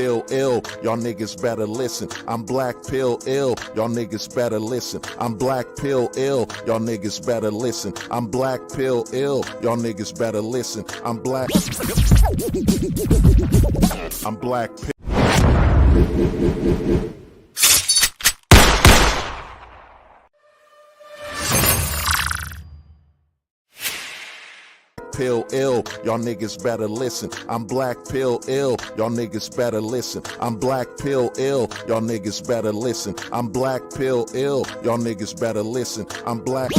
pill ill, y'all niggas better listen. I'm black pill ill, y'all niggas better listen. I'm black pill ill, y'all niggas better listen. I'm black pill ill, y'all niggas better listen. I'm black pill. Pill ill, y'all niggas better listen. I'm black pill ill, y'all niggas better listen. I'm black pill ill, y'all niggas better listen. I'm black pill ill, y'all niggas better listen. I'm black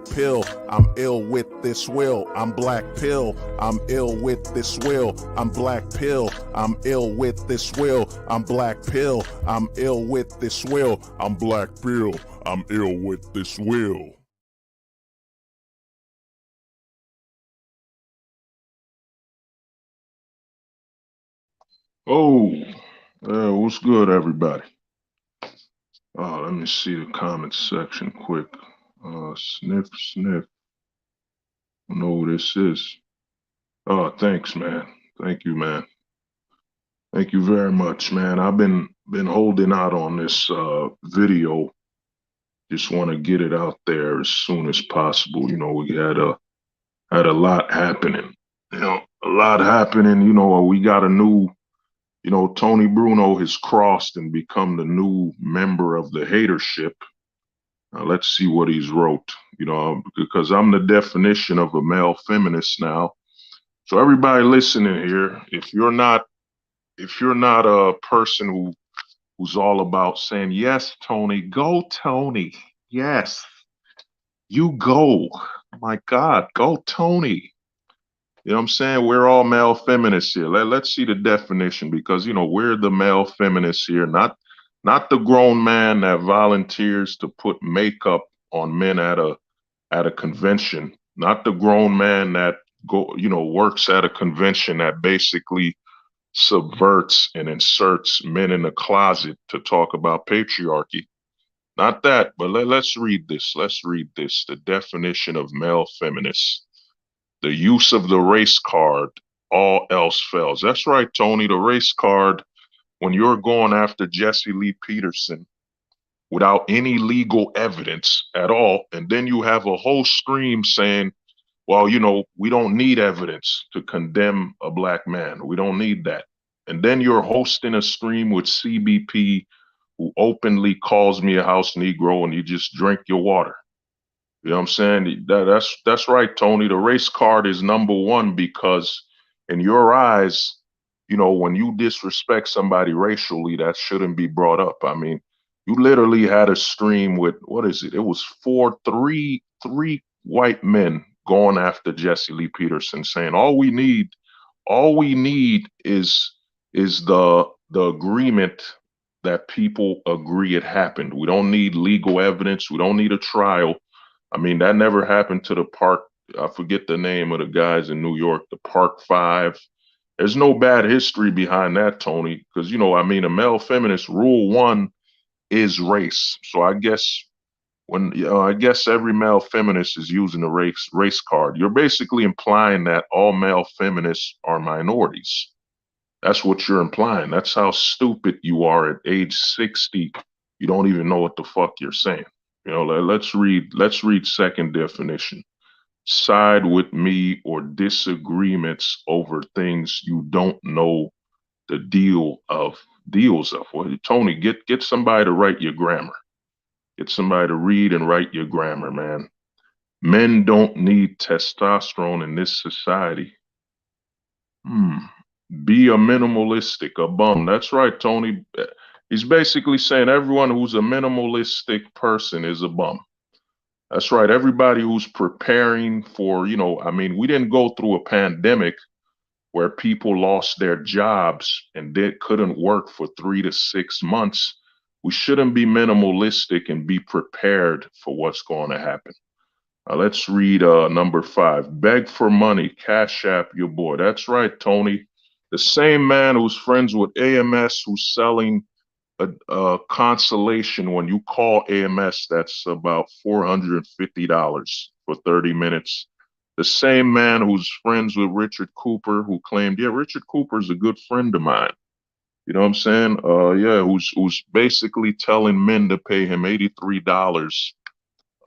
pill, I'm ill with this will. I'm black pill, I'm ill with this will. I'm black pill, I'm ill with this will. I'm black pill, I'm ill with this will. I'm black pill, I'm ill with this will. Oh, what's good, everybody? Let me see the comments section quick. Sniff, sniff. I know who this is. Thanks, man. Thank you, man. Thank you very much, man. I've been holding out on this video. Just want to get it out there as soon as possible. You know, we had a lot happening. A lot happening. We got a new. Tony Bruno has crossed and become the new member of the hatership. Let's see what he's wrote, because I'm the definition of a male feminist now. So everybody listening here, if you're not a person who's all about saying, yes, Tony, go Tony. Yes, you go. My God, go Tony. You know what I'm saying? We're all male feminists here. Let's see the definition, because, we're the male feminists here, not the grown man that volunteers to put makeup on men at a convention, not the grown man that works at a convention that basically subverts and inserts men in the closet to talk about patriarchy. Not that, but let's read this. Let's read this. The definition of male feminists. The use of the race card, all else fails. That's right, Tony. The race card, when you're going after Jesse Lee Peterson without any legal evidence at all, and then you have a whole stream saying, well, we don't need evidence to condemn a black man. We don't need that. And then you're hosting a stream with CBP, who openly calls me a house Negro, and you just drink your water. You know what I'm saying? That's right, Tony. The race card is number one, because in your eyes, when you disrespect somebody racially, that shouldn't be brought up. I mean, you literally had a stream with, what is it? It was three white men going after Jesse Lee Peterson, saying all we need is the agreement that people agree it happened. We don't need legal evidence. We don't need a trial. I mean, that never happened to the Park. I forget the name of the guys in New York, the Park Five. There's no bad history behind that, Tony, because, a male feminist, rule one is race. So I guess every male feminist is using the race card. You're basically implying that all male feminists are minorities. That's what you're implying. That's how stupid you are at age 60. You don't even know what the fuck you're saying. Let's read second definition. Side with me or disagreements over things you don't know the deals of. Well, Tony, get somebody to write your grammar. Get somebody to read and write your grammar, man. Men don't need testosterone in this society. Be a minimalistic, a bum. That's right, Tony. He's basically saying everyone who's a minimalistic person is a bum. That's right. Everybody who's preparing for, we didn't go through a pandemic where people lost their jobs and they couldn't work for 3 to 6 months. We shouldn't be minimalistic and be prepared for what's going to happen. Let's read number 5. Beg for money, cash app your boy. That's right, Tony. The same man who's friends with AMS, who's selling a consolation. When you call AMS, that's about $450 for 30 minutes. The same man who's friends with Richard Cooper, who claimed, yeah, Richard Cooper's a good friend of mine. You know what I'm saying? Yeah, who's basically telling men to pay him $83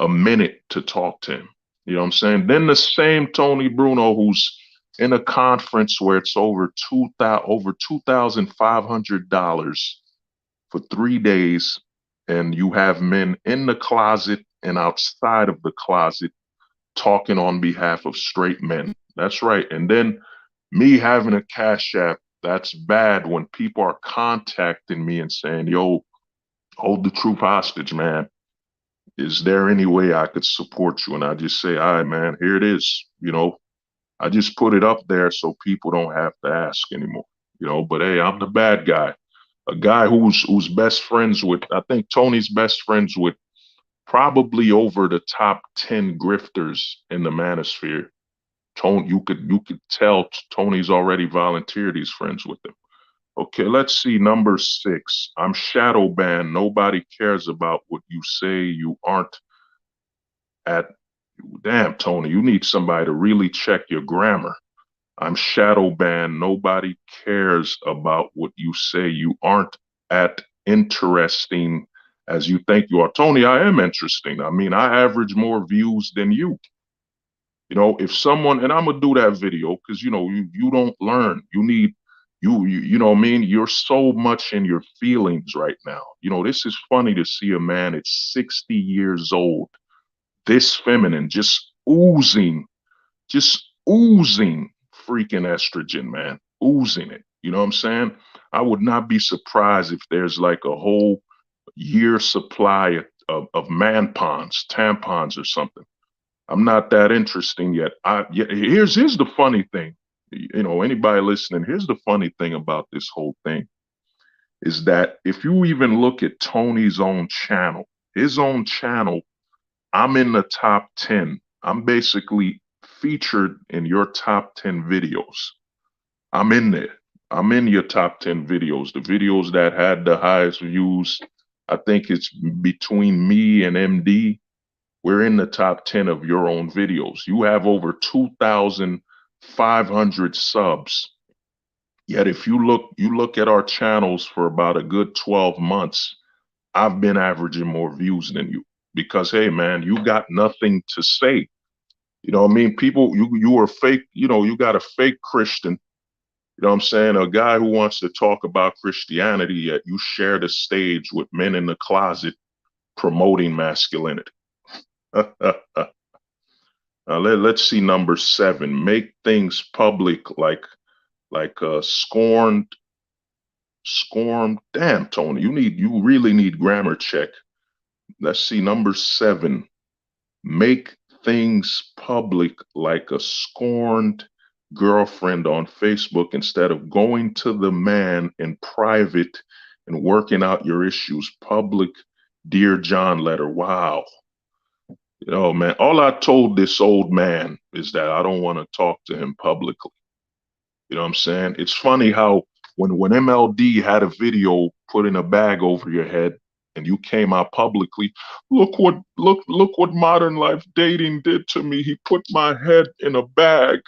a minute to talk to him. You know what I'm saying? Then the same Tony Bruno who's in a conference where it's over $2,500 for 3 days, and you have men in the closet and outside of the closet talking on behalf of straight men. That's right. And then me having a cash app, that's bad when people are contacting me and saying, yo, hold the truth hostage, man. Is there any way I could support you? And I just say, all right, man, here it is. You know, I just put it up there so people don't have to ask anymore. You know, but hey, I'm the bad guy. A guy who's best friends with, I think Tony's best friends with probably over the top 10 grifters in the manosphere. Tony, you could tell Tony's already volunteered he's friends with them. Okay, let's see. Number 6. I'm shadow banned. Nobody cares about what you say. You aren't at. Damn, Tony, you need somebody to really check your grammar. I'm shadow banned. Nobody cares about what you say. You aren't at interesting as you think you are. Tony, I am interesting. I mean, I average more views than you. You know, if someone, and I'm gonna do that video because you know you don't learn. You need you know what I mean? You're so much in your feelings right now. You know, this is funny to see a man at 60 years old, this feminine, just oozing freaking estrogen, man. Oozing it. You know what I'm saying? I would not be surprised if there's like a whole year supply of man pons, tampons or something. I'm not that interesting yet. Here's the funny thing. You know, anybody listening, here's the funny thing about this whole thing is that if you even look at Tony's own channel, his own channel, I'm in the top 10. I'm basically featured in your top 10 videos. I'm in there. I'm in your top 10 videos, the videos that had the highest views. I think it's between me and MD. We're in the top 10 of your own videos. You have over 2,500 subs. Yet if you look at our channels for about a good 12 months, I've been averaging more views than you. Because hey man, you got nothing to say. You know what I mean? People, you are fake, you know, you got a fake Christian. You know what I'm saying? A guy who wants to talk about Christianity, yet you share the stage with men in the closet promoting masculinity. Let's see number 7. Make things public like scorned. Damn, Tony, you really need grammar check. Let's see number 7. Make things public like a scorned girlfriend on Facebook instead of going to the man in private and working out your issues. Public Dear John letter. Wow. Oh man, all I told this old man is that I don't want to talk to him publicly. You know what I'm saying? It's funny how when MLD had a video putting a bag over your head and you came out publicly, look what modern life dating did to me. He put my head in a bag.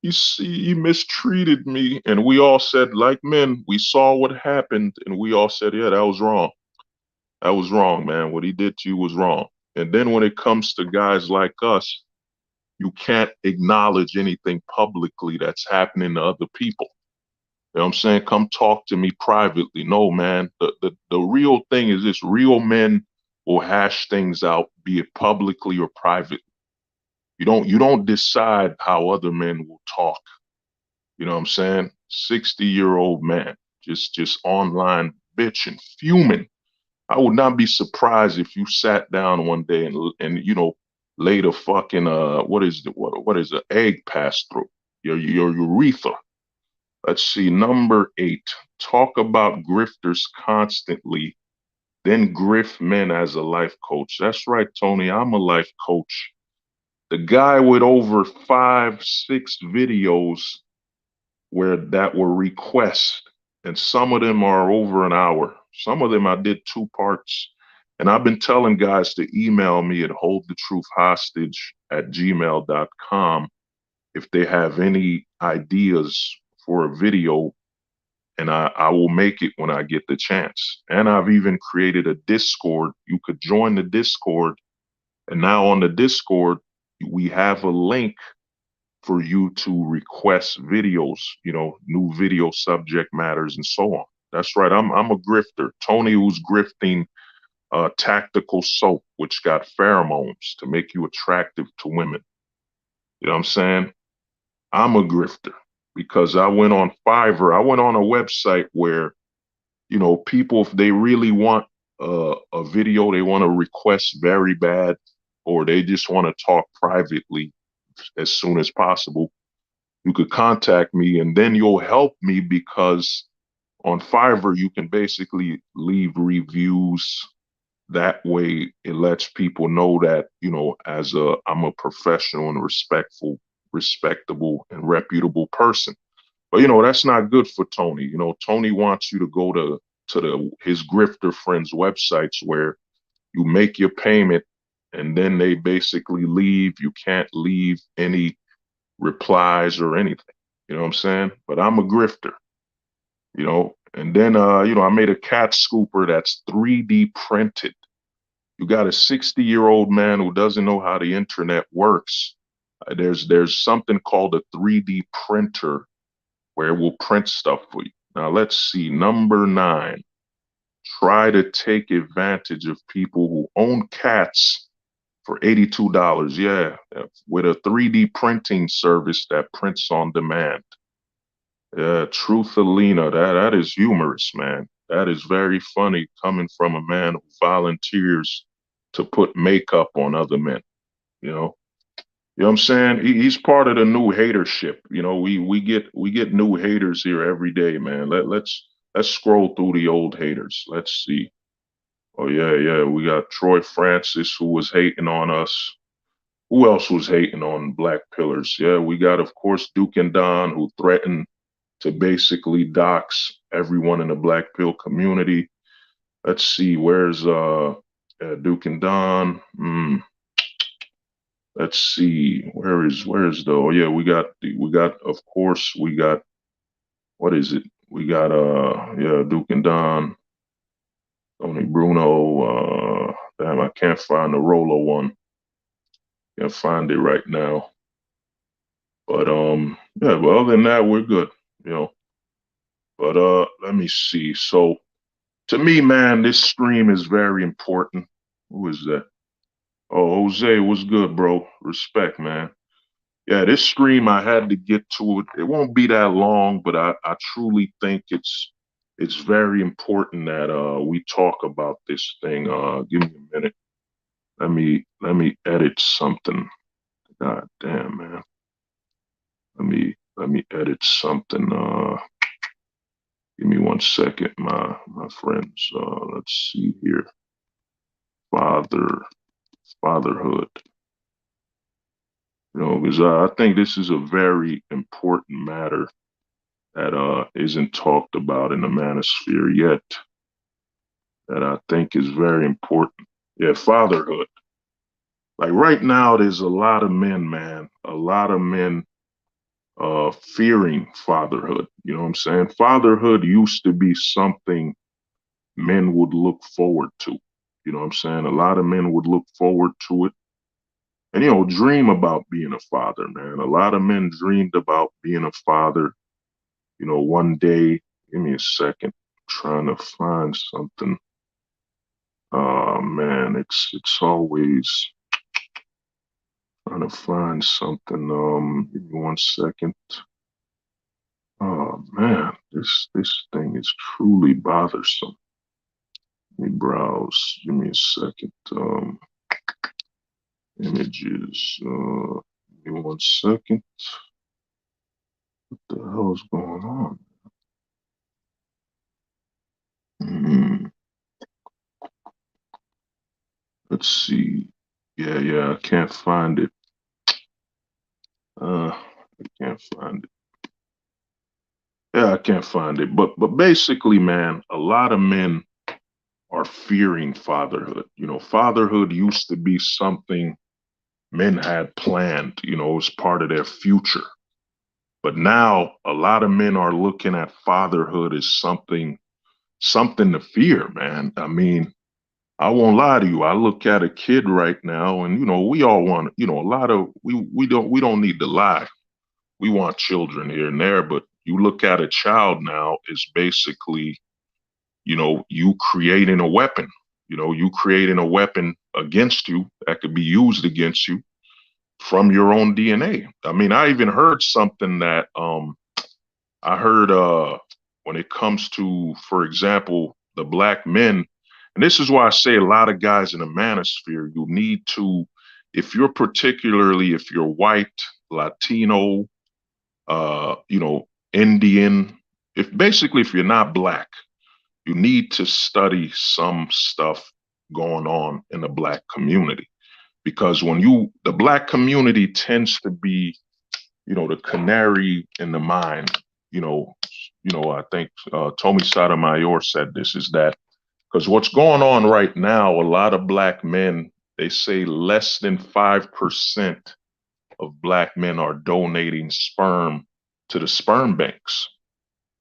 He mistreated me, and we all said, like men, we saw what happened, and we all said, yeah, that was wrong. That was wrong, man. What he did to you was wrong. And then when it comes to guys like us, you can't acknowledge anything publicly that's happening to other people. You know what I'm saying? Come talk to me privately. No, man. The real thing is this: real men will hash things out, be it publicly or privately. You don't decide how other men will talk. You know what I'm saying? 60-year-old man, just online bitching, fuming. I would not be surprised if you sat down one day and you know laid a fucking what is an egg pass through your urethra. Let's see, number 8. Talk about grifters constantly, then grift men as a life coach. That's right, Tony. I'm a life coach. The guy with over 5, 6 videos that were requests, and some of them are over an hour. Some of them I did 2 parts. And I've been telling guys to email me at holdthetruthhostage@gmail.com if they have any ideas for a video, and I will make it when I get the chance. And I've even created a Discord. You could join the Discord. And now on the Discord, we have a link for you to request videos, new video subject matters and so on. That's right. I'm a grifter. Tony, who's grifting tactical soap, which got pheromones to make you attractive to women. You know what I'm saying? I'm a grifter because I went on Fiverr. I went on a website where, people, if they really want a video, they want to request very bad, or they just want to talk privately as soon as possible, you could contact me and then you'll help me, because on Fiverr, you can basically leave reviews. That way it lets people know that, I'm a professional and respectable and reputable person. But that's not good for Tony. Tony wants you to go to his grifter friends' websites where you make your payment and then they basically leave. You can't leave any replies or anything. You know what I'm saying? But I'm a grifter, and then I made a cat scooper that's 3D printed. You got a 60-year-old man who doesn't know how the internet works. There's something called a 3D printer where it will print stuff for you. Now let's see, number 9. Try to take advantage of people who own cats for $82. Yeah, with a 3D printing service that prints on demand. Yeah, Truth Alina, that is humorous, man. That is very funny coming from a man who volunteers to put makeup on other men. You know, you know what I'm saying? He's part of the new hatership. We get new haters here every day, man. Let's scroll through the old haters. Let's see. Oh yeah. We got Troy Francis, who was hating on us. Who else was hating on Black Pillars? Yeah, we got, of course, Duke and Don, who threatened to basically dox everyone in the Black Pill community. Let's see, where's Duke and Don? Let's see, where's the? Oh yeah, we got of course we got, what is it? We got Duke and Don, Tony Bruno. Damn, I can't find the Rolo one. Can't find it right now. But yeah, but other than that, we're good, you know. But let me see. So to me, man, this stream is very important. Who is that? Oh, Jose, what's good, bro? Respect, man. Yeah, this stream, I had to get to it. It won't be that long, but I truly think it's very important that we talk about this thing. Give me a minute. Let me edit something. God damn, man. Let me edit something. Give me 1 second, my friends. Let's see here. Fatherhood. Because I think this is a very important matter that isn't talked about in the manosphere yet. That I think is very important. Yeah, fatherhood. Like right now, there's a lot of men, man. A lot of men fearing fatherhood. You know what I'm saying? Fatherhood used to be something men would look forward to. You know what I'm saying? A lot of men would look forward to it and, dream about being a father, man. A lot of men dreamed about being a father, one day. Give me a second. I'm trying to find something. Oh, man, it's always trying to find something. Give me 1 second. Oh man, this thing is truly bothersome. Let me browse. Give me a second. Images. Give me 1 second. What the hell is going on? Let's see. Yeah, I can't find it. I can't find it. Yeah, I can't find it. But basically, man, a lot of men are fearing fatherhood. You know, fatherhood used to be something men had planned, you know, as part of their future. But now a lot of men are looking at fatherhood as something to fear, man. I mean, I won't lie to you. I look at a kid right now and you know, we all want, you know, a lot of we don't need to lie. We want children here and there, but you look at a child now is basically, you know, you creating a weapon. You know, you creating a weapon against you that could be used against you from your own DNA. I mean, I even heard something that I heard when it comes to, for example, the black men, and this is why I say a lot of guys in the manosphere, you need to, if you're particularly if you're white, Latino, you know, Indian, if you're not black, you need to study some stuff going on in the black community because the black community tends to be, you know, the canary in the mine. You know, I think Tommy Sotomayor said this is that because what's going on right now, a lot of black men, they say less than 5% of black men are donating sperm to the sperm banks.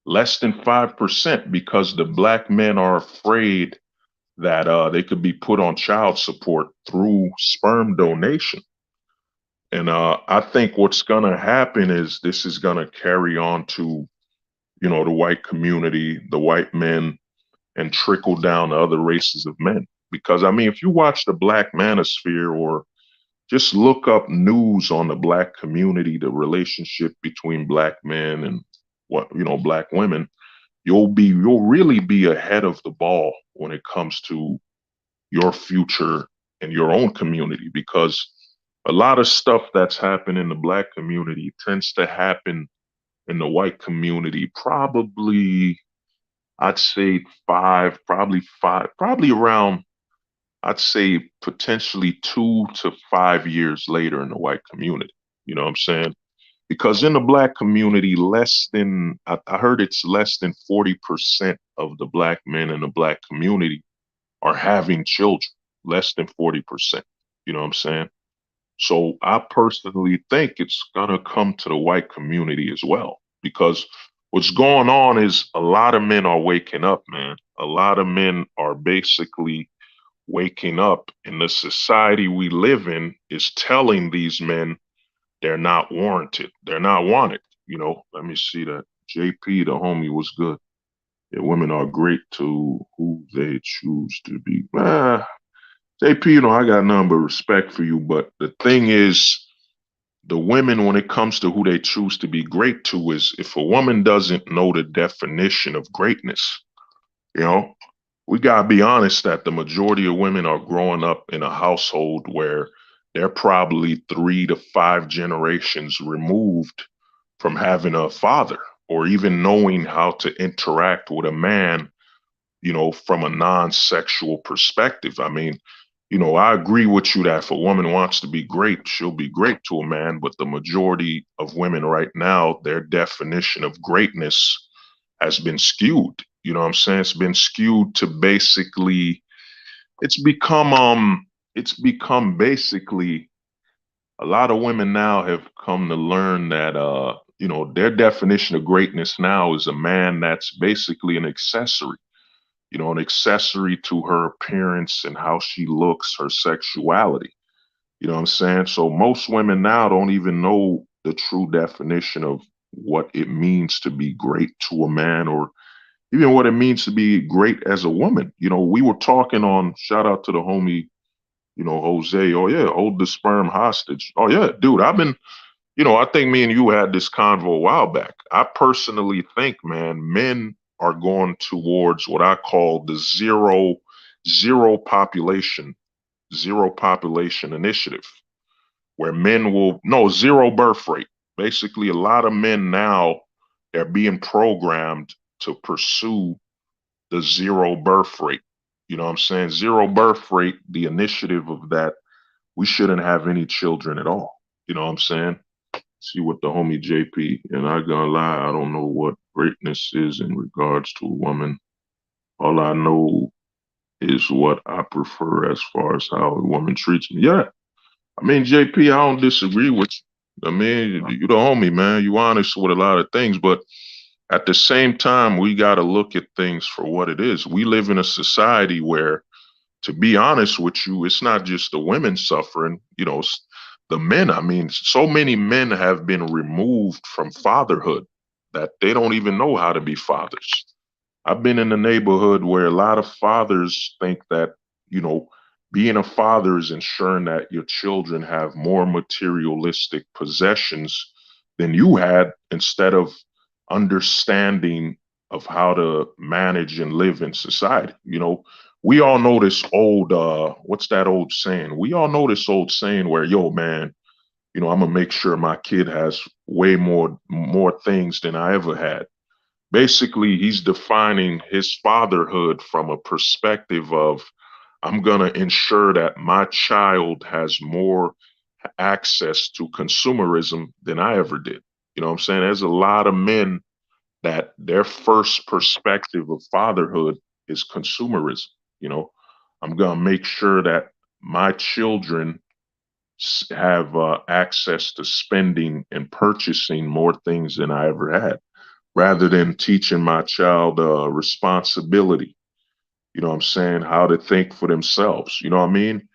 Less than 5% because the black men are afraid that they could be put on child support through sperm donation. And I think what's going to happen is this is going to carry on to, you know, the white community, the white men, and trickle down to other races of men. Because, I mean, if you watch the black manosphere or just look up news on the black community, the relationship between black men and black women, you'll really be ahead of the ball when it comes to your future and your own community because a lot of stuff that's happened in the black community tends to happen in the white community probably I'd say probably around I'd say potentially 2 to 5 years later in the white community. You know what I'm saying? Because in the black community, I heard it's less than 40% of the black men in the black community are having children, less than 40%. You know what I'm saying? So I personally think it's going to come to the white community as well, because what's going on is a lot of men are waking up, man. A lot of men are basically waking up, and the society we live in is telling these men they're not warranted. They're not wanted. You know, let me see that. JP, the homie, was good. Yeah, women are great to who they choose to be. JP, you know, I got nothing but respect for you. But the thing is, the women, when it comes to who they choose to be great to, is if a woman doesn't know the definition of greatness, you know, we gotta be honest that the majority of women are growing up in a household where they're probably 3 to 5 generations removed from having a father or even knowing how to interact with a man, you know, from a non-sexual perspective. I mean, you know, I agree with you that if a woman wants to be great, she'll be great to a man, but the majority of women right now, their definition of greatness has been skewed. You know what I'm saying? It's been skewed to basically it's become basically a lot of women now have come to learn that you know, their definition of greatness now is a man that's basically an accessory, you know, an accessory to her appearance and how she looks, her sexuality. You know what I'm saying? So most women now don't even know the true definition of what it means to be great to a man or even what it means to be great as a woman. You know, we were talking on, shout out to the homie, you know, Jose. Oh yeah, hold the sperm hostage. Oh yeah, dude, you know, I think me and you had this convo a while back. I personally think, man, men are going towards what I call the zero population, zero population initiative, where men will, no, zero birth rate. Basically, a lot of men now, they're being programmed to pursue the zero birth rate. You know what I'm saying? Zero birth rate, the initiative of that, we shouldn't have any children at all. You know what I'm saying? See what the homie JP, and I gonna lie, I don't know what greatness is in regards to a woman. All I know is what I prefer as far as how a woman treats me. Yeah, I mean, JP, I don't disagree with you. I mean, you the homie, man. You honest with a lot of things, but at the same time, we got to look at things for what it is. We live in a society where, to be honest with you, it's not just the women suffering, the men. I mean, so many men have been removed from fatherhood that they don't even know how to be fathers. I've been in a neighborhood where a lot of fathers think that, you know, being a father is ensuring that your children have more materialistic possessions than you had instead of understanding of how to manage and live in society. We all know this old what's that old saying? We all know this old saying where, yo, man, I'm gonna make sure my kid has way more things than I ever had. Basically, he's defining his fatherhood from a perspective of, I'm going to ensure that my child has more access to consumerism than I ever did. You know what I'm saying? There's a lot of men that their first perspective of fatherhood is consumerism. You know, I'm going to make sure that my children have access to spending and purchasing more things than I ever had, rather than teaching my child responsibility. You know what I'm saying? How to think for themselves. You know what I mean?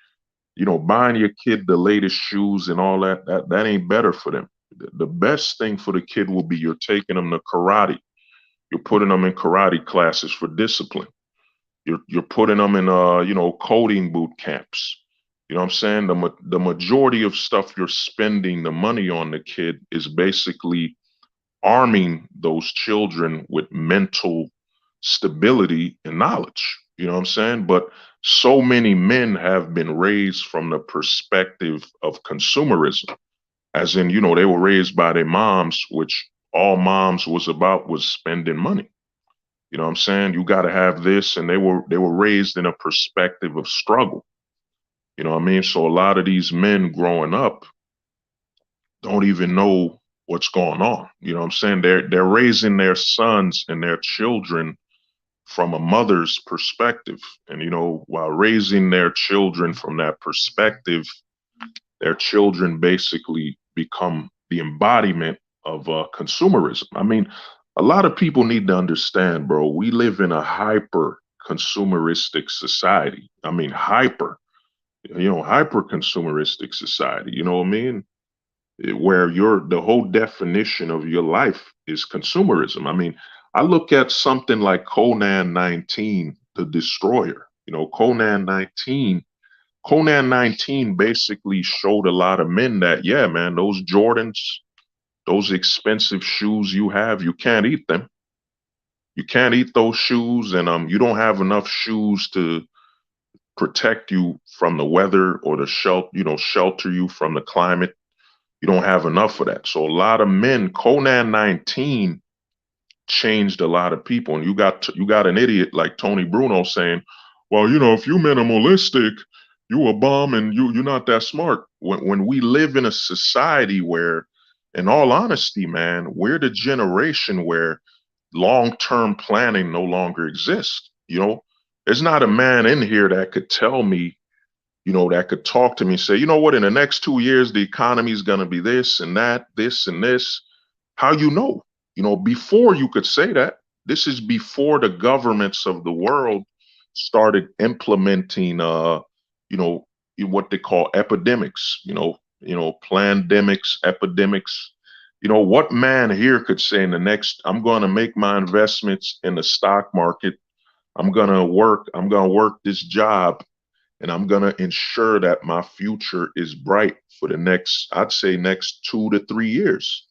Buying your kid the latest shoes and all that ain't better for them. The best thing for the kid will be you're taking them to karate. You're putting them in karate classes for discipline. You're putting them in coding boot camps. You know what I'm saying? The majority of stuff you're spending the money on the kid is basically arming those children with mental stability and knowledge. You know what I'm saying? But so many men have been raised from the perspective of consumerism, as in, they were raised by their moms, which all moms was about was spending money. You know what I'm saying? You got to have this, and they were raised in a perspective of struggle. You know what I mean? So a lot of these men growing up don't even know what's going on. You know what I'm saying? They're raising their sons and their children from a mother's perspective. And while raising their children from that perspective, their children basically become the embodiment of consumerism. I mean, a lot of people need to understand, bro, we live in a hyper consumeristic society. I mean, hyper consumeristic society. You know what I mean? Where the whole definition of your life is consumerism. I mean, I look at something like Conan 19, the Destroyer. Conan 19 basically showed a lot of men that, yeah, man, those Jordans, those expensive shoes you have, you can't eat them. You can't eat those shoes, and you don't have enough shoes to protect you from the weather or the shelter you from the climate. You don't have enough of that. So a lot of men, Conan 19 changed a lot of people. And you got an idiot like Tony Bruno saying, well, if you minimalistic, you a bum and you're not that smart. When we live in a society where, in all honesty, man, we're the generation where long-term planning no longer exists. There's not a man in here that could tell me, that could talk to me and say, you know what, in the next 2 years, the economy is going to be this and that, this and this. How you know? Before you could say that. This is before the governments of the world started implementing, what they call epidemics, pandemics, epidemics. What man here could say in the next, I'm going to make my investments in the stock market. I'm going to work this job, and I'm going to ensure that my future is bright for the next, I'd say, next 2 to 3 years.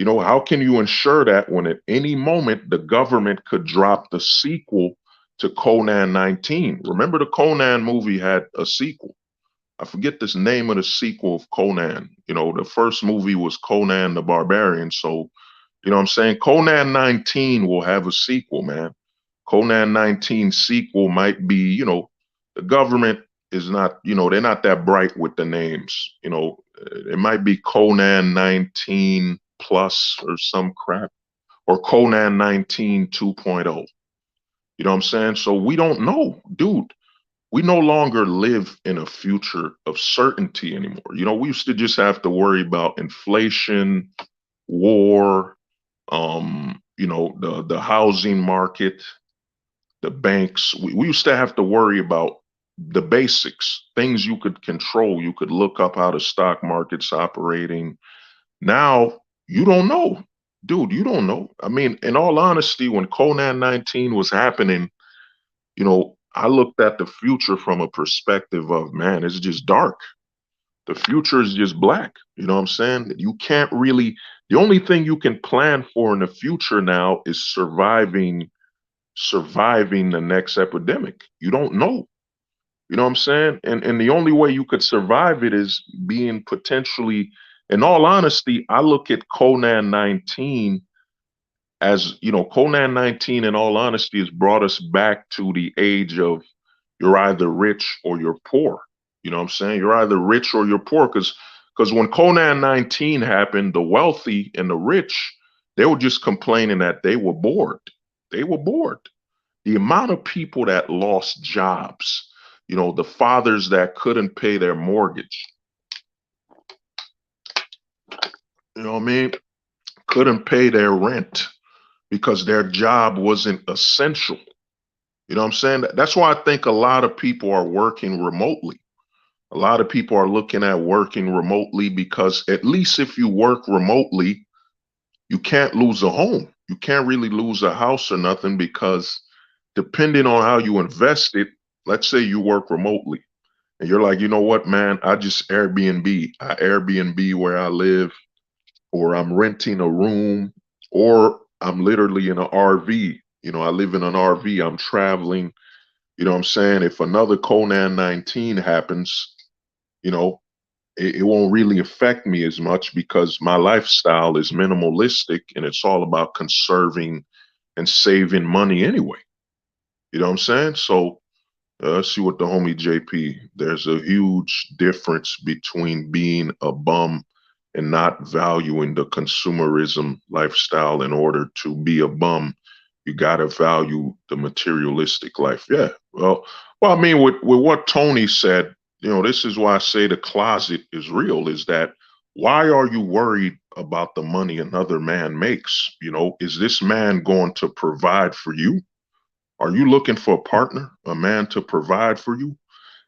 How can you ensure that when at any moment the government could drop the sequel to Conan 19? Remember, the Conan movie had a sequel. I forget this name of the sequel of Conan. The first movie was Conan the Barbarian. So, what I'm saying? Conan 19 will have a sequel, man. Conan 19 sequel might be, the government is not, they're not that bright with the names. It might be Conan 19 plus or some crap, or Conan 19 2.0. You know what I'm saying? So we don't know, dude. we no longer live in a future of certainty anymore. You know, we used to just have to worry about inflation, war, the housing market, the banks. We used to have to worry about the basics, things you could control. You could look up how the stock market's operating. Now you don't know, dude. You don't know. I mean, in all honesty, when Conan 19 was happening, I looked at the future from a perspective of, man, it's just dark. The future is just black. You know what I'm saying? You can't really, the only thing you can plan for in the future now is surviving the next epidemic. You don't know. You know what I'm saying? And the only way you could survive it is being potentially, in all honesty, I look at Conan 19 as, Conan 19, in all honesty, has brought us back to the age of you're either rich or you're poor. You know what I'm saying? You're either rich or you're poor. Because when Conan 19 happened, the wealthy and the rich, they were just complaining that they were bored. They were bored. The amount of people that lost jobs, the fathers that couldn't pay their mortgage, you know what I mean? Couldn't pay their rent because their job wasn't essential. You know what I'm saying? That's why I think a lot of people are working remotely. A lot of people are looking at working remotely because at least if you work remotely, you can't lose a home. You can't really lose a house or nothing because depending on how you invest it, let's say you work remotely and you're like, you know what, man, I just Airbnb. I Airbnb where I live, or I'm renting a room, or I'm literally in an RV. I live in an RV. I'm traveling. You know what I'm saying? If another Conan 19 happens, you know, it won't really affect me as much because my lifestyle is minimalistic and it's all about conserving and saving money anyway. You know what I'm saying? So let's see what the homie JP. There's a huge difference between being a bum and not valuing the consumerism lifestyle. In order to be a bum, you gotta value the materialistic life. Yeah. Well, I mean, with what Tony said, this is why I say the closet is real. Is that why are you worried about the money another man makes? Is this man going to provide for you? Are you looking for a partner, a man to provide for you?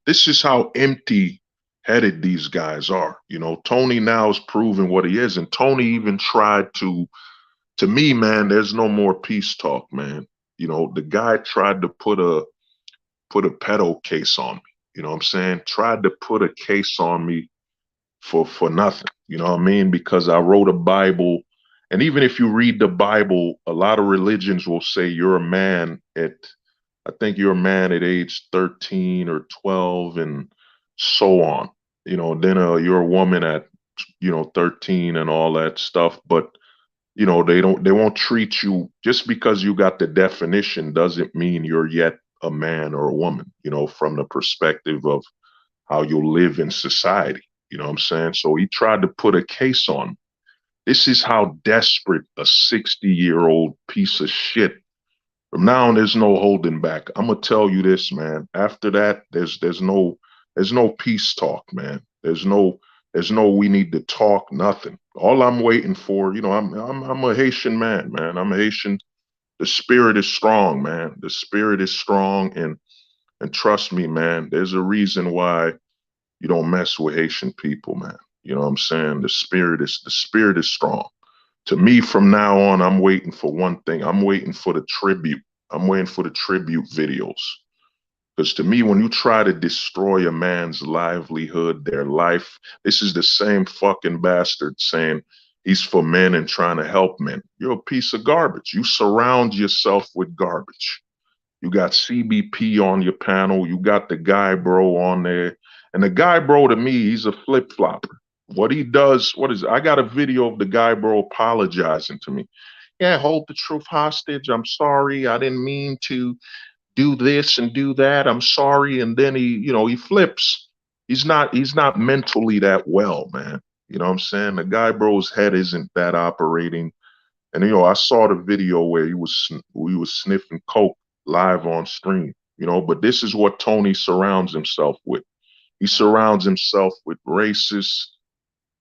This is how empty headed these guys are. Tony now is proving what he is. And Tony even tried to me, man, there's no more peace talk, man. The guy tried to put a pedo case on me. You know what I'm saying? Tried to put a case on me for nothing. You know what I mean? Because I wrote a Bible. And even if you read the Bible, a lot of religions will say you're a man I think you're a man at age 13 or 12 and so on. Then you're a woman at, 13 and all that stuff. But, they won't treat you just because you got the definition doesn't mean you're yet a man or a woman, from the perspective of how you live in society. You know what I'm saying? So he tried to put a case on me. This is how desperate a 60-year-old piece of shit. From now on, there's no holding back. I'm gonna tell you this, man. After that, there's no peace talk, man. There's no we need to talk, nothing. All I'm waiting for, I'm a Haitian man, man. I'm a Haitian. The spirit is strong, man. The spirit is strong, and trust me, man, there's a reason why you don't mess with Haitian people, man. You know what I'm saying? The spirit is strong. To me, from now on, I'm waiting for one thing. I'm waiting for the tribute. I'm waiting for the tribute videos. Because to me, when you try to destroy a man's livelihood, their life, this is the same fucking bastard saying he's for men and trying to help men. You're a piece of garbage. You surround yourself with garbage. You got CBP on your panel. You got the guy bro on there. And the guy bro, to me, he's a flip flopper. What he does, I got a video of the guy bro apologizing to me. Yeah, hold the truth hostage. I'm sorry. I didn't mean to do this and do that. I'm sorry. And then he flips. He's not mentally that well, man. You know what I'm saying? The guy bro's head isn't that operating. And I saw the video where he was sniffing coke live on stream. But this is what Tony surrounds himself with. He surrounds himself with racists,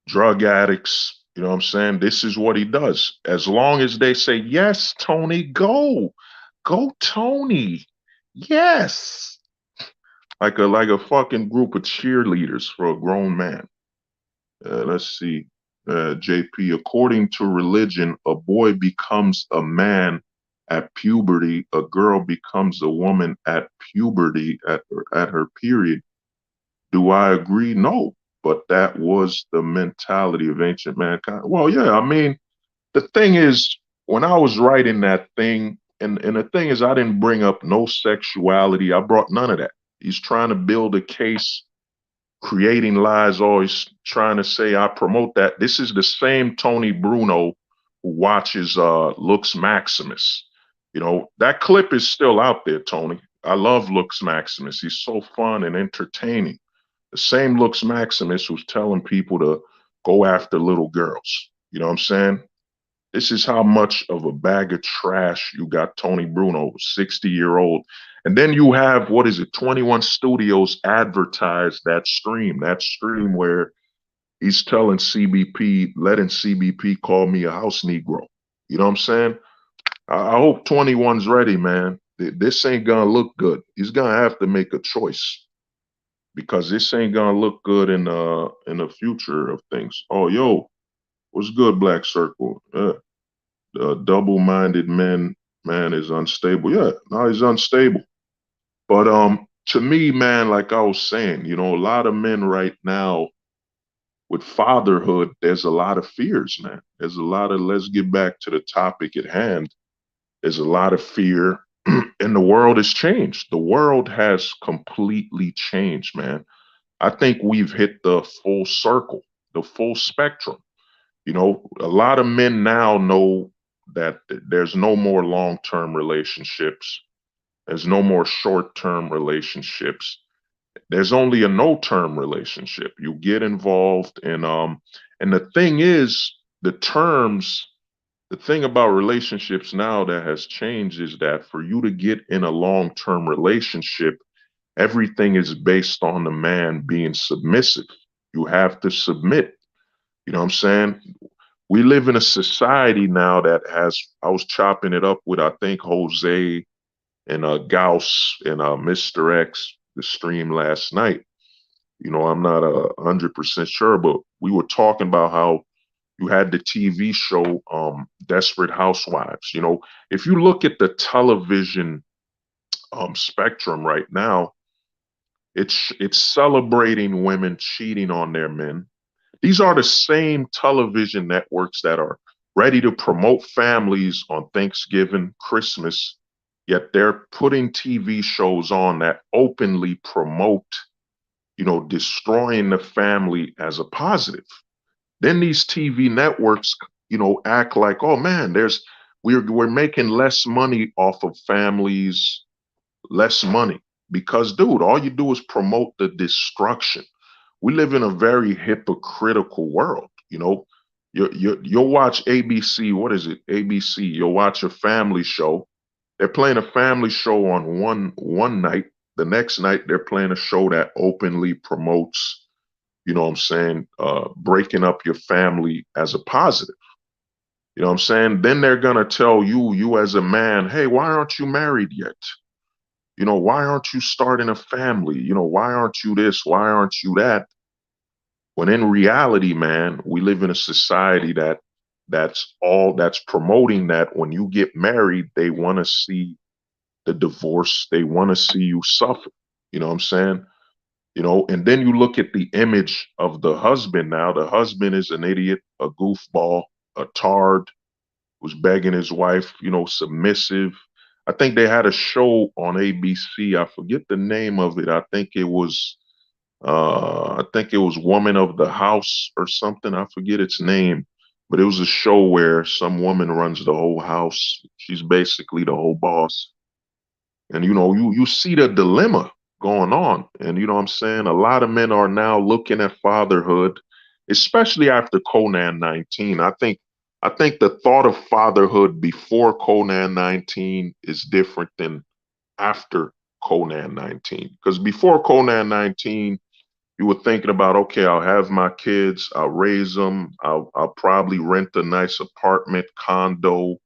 drug addicts. You know what I'm saying? This is what he does. As long as they say, yes, Tony, go. Go, Tony. Yes. Like a fucking group of cheerleaders for a grown man. Let's see. JP, according to religion, a boy becomes a man at puberty, a girl becomes a woman at puberty, at her period. Do I agree? No. But that was the mentality of ancient mankind. Well, yeah, I mean, the thing is, when I was writing that thing, and the thing is, I didn't bring up no sexuality. I brought none of that. He's trying to build a case, creating lies, always trying to say I promote that. This is the same Tony Bruno who watches Lux Maximus. That clip is still out there, Tony. I love Lux Maximus. He's so fun and entertaining. The same Lux Maximus who's telling people to go after little girls. You know what I'm saying? This is how much of a bag of trash you got Tony Bruno, 60-year-old. And then you have, what is it, 21 Studios advertise that stream where he's telling CBP, letting CBP call me a house Negro. You know what I'm saying? I hope 21's ready, man. This ain't gonna look good. He's gonna have to make a choice because this ain't gonna look good in the future of things. Oh, yo, what's good, Black Circle? Double-minded man is unstable. Yeah, no, he's unstable. But to me, man, like I was saying, a lot of men right now with fatherhood, there's a lot of fears, man. There's a lot of, let's get back to the topic at hand. There's a lot of fear, and the world has changed. The world has completely changed, man. I think we've hit the full circle, the full spectrum. A lot of men now know that there's no more long-term relationships. There's no more short-term relationships. There's only a no-term relationship. You get involved and the thing is, the thing about relationships now that has changed is that for you to get in a long-term relationship, everything is based on the man being submissive. You have to submit. You know what I'm saying? We live in a society now that has, I was chopping it up with, I think, Jose and Gauss and Mr. X, the stream last night. I'm not 100% sure, but we were talking about how you had the TV show Desperate Housewives. If you look at the television spectrum right now, it's celebrating women cheating on their men. These are the same television networks that are ready to promote families on Thanksgiving, Christmas, yet they're putting TV shows on that openly promote, destroying the family as a positive. Then these TV networks, act like, oh man, we're making less money off of families, less money. Because, dude, all you do is promote the destruction. We live in a very hypocritical world. You'll watch ABC. What is it? ABC. You'll watch a family show. They're playing a family show on one night. The next night they're playing a show that openly promotes, what I'm saying, breaking up your family as a positive. You know what I'm saying? Then they're gonna tell you as a man, hey, why aren't you married yet? Why aren't you starting a family? Why aren't you this? Why aren't you that? When in reality, man, we live in a society that's promoting that when you get married, they want to see the divorce. They want to see you suffer. You know what I'm saying? And then you look at the image of the husband now. The husband is an idiot, a goofball, a tard, was begging his wife, submissive. I think they had a show on ABC. I forget the name of it. I think it was Woman of the House or something. I forget its name, but it was a show where some woman runs the whole house. She's basically the whole boss. And you see the dilemma going on. And you know what I'm saying? A lot of men are now looking at fatherhood, especially after Conan 19. I think the thought of fatherhood before Conan 19 is different than after Conan-19. Because before Conan-19, you were thinking about, okay, I'll have my kids, I'll raise them, I'll probably rent a nice apartment, condo,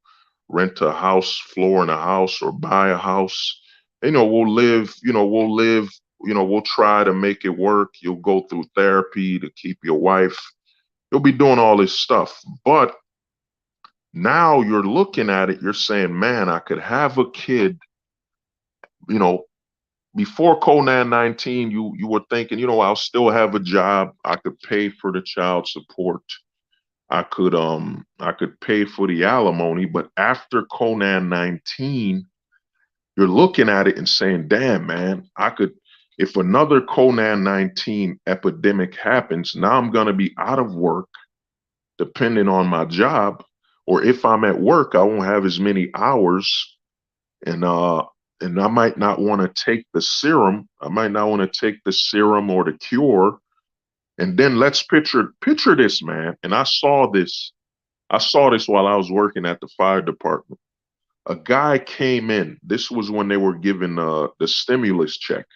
rent a house, floor in a house, or buy a house. We'll live, we'll try to make it work. You'll go through therapy to keep your wife. You'll be doing all this stuff. But now you're looking at it, you're saying, man, I could have a kid, you know, before Conan-19, you were thinking, I'll still have a job. I could pay for the child support. I could pay for the alimony. But after Conan-19, you're looking at it and saying, damn, man, if another Conan-19 epidemic happens, now I'm gonna be out of work, depending on my job. Or if I'm at work, I won't have as many hours, and I might not want to take the serum. I might not want to take the serum or the cure. And then let's picture this, man. And I saw this while I was working at the fire department. A guy came in. This was when they were giving the stimulus check.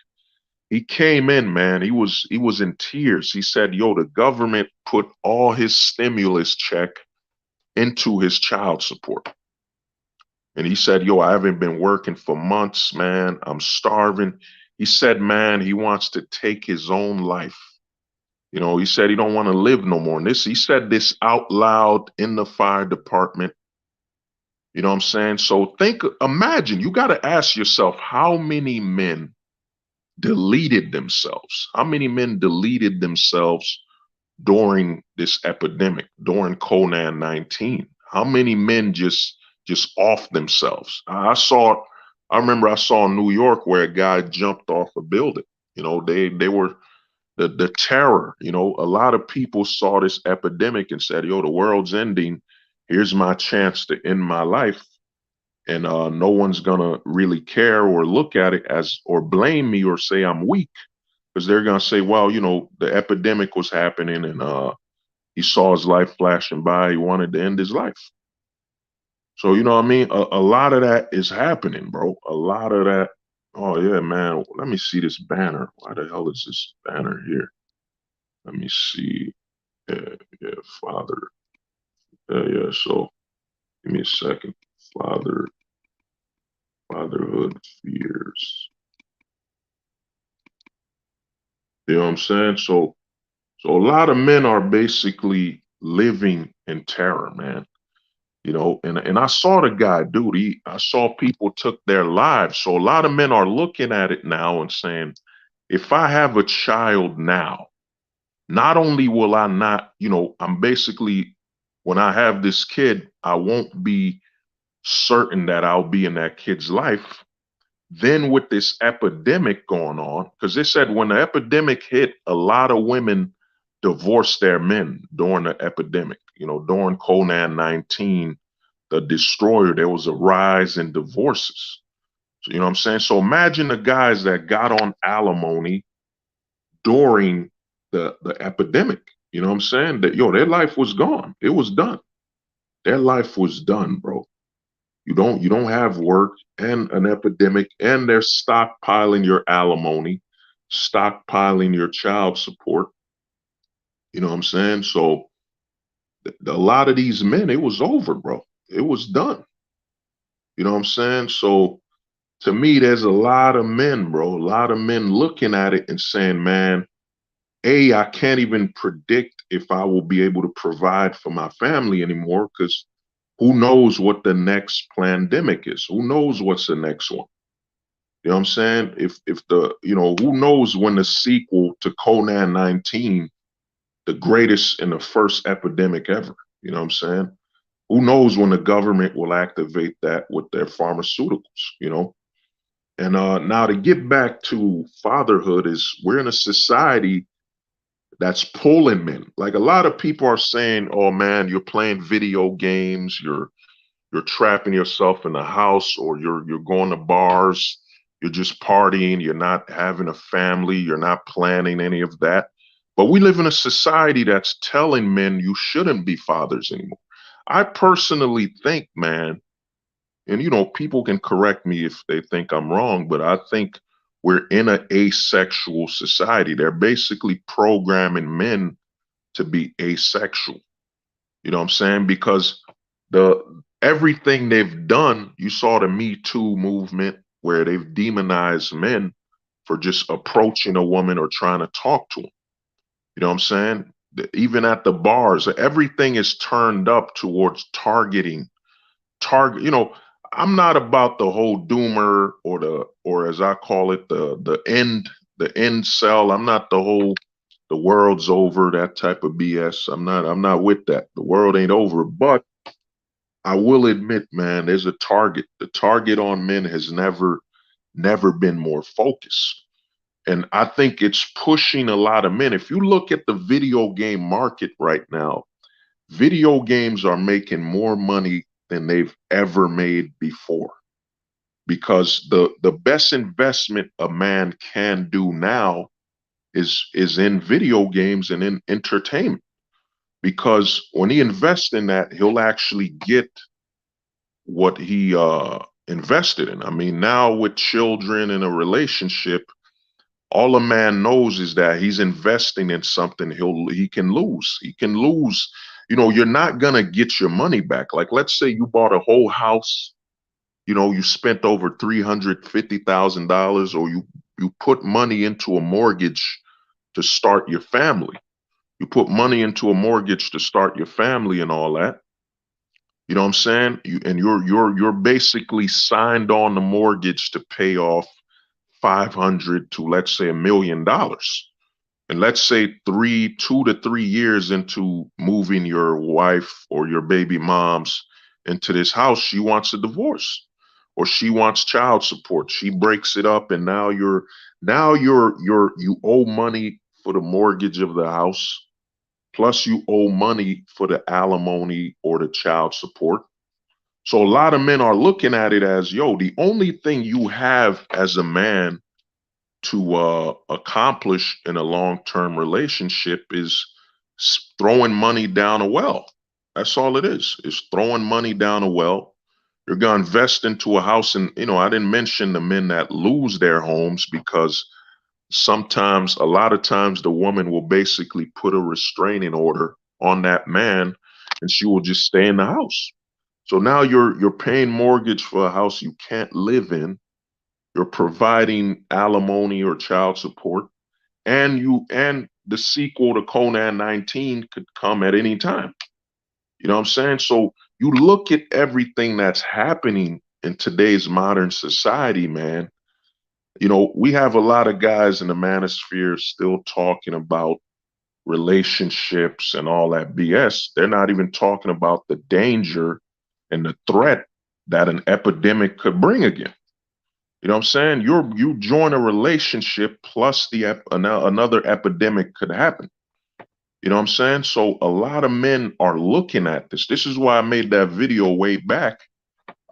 He came in, man. He was in tears. He said, "Yo, the government put all his stimulus check into his child support." And he said, "Yo, I haven't been working for months, man. I'm starving." He said, man, he wants to take his own life. He said he don't want to live no more. And he said this out loud in the fire department. You know what I'm saying? So imagine, you got to ask yourself, how many men deleted themselves? How many men deleted themselves during this epidemic, during Conan-19? How many men just off themselves? I remember I saw in New York where a guy jumped off a building. They were the terror. A lot of people saw this epidemic and said, yo, the world's ending. Here's my chance to end my life. And no one's gonna really care or look at it or blame me or say I'm weak, because they're gonna say, well, the epidemic was happening and he saw his life flashing by. He wanted to end his life. So, you know what I mean? A lot of that is happening, bro. A lot of that. Oh, yeah, man. Let me see this banner. Why the hell is this banner here? Let me see. Yeah, father. Yeah. So give me a second. Fatherhood fears. You know what I'm saying? So a lot of men are basically living in terror, man. And I saw the guy, dude. I saw people took their lives. So a lot of men are looking at it now and saying, if I have a child now, not only will I not, I'm basically, when I have this kid, I won't be certain that I'll be in that kid's life. Then with this epidemic going on, because they said when the epidemic hit, a lot of women divorced their men during the epidemic. During Conan-19, the destroyer, there was a rise in divorces. So, you know what I'm saying? So imagine the guys that got on alimony during the epidemic. You know what I'm saying? That, their life was gone. It was done. Their life was done, bro. You don't have work and an epidemic, and they're stockpiling your alimony, stockpiling your child support. You know what I'm saying? So a lot of these men, it was over, bro. It was done. You know what I'm saying? So to me, there's a lot of men, bro, a lot of men looking at it and saying, man, I can't even predict if I will be able to provide for my family anymore, because who knows what the next pandemic is? Who knows what's the next one? You know what I'm saying? If who knows when the sequel to Conan-19, the greatest and the first epidemic ever, you know what I'm saying? Who knows when the government will activate that with their pharmaceuticals, And now to get back to fatherhood, is we're in a society that's pulling men. Like, a lot of people are saying, oh man, you're playing video games, you're trapping yourself in the house, or you're going to bars, you're just partying, you're not having a family, you're not planning any of that. But we live in a society that's telling men you shouldn't be fathers anymore. I personally think, man, and people can correct me if they think I'm wrong, but I think we're in an asexual society. They're basically programming men to be asexual. You know what I'm saying? Because the everything they've done, you saw the Me Too movement where they've demonized men for just approaching a woman or trying to talk to them. You know what I'm saying? Even at the bars, everything is turned up towards target. I'm not about the whole doomer or as I call it, the end cell. I'm not the world's over, that type of BS. I'm not with that. The world ain't over, but I will admit, man, there's a target. The target on men has never been more focused. And I think it's pushing a lot of men. If you look at the video game market right now, video games are making more money than they've ever made before. Because the best investment a man can do now is in video games and in entertainment. Because when he invests in that, he'll actually get what he invested in. I mean, now with children in a relationship, all a man knows is that he's investing in something he can lose. He can lose. You're not gonna get your money back. Like, let's say you bought a whole house. You spent over $350,000, or you put money into a mortgage to start your family. You put money into a mortgage to start your family and all that. You know what I'm saying? You're basically signed on the mortgage to pay off 500 to, let's say, $1 million. And let's say 2 to 3 years into moving your wife or your baby mom's into this house, she wants a divorce or she wants child support. She breaks it up, and you owe money for the mortgage of the house, plus you owe money for the alimony or the child support. So a lot of men are looking at it as, yo, the only thing you have as a man to accomplish in a long-term relationship is throwing money down a well. That's all it is throwing money down a well. You're going to invest into a house. And, I didn't mention the men that lose their homes, because a lot of times the woman will basically put a restraining order on that man, and she will just stay in the house. So now you're paying mortgage for a house you can't live in. You're providing alimony or child support, and the sequel to Conan 19 could come at any time. You know what I'm saying? So you look at everything that's happening in today's modern society, man. We have a lot of guys in the manosphere still talking about relationships and all that BS. They're not even talking about the danger and the threat that an epidemic could bring again. You know what I'm saying? You join a relationship, plus another epidemic could happen. You know what I'm saying? So a lot of men are looking at this. This is why I made that video way back.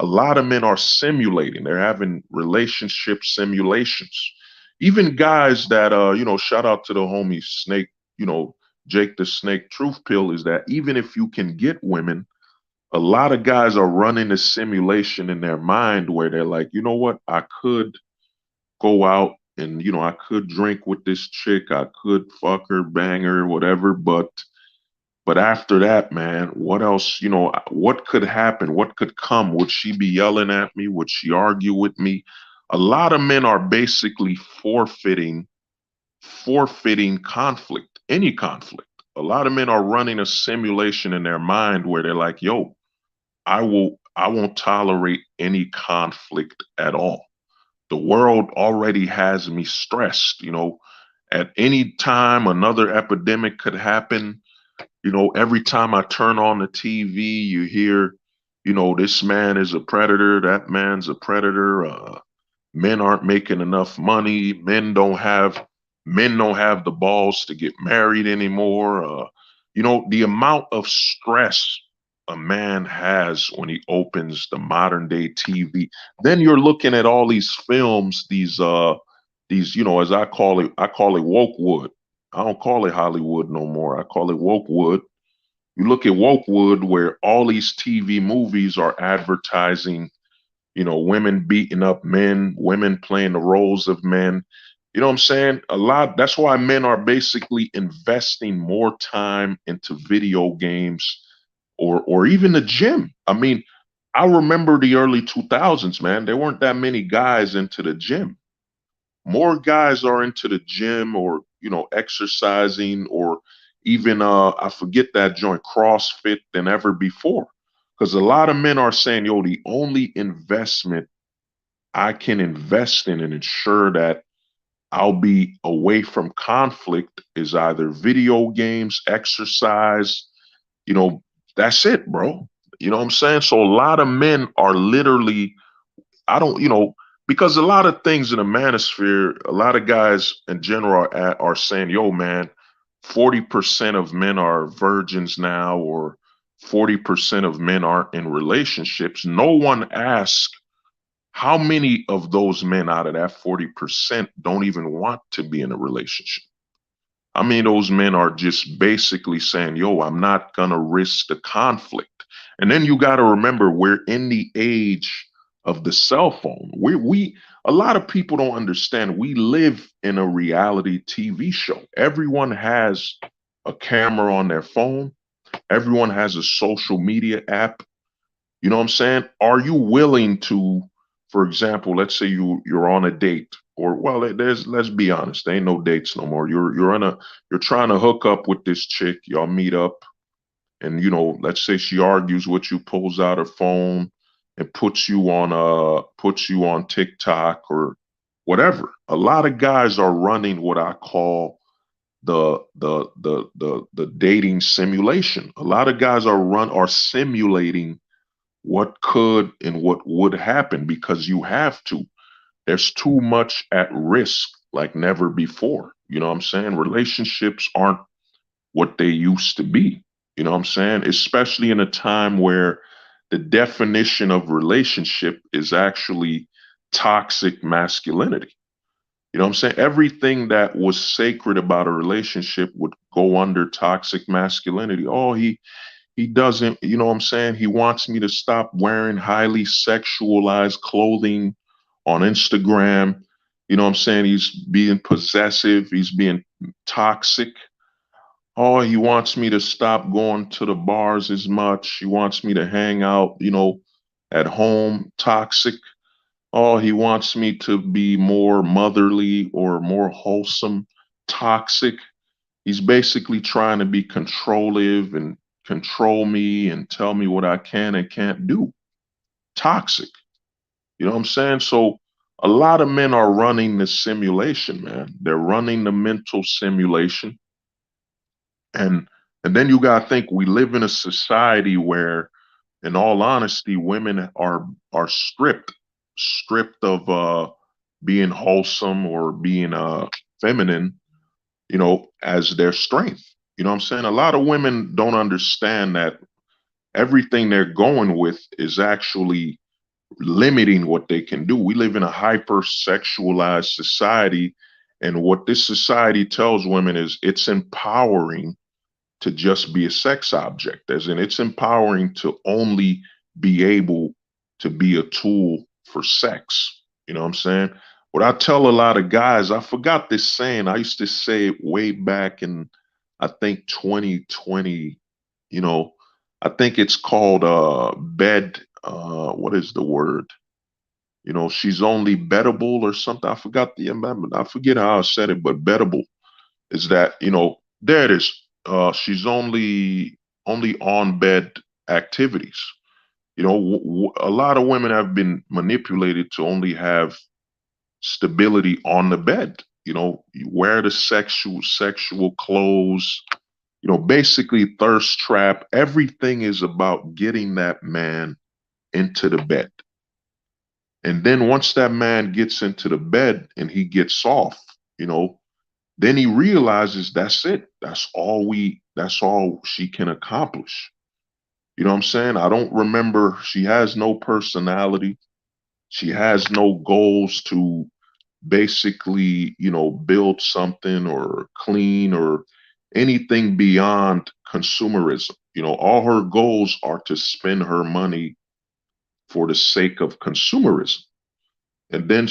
A lot of men are simulating. They're having relationship simulations. Even guys that shout out to the homie Snake, Jake the Snake Truth Pill, is that even if you can get women, a lot of guys are running a simulation in their mind where they're like, you know what, I could go out and, I could drink with this chick, I could fuck her, bang her, whatever, but after that, man, what else, what could happen? What could come? Would she be yelling at me? Would she argue with me? A lot of men are basically forfeiting conflict, any conflict. A lot of men are running a simulation in their mind where they're like, yo, I won't tolerate any conflict at all. The world already has me stressed. At any time another epidemic could happen. Every time I turn on the TV, you hear, this man is a predator, that man's a predator. Men aren't making enough money. Men don't have the balls to get married anymore. The amount of stress a man has when he opens the modern day TV. Then you're looking at all these films, these as I call it woke wood. I don't call it Hollywood no more. I call it woke wood. You look at woke wood, where all these TV movies are advertising, women beating up men, women playing the roles of men. You know what I'm saying? A lot. That's why men are basically investing more time into video games or even the gym. I mean, I remember the early 2000s, man. There weren't that many guys into the gym. More guys are into the gym or, exercising or even I forget that joint CrossFit than ever before. Because a lot of men are saying, yo, the only investment I can invest in and ensure that I'll be away from conflict is either video games, exercise, you know, that's it, bro. You know what I'm saying? So a lot of men are literally, I don't, because a lot of things in the manosphere, a lot of guys in general are saying, yo, man, 40% of men are virgins now, or 40% of men aren't in relationships. No one asks how many of those men out of that 40% don't even want to be in a relationship. I mean, those men are just basically saying, yo, I'm not going to risk the conflict. And then you got to remember, we're in the age of the cell phone. A lot of people don't understand. We live in a reality TV show. Everyone has a camera on their phone. Everyone has a social media app. You know what I'm saying? Are you willing to, for example, let's say you're on a date, or well, let's be honest, there ain't no dates no more. You're trying to hook up with this chick, y'all meet up, and let's say she argues with you, pulls out her phone and puts you on TikTok or whatever. A lot of guys are running what I call the dating simulation. A lot of guys are simulating what could and what would happen because you have to. There's too much at risk like never before. You know what I'm saying? Relationships aren't what they used to be. You know what I'm saying? Especially in a time where the definition of relationship is actually toxic masculinity. You know what I'm saying? Everything that was sacred about a relationship would go under toxic masculinity. Oh, he doesn't, you know what I'm saying? He wants me to stop wearing highly sexualized clothing on Instagram. You know what I'm saying? He's being possessive, he's being toxic. Oh, he wants me to stop going to the bars as much. He wants me to hang out, at home, toxic. Oh, he wants me to be more motherly or more wholesome, toxic. He's basically trying to be controlling and control me and tell me what I can and can't do. Toxic. You know what I'm saying? So a lot of men are running the simulation, man. They're running the mental simulation. And and then you gotta think we live in a society where, in all honesty, women are stripped of being wholesome or being feminine, as their strength. You know what I'm saying? A lot of women don't understand that everything they're going with is actually limiting what they can do. We live in a hyper-sexualized society, and what this society tells women is it's empowering to just be a sex object, as in it's empowering to only be able to be a tool for sex. You know what I'm saying? What I tell a lot of guys, I forgot this saying. I used to say it way back in, I think 2020, you know, I think it's called bed, what is the word? She's only bettable or something. I forget how I said it, but bettable is that, there it is. She's only on bed activities. A lot of women have been manipulated to only have stability on the bed. You wear the sexual clothes. Basically thirst trap. Everything is about getting that man into the bed. And then once that man gets into the bed and he gets off, then he realizes that's it. That's all she can accomplish. You know what I'm saying? I don't remember. She has no personality. She has no goals to basically, build something or clean or anything beyond consumerism. All her goals are to spend her money for the sake of consumerism. And then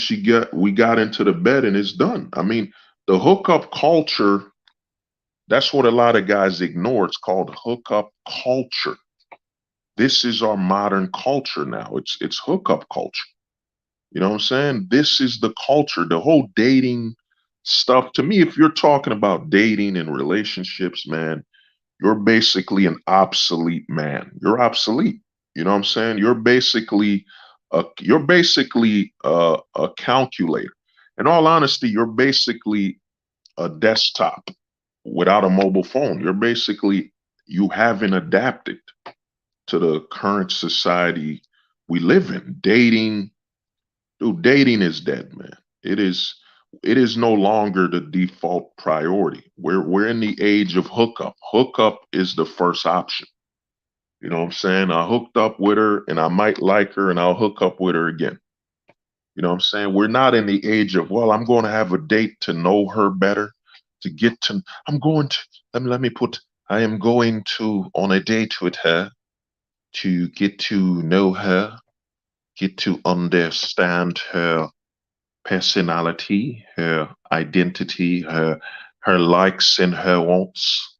we got into the bed and it's done. I mean, the hookup culture, that's what a lot of guys ignore. It's called hookup culture. This is our modern culture now. It's hookup culture. You know what I'm saying? This is the culture, the whole dating stuff. To me, if you're talking about dating and relationships, man, you're basically an obsolete man. You're obsolete. You know what I'm saying? You're basically a calculator. In all honesty, you're basically a desktop without a mobile phone. You haven't adapted to the current society we live in. Dating is dead, man. It is it is no longer the default priority. We're in the age of hookup. Hookup is the first option. You know what I'm saying? I hooked up with her and I might like her and I'll hook up with her again. You know what I'm saying? We're not in the age of, well, I'm going to have a date to know her better, to get to I'm going to let me put I am going to on a date with her to get to know her, get to understand her personality, her identity, her likes and her wants.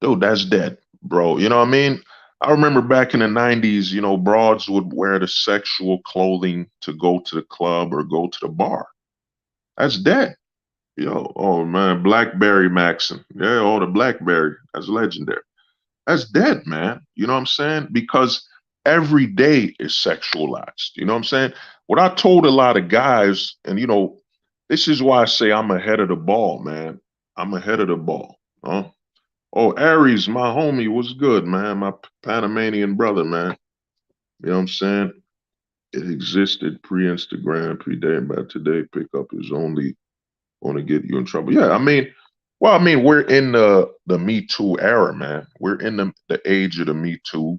Dude, that's dead, bro. You know what I mean? I remember back in the 90s, broads would wear the sexual clothing to go to the club or go to the bar. That's dead. Oh man, Blackberry Maxim. Yeah, oh, the Blackberry. That's legendary. That's dead, man. You know what I'm saying? Because every day is sexualized. You know what I'm saying? What I told a lot of guys, and this is why I say I'm ahead of the ball, man. I'm ahead of the ball. Huh? Oh, Aries, my homie, what's good, man? My Panamanian brother, man. You know what I'm saying? It existed pre-Instagram, pre-dating, but today pickup is only going to get you in trouble. Yeah, I mean, we're in the Me Too era, man. We're in the age of the Me Too,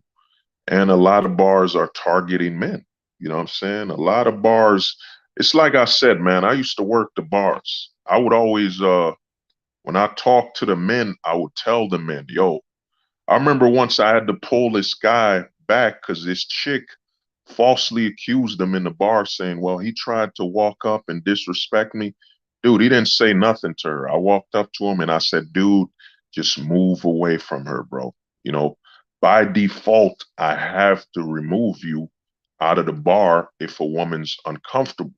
and a lot of bars are targeting men. You know what I'm saying? A lot of bars. It's like I said, man. I used to work the bars. I would always, when I talk to the men, I would tell the men, yo, I remember once I had to pull this guy back because this chick falsely accused him in the bar saying, well, he tried to walk up and disrespect me. Dude, he didn't say nothing to her. I walked up to him and I said, dude, just move away from her, bro. You know, by default, I have to remove you out of the bar if a woman's uncomfortable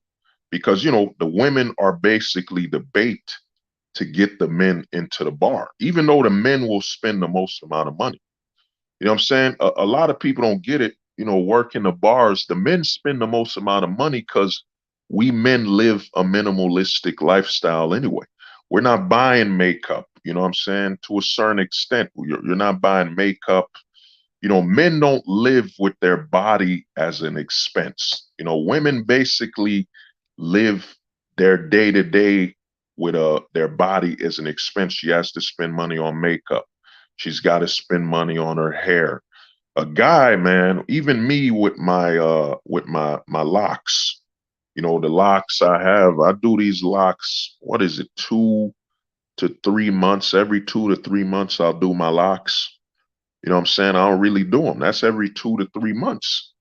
because, the women are basically the bait to get the men into the bar, even though the men will spend the most amount of money. You know what I'm saying? A lot of people don't get it. Working the bars, the men spend the most amount of money because we men live a minimalistic lifestyle anyway. We're not buying makeup. You know what I'm saying? To a certain extent, you're not buying makeup. Men don't live with their body as an expense. Women basically live their day to day with their body as an expense. She has to spend money on makeup. She's got to spend money on her hair. A guy, man, even me with my locks, the locks I have, I do these locks, what is it, 2 to 3 months? Every 2 to 3 months, I'll do my locks. You know what I'm saying? I don't really do them. That's every 2 to 3 months.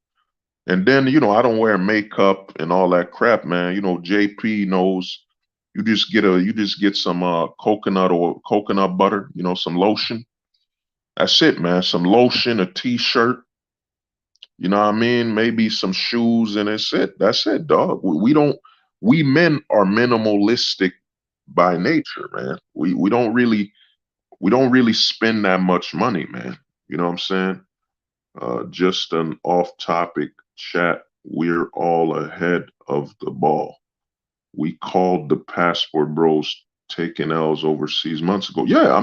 And then, I don't wear makeup and all that crap, man. JP knows you just get some coconut or coconut butter, some lotion. That's it, man. Some lotion, a t-shirt, you know what I mean? Maybe some shoes and that's it. That's it, dog. We men are minimalistic by nature, man. We don't really spend that much money, man. You know what I'm saying? Just an off-topic chat. We're all ahead of the ball. We called the passport bros taking L's overseas months ago. Yeah,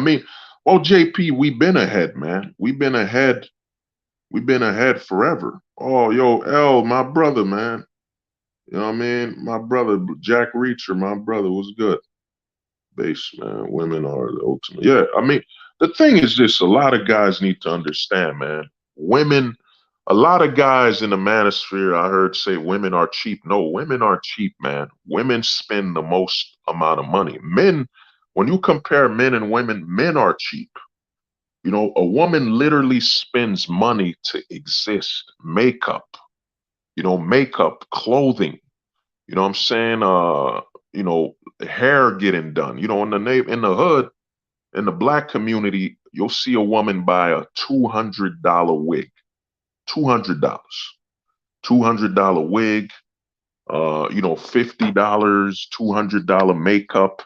well, JP, we've been ahead, man. We've been ahead. We've been ahead forever. Oh, yo, L, my brother, man. You know what I mean? My brother, Jack Reacher, my brother was good. Base, man. Women are the ultimate. Yeah, the thing is this, a lot of guys need to understand, man. Women, a lot of guys in the manosphere, I heard say women are cheap. No, women aren't cheap, man. Women spend the most amount of money. Men, when you compare men and women, men are cheap. A woman literally spends money to exist. Makeup, makeup, clothing, you know what I'm saying? You know, hair getting done. In the hood, in the black community, you'll see a woman buy a $200 wig. $200. $200 wig, $50, $200 makeup,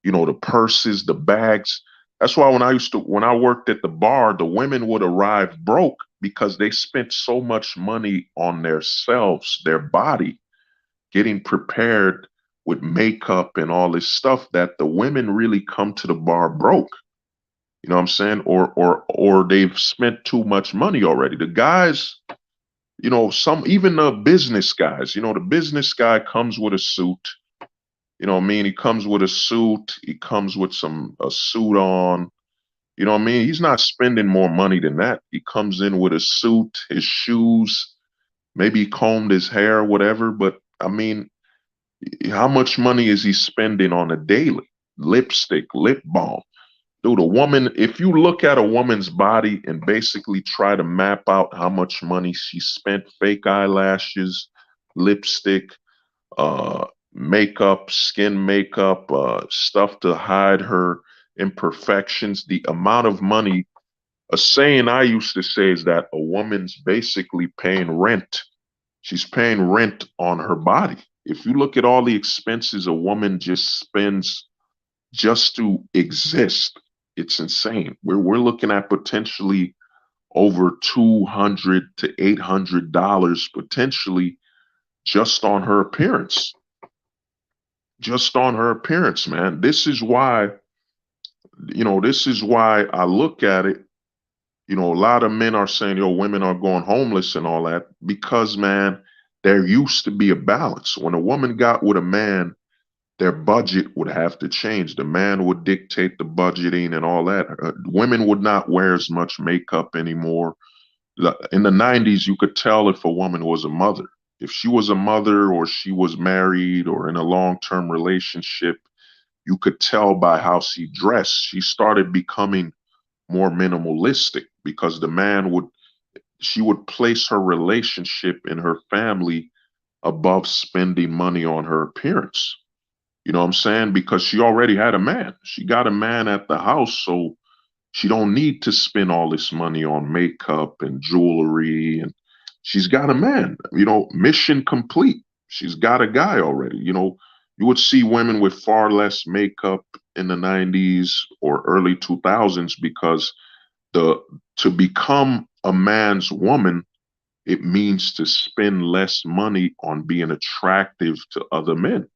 the purses, the bags. That's why when I worked at the bar, the women would arrive broke because they spent so much money on themselves, their body, getting prepared with makeup and all this stuff that the women really come to the bar broke. You know what I'm saying? Or they've spent too much money already. The guys, some even the business guys, the business guy comes with a suit. You know what I mean? He comes with a suit. He comes with a suit on. You know what I mean? He's not spending more money than that. He comes in with a suit, his shoes, maybe he combed his hair, whatever. But I mean, how much money is he spending on a daily? Lipstick, lip balm. Dude, a woman, if you look at a woman's body and basically try to map out how much money she spent, fake eyelashes, lipstick, makeup, skin makeup, stuff to hide her imperfections, the amount of money, a saying I used to say is that a woman's basically paying rent. She's paying rent on her body. If you look at all the expenses a woman just spends just to exist, it's insane. We're looking at potentially over $200 to $800 potentially just on her appearance. Just on her appearance, man. This is why I look at it. A lot of men are saying, yo, women are going homeless and all that because, man, there used to be a balance. When a woman got with a man, their budget would have to change. The man would dictate the budgeting and all that. Women would not wear as much makeup anymore. In the 90s, you could tell if a woman was a mother. If she was a mother or she was married or in a long-term relationship, you could tell by how she dressed. She started becoming more minimalistic because she would place her relationship and her family above spending money on her appearance. You know what I'm saying? Because she already had a man. She got a man at the house, so she don't need to spend all this money on makeup and jewelry. And she's got a man. Mission complete. She's got a guy already. You would see women with far less makeup in the 90s or early 2000s because to become a man's woman, it means to spend less money on being attractive to other men.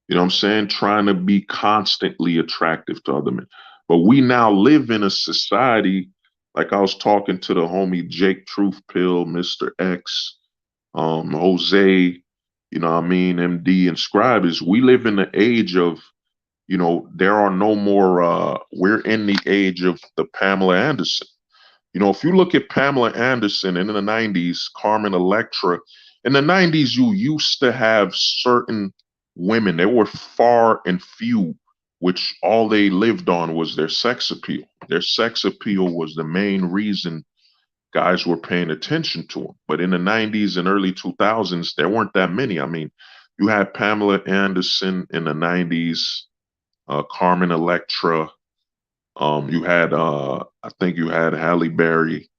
You know what I'm saying? Trying to be constantly attractive to other men. But we now live in a society, like I was talking to the homie Jake Truth Pill, Mr. X, Jose, what I mean, MD and Scribe, is we live in the age of, there are no more, we're in the age of the Pamela Anderson. If you look at Pamela Anderson in the 90s, Carmen Electra, in the 90s, you used to have certain women, they were far and few, which all they lived on was their sex appeal. Their sex appeal was the main reason guys were paying attention to them. But in the 90s and early 2000s, there weren't that many. I mean, you had Pamela Anderson in the 90s, Carmen Electra. You had, I think you had Halle Berry.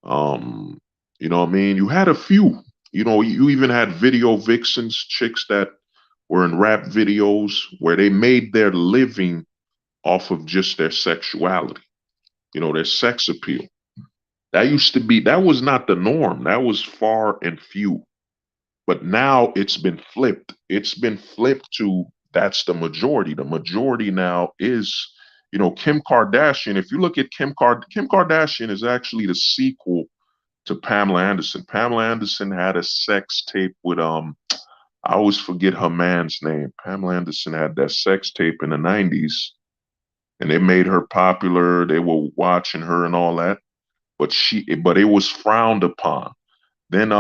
You know what I mean? You had a few. You even had video vixens, chicks that were in rap videos where they made their living off of just their sexuality, their sex appeal. That was not the norm. That was far and few. But now it's been flipped. It's been flipped to that's the majority. The majority now is, Kim Kardashian. If you look at Kim Kardashian is actually the sequel to Pamela Anderson. Pamela Anderson had a sex tape with I always forget her man's name. Pamela Anderson had that sex tape in the 90s and it made her popular. They were watching her and all that. But it was frowned upon. Then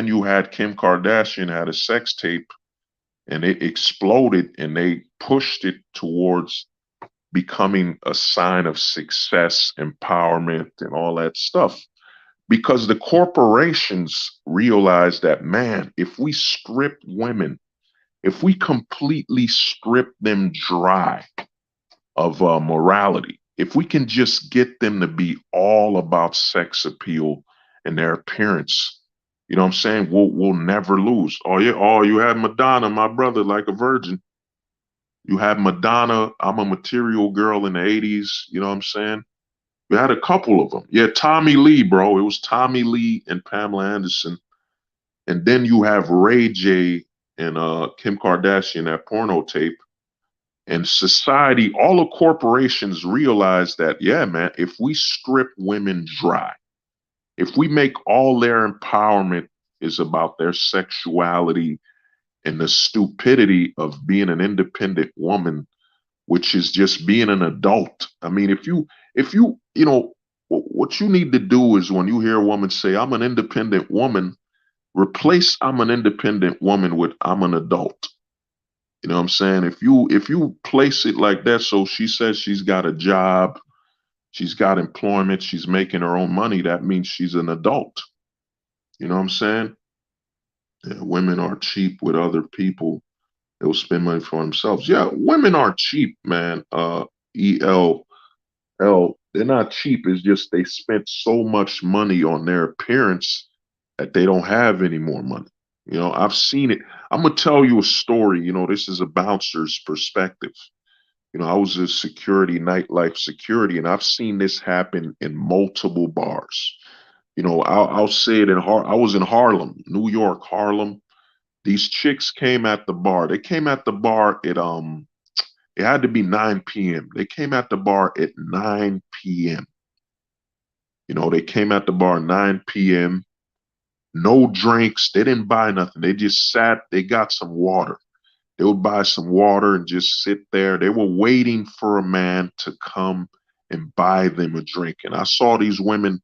you had Kim Kardashian had a sex tape and it exploded and they pushed it towards becoming a sign of success, empowerment, and all that stuff. because the corporations realize that, man, if we strip women, if we completely strip them dry of morality, if we can just get them to be all about sex appeal and their appearance, you know what I'm saying? We'll never lose. Oh yeah, oh you had Madonna, my brother, like a virgin. You had Madonna, I'm a material girl in the 80s, you know what I'm saying? We had a couple of them. Yeah, Tommy Lee, bro. It was Tommy Lee and Pamela Anderson. And then you have Ray J and Kim Kardashian, that porno tape. And society, all the corporations realize that, yeah, man, if we strip women dry, if we make all their empowerment is about their sexuality and the stupidity of being an independent woman, which is just being an adult. I mean, you know, what you need to do is when you hear a woman say, I'm an independent woman, replace I'm an independent woman with I'm an adult. You know what I'm saying? If you place it like that, so she says she's got a job, she's got employment, she's making her own money, that means she's an adult. You know what I'm saying? Yeah, women are cheap with other people. They'll spend money for themselves. Yeah, women are cheap, man. EL they're not cheap. It's just they spent so much money on their appearance that they don't have any more money. You know, I've seen it. I'm gonna tell you a story. You know, this is a bouncer's perspective. You know, I was a security, nightlife security, and I've seen this happen in multiple bars. You know, I'll say it I was in Harlem, New York, Harlem. These chicks came at the bar. They came at the bar at it had to be 9 p.m. They came at the bar at 9 p.m. You know, they came at the bar 9 p.m. No drinks. They didn't buy nothing. They just sat. They got some water. They would buy some water and just sit there. They were waiting for a man to come and buy them a drink. And I saw these women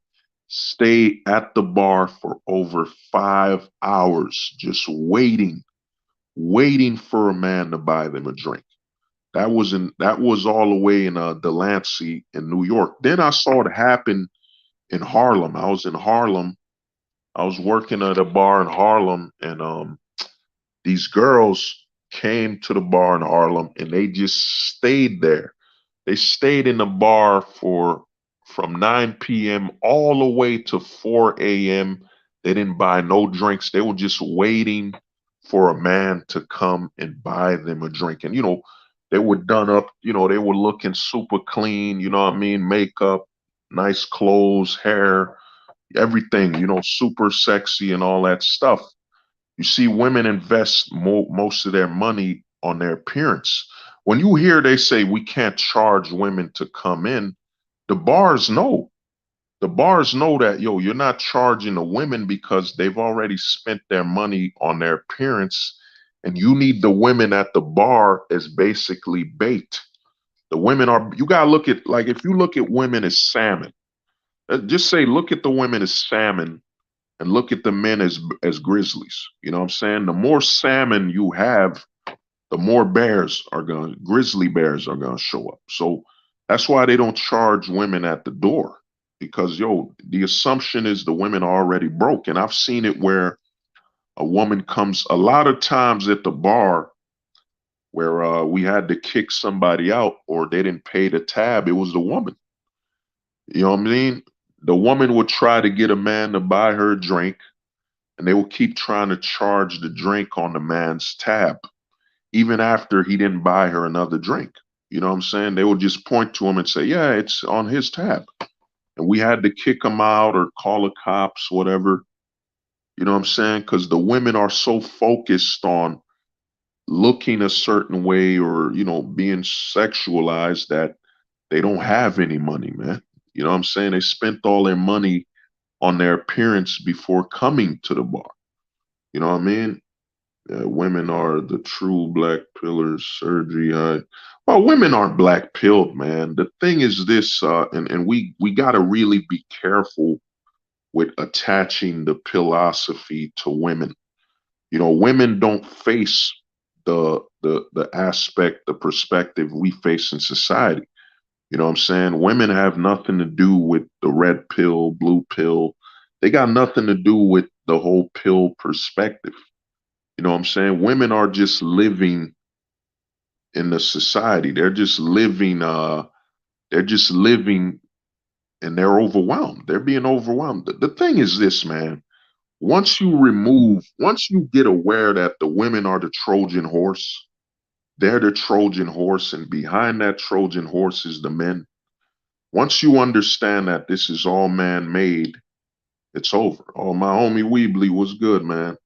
stay at the bar for over 5 hours, just waiting for a man to buy them a drink. That was all the way in Delancey in New York. Then I saw it happen in Harlem. I was in Harlem. I was working at a bar in Harlem, and these girls came to the bar in Harlem, and they just stayed there. They stayed in the bar for from 9 p.m. all the way to 4 a.m. They didn't buy no drinks. They were just waiting for a man to come and buy them a drink. And, you know, they were done up, you know, they were looking super clean, you know what I mean? Makeup, nice clothes, hair, everything, you know, super sexy and all that stuff. You see, women invest most of their money on their appearance. When you hear they say we can't charge women to come in, the bars know. The bars know that, yo, you're not charging the women because they've already spent their money on their appearance, and you need the women at the bar as basically bait. The women are, you got to look at, like, if you look at women as salmon, just say, look at the women as salmon and look at the men as grizzlies. You know what I'm saying? The more salmon you have, the more grizzly bears are gonna show up. So that's why they don't charge women at the door, because yo, the assumption is the women are already broke. And I've seen it where a woman comes a lot of times at the bar where we had to kick somebody out or they didn't pay the tab. It was the woman. You know what I mean? The woman would try to get a man to buy her a drink, and they would keep trying to charge the drink on the man's tab, even after he didn't buy her another drink. You know what I'm saying? They would just point to him and say, yeah, it's on his tab. And we had to kick him out or call the cops, whatever. You know what I'm saying? Because the women are so focused on looking a certain way or, you know, being sexualized that they don't have any money, man. You know what I'm saying? They spent all their money on their appearance before coming to the bar. You know what I mean? Women are the true black pillars. Surgery. Well, women aren't black pilled, man. The thing is this, and we got to really be careful with attaching the philosophy to women. You know, women don't face the aspect, the perspective we face in society. You know what I'm saying? Women have nothing to do with the red pill, blue pill. They got nothing to do with the whole pill perspective. You know what I'm saying? Women are just living in the society. They're just living and they're overwhelmed. They're being overwhelmed. The thing is this, man. Once you get aware that the women are the Trojan horse, they're the Trojan horse, and behind that Trojan horse is the men. Once you understand that this is all man made, it's over. Oh, my homie Weebly was good, man.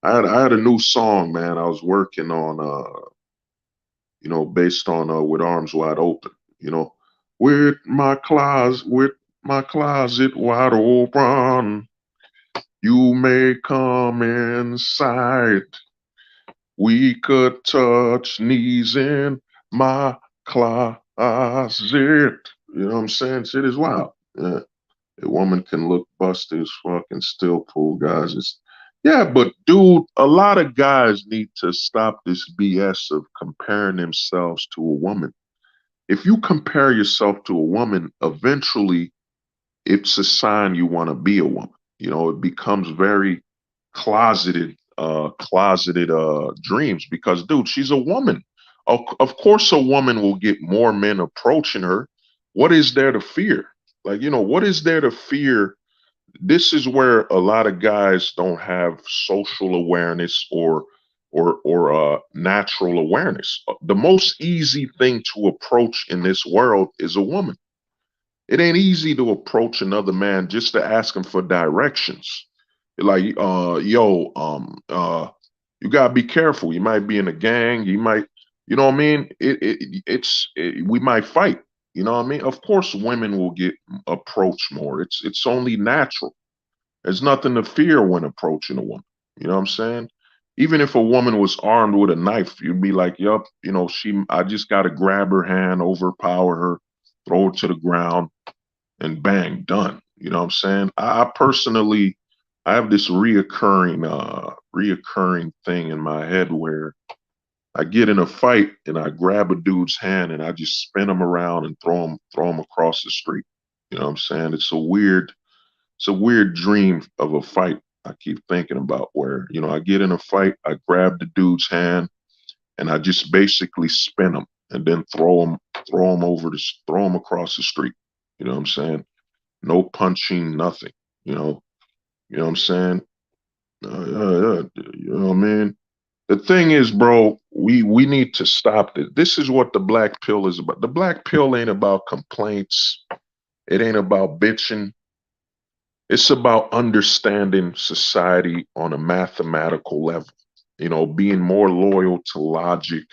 I had a new song, man. I was working on, based on With Arms Wide Open. You know, with my closet wide open, you may come inside. We could touch knees in my closet. You know what I'm saying? Shit is wild. Yeah. A woman can look busted as fuck and still pull guys. Yeah, but dude, a lot of guys need to stop this BS of comparing themselves to a woman. If you compare yourself to a woman, eventually it's a sign you want to be a woman. You know, it becomes very closeted dreams because, dude, she's a woman. Of course, a woman will get more men approaching her. What is there to fear? Like, what is there to fear? This is where a lot of guys don't have social awareness or natural awareness. The most easy thing to approach in this world is a woman. It ain't easy to approach another man just to ask him for directions. Like, you gotta be careful. You might be in a gang. You might, you know what I mean? We might fight. You know what I mean? Of course, women will get approached more. It's only natural. There's nothing to fear when approaching a woman. You know what I'm saying? Even if a woman was armed with a knife, you'd be like, yup, I just gotta grab her hand, overpower her, throw her to the ground, and bang, done. You know what I'm saying? I personally, I have this reoccurring thing in my head where I get in a fight and I grab a dude's hand and I just spin him around and throw him across the street. You know what I'm saying? It's a weird dream of a fight I keep thinking about where, I get in a fight, I grab the dude's hand and I just basically spin him and then throw him across the street. You know what I'm saying? No punching, nothing. You know what I'm saying? You know what I mean? The thing is, bro, we need to stop this. This is what the black pill is about. The black pill ain't about complaints. It ain't about bitching. It's about understanding society on a mathematical level. Being more loyal to logic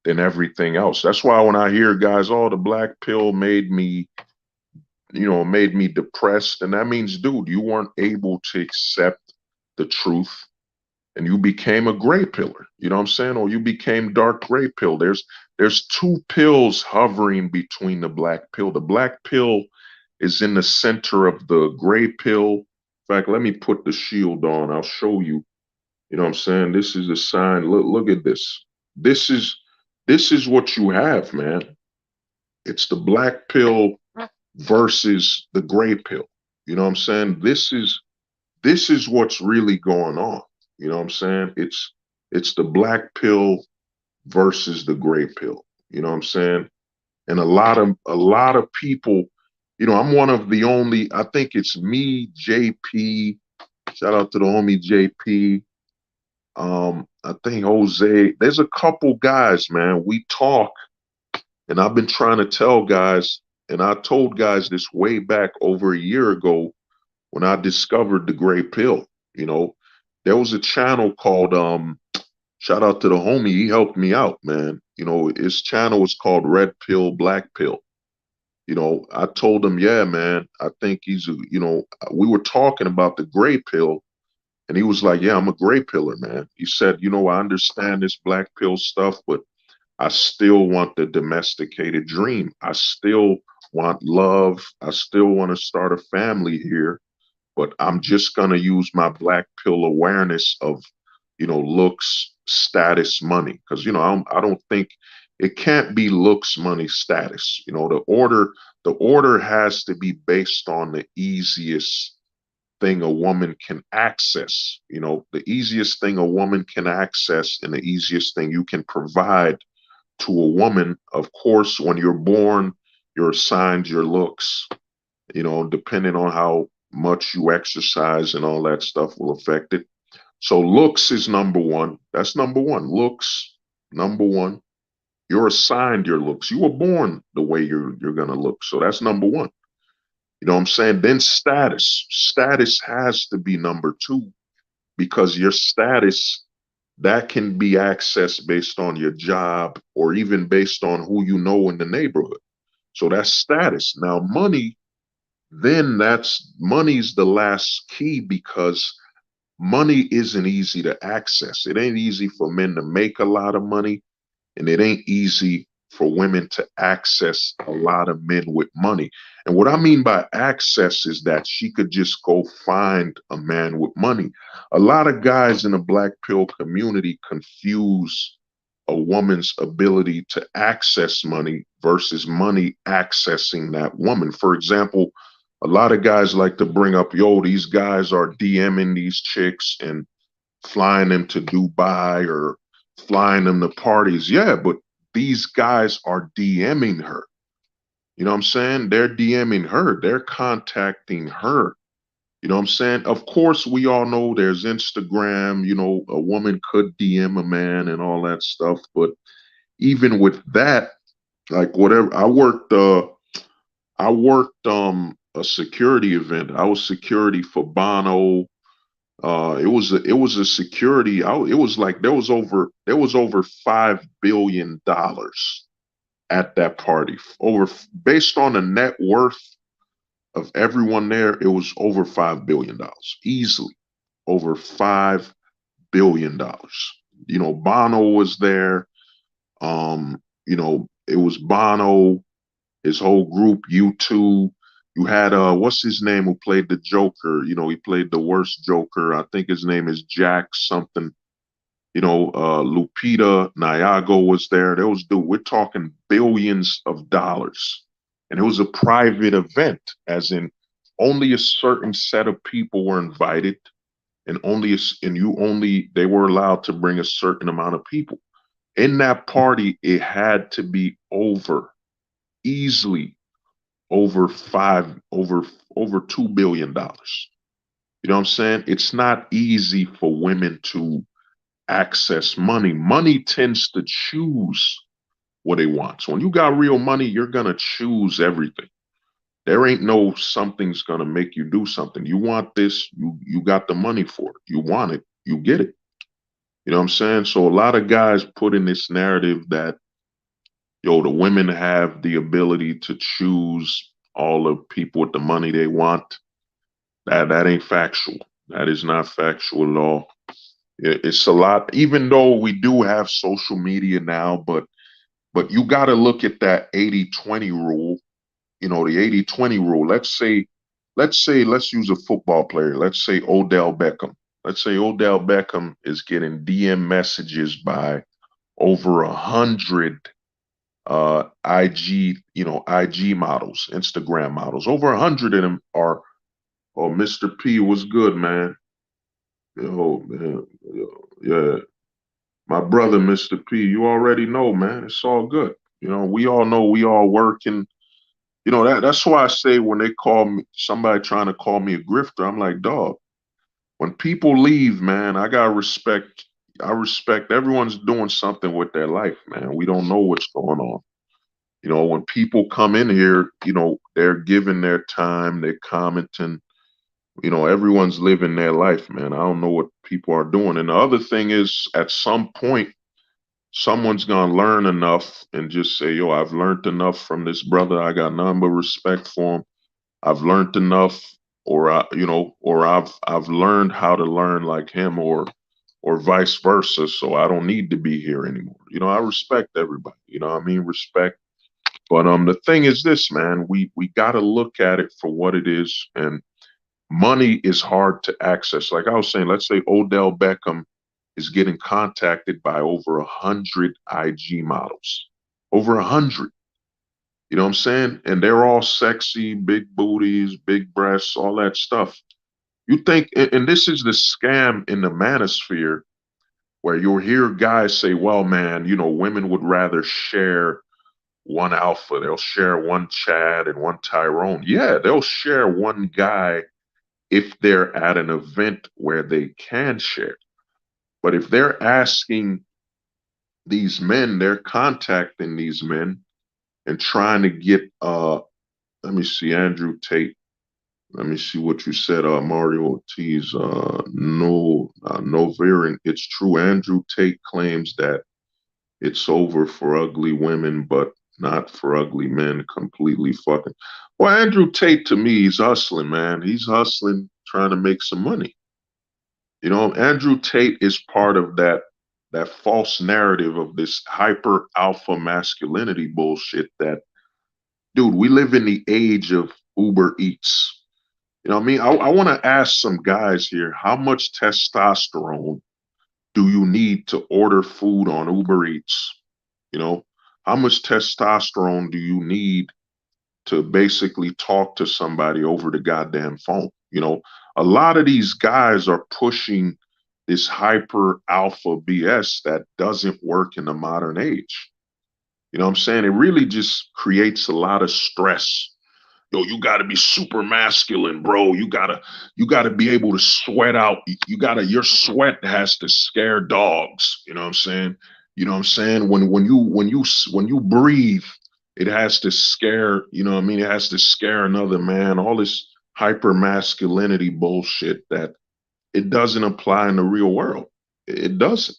than everything else. That's why when I hear guys, oh, the black pill made me depressed. And that means, dude, you weren't able to accept the truth and you became a gray pillar. You know what I'm saying? Or you became dark gray pill. There's two pills hovering between the black pill. The black pill is in the center of the gray pill. In fact, let me put the shield on. I'll show you. You know what I'm saying? This is a sign. Look at this. This is what you have, man. It's the black pill versus the gray pill. You know what I'm saying? This is what's really going on. You know what I'm saying? It's the black pill versus the gray pill. You know what I'm saying? And a lot of people, I'm one of the only, I think it's me, JP. Shout out to the homie JP. I think Jose. There's a couple guys, man. We talk, and I've been trying to tell guys, and I told guys this way back over a year ago when I discovered the gray pill. You know, there was a channel called shout out to the homie, he helped me out, man. His channel was called Red Pill, Black Pill. I told him, yeah, man, I think we were talking about the gray pill, and he was like, yeah, I'm a gray pillar, man. He said, I understand this black pill stuff, but I still want the domesticated dream. I still want love. I still want to start a family here, but I'm just going to use my black pill awareness of, looks, status, money. Because, I don't think it can't be looks, money, status. The order has to be based on the easiest thing a woman can access. You know, the easiest thing a woman can access and the easiest thing you can provide to a woman. Of course, when you're born, you're assigned your looks, you know, depending on how much you exercise and all that stuff will affect it. So looks is number one. That's number one. Looks, number one. You're assigned your looks. You were born the way you're gonna look. So that's number one. You know what I'm saying? Then status. Status has to be number two because your status that can be accessed based on your job or even based on who you know in the neighborhood. So that's status. Now money, then that's money's the last key because money isn't easy to access. It ain't easy for men to make a lot of money, and it ain't easy for women to access a lot of men with money. And what I mean by access is that she could just go find a man with money. A lot of guys in the black pill community confuse a woman's ability to access money versus money accessing that woman. For example, a lot of guys like to bring up, yo, these guys are DMing these chicks and flying them to Dubai or flying them to parties. Yeah, but these guys are DMing her. You know what I'm saying? They're DMing her. They're contacting her. You know what I'm saying? Of course, we all know there's Instagram. You know, a woman could DM a man and all that stuff. But even with that, like whatever, I worked a security event. I was security for Bono. It was a security. It was like there was over $5 billion at that party. Over based on the net worth of everyone there, it was over $5 billion, easily over $5 billion. You know, Bono was there. You know, it was Bono, his whole group, U2. You had what's his name who played the Joker? You know, he played the worst Joker. I think his name is Jack something. You know, Lupita Nyong'o was there. There was dude. We're talking billions of dollars, and it was a private event, as in only a certain set of people were invited, and they were allowed to bring a certain amount of people. In that party, it had to be easily over five over over $2 billion. You know what I'm saying? It's not easy for women to access money. Money tends to choose what they want. So when you got real money, you're gonna choose everything. There ain't no something's gonna make you do something. You want this, you got the money for it. You want it, you get it. You know what I'm saying? So a lot of guys put in this narrative that, yo, the women have the ability to choose all the people with the money they want. That ain't factual. That is not factual at all. It's a lot, even though we do have social media now, but you got to look at that 80-20 rule. You know, the 80-20 rule. Let's use a football player. Let's say Odell Beckham. Let's say Odell Beckham is getting DM messages by over 100 IG, IG models, Instagram models. Over 100 of them are, oh, Mr. P was good, man. Yo, man. Yeah. My brother, Mr. P, you already know, man. It's all good. You know, we all know we all working. You know, that's why I say when they call me, somebody trying to call me a grifter, I'm like, dog, when people leave, man, I gotta respect. I respect everyone's doing something with their life, man. We don't know what's going on. You know, when people come in here, you know, they're giving their time, they're commenting. You know, everyone's living their life, man. I don't know what people are doing. And the other thing is, at some point, someone's gonna learn enough and just say, yo, I've learned enough from this brother. I got none but respect for him. I've learned enough, or I've learned how to learn like him, or vice versa. So I don't need to be here anymore. You know, I respect everybody. You know what I mean? Respect. But the thing is this, man, we gotta look at it for what it is. And money is hard to access. Like I was saying, let's say Odell Beckham is getting contacted by over 100 IG models. Over 100. You know what I'm saying? And they're all sexy, big booties, big breasts, all that stuff. You think, and this is the scam in the manosphere, where you'll hear guys say, well, man, women would rather share one alpha. They'll share one Chad and one Tyrone. Yeah, they'll share one guy if they're at an event where they can share. But if they're asking these men, they're contacting these men and trying to get, let me see, Andrew Tate. Let me see what you said, Mario Ortiz. No variant. It's true. Andrew Tate claims that it's over for ugly women, but not for ugly men. Completely fucking. Well, Andrew Tate, to me, he's hustling, man. He's hustling, trying to make some money. Andrew Tate is part of that false narrative of this hyper alpha masculinity bullshit. That, dude, we live in the age of Uber Eats. You know what I mean? I want to ask some guys here, how much testosterone do you need to order food on Uber Eats? How much testosterone do you need to basically talk to somebody over the goddamn phone? A lot of these guys are pushing this hyper alpha BS that doesn't work in the modern age. You know what I'm saying? It really just creates a lot of stress. Yo, you got to be super masculine, bro. You gotta be able to sweat out. Your sweat has to scare dogs. You know what I'm saying? When you breathe, it has to scare, it has to scare another man. All this hyper masculinity bullshit that it doesn't apply in the real world. It doesn't.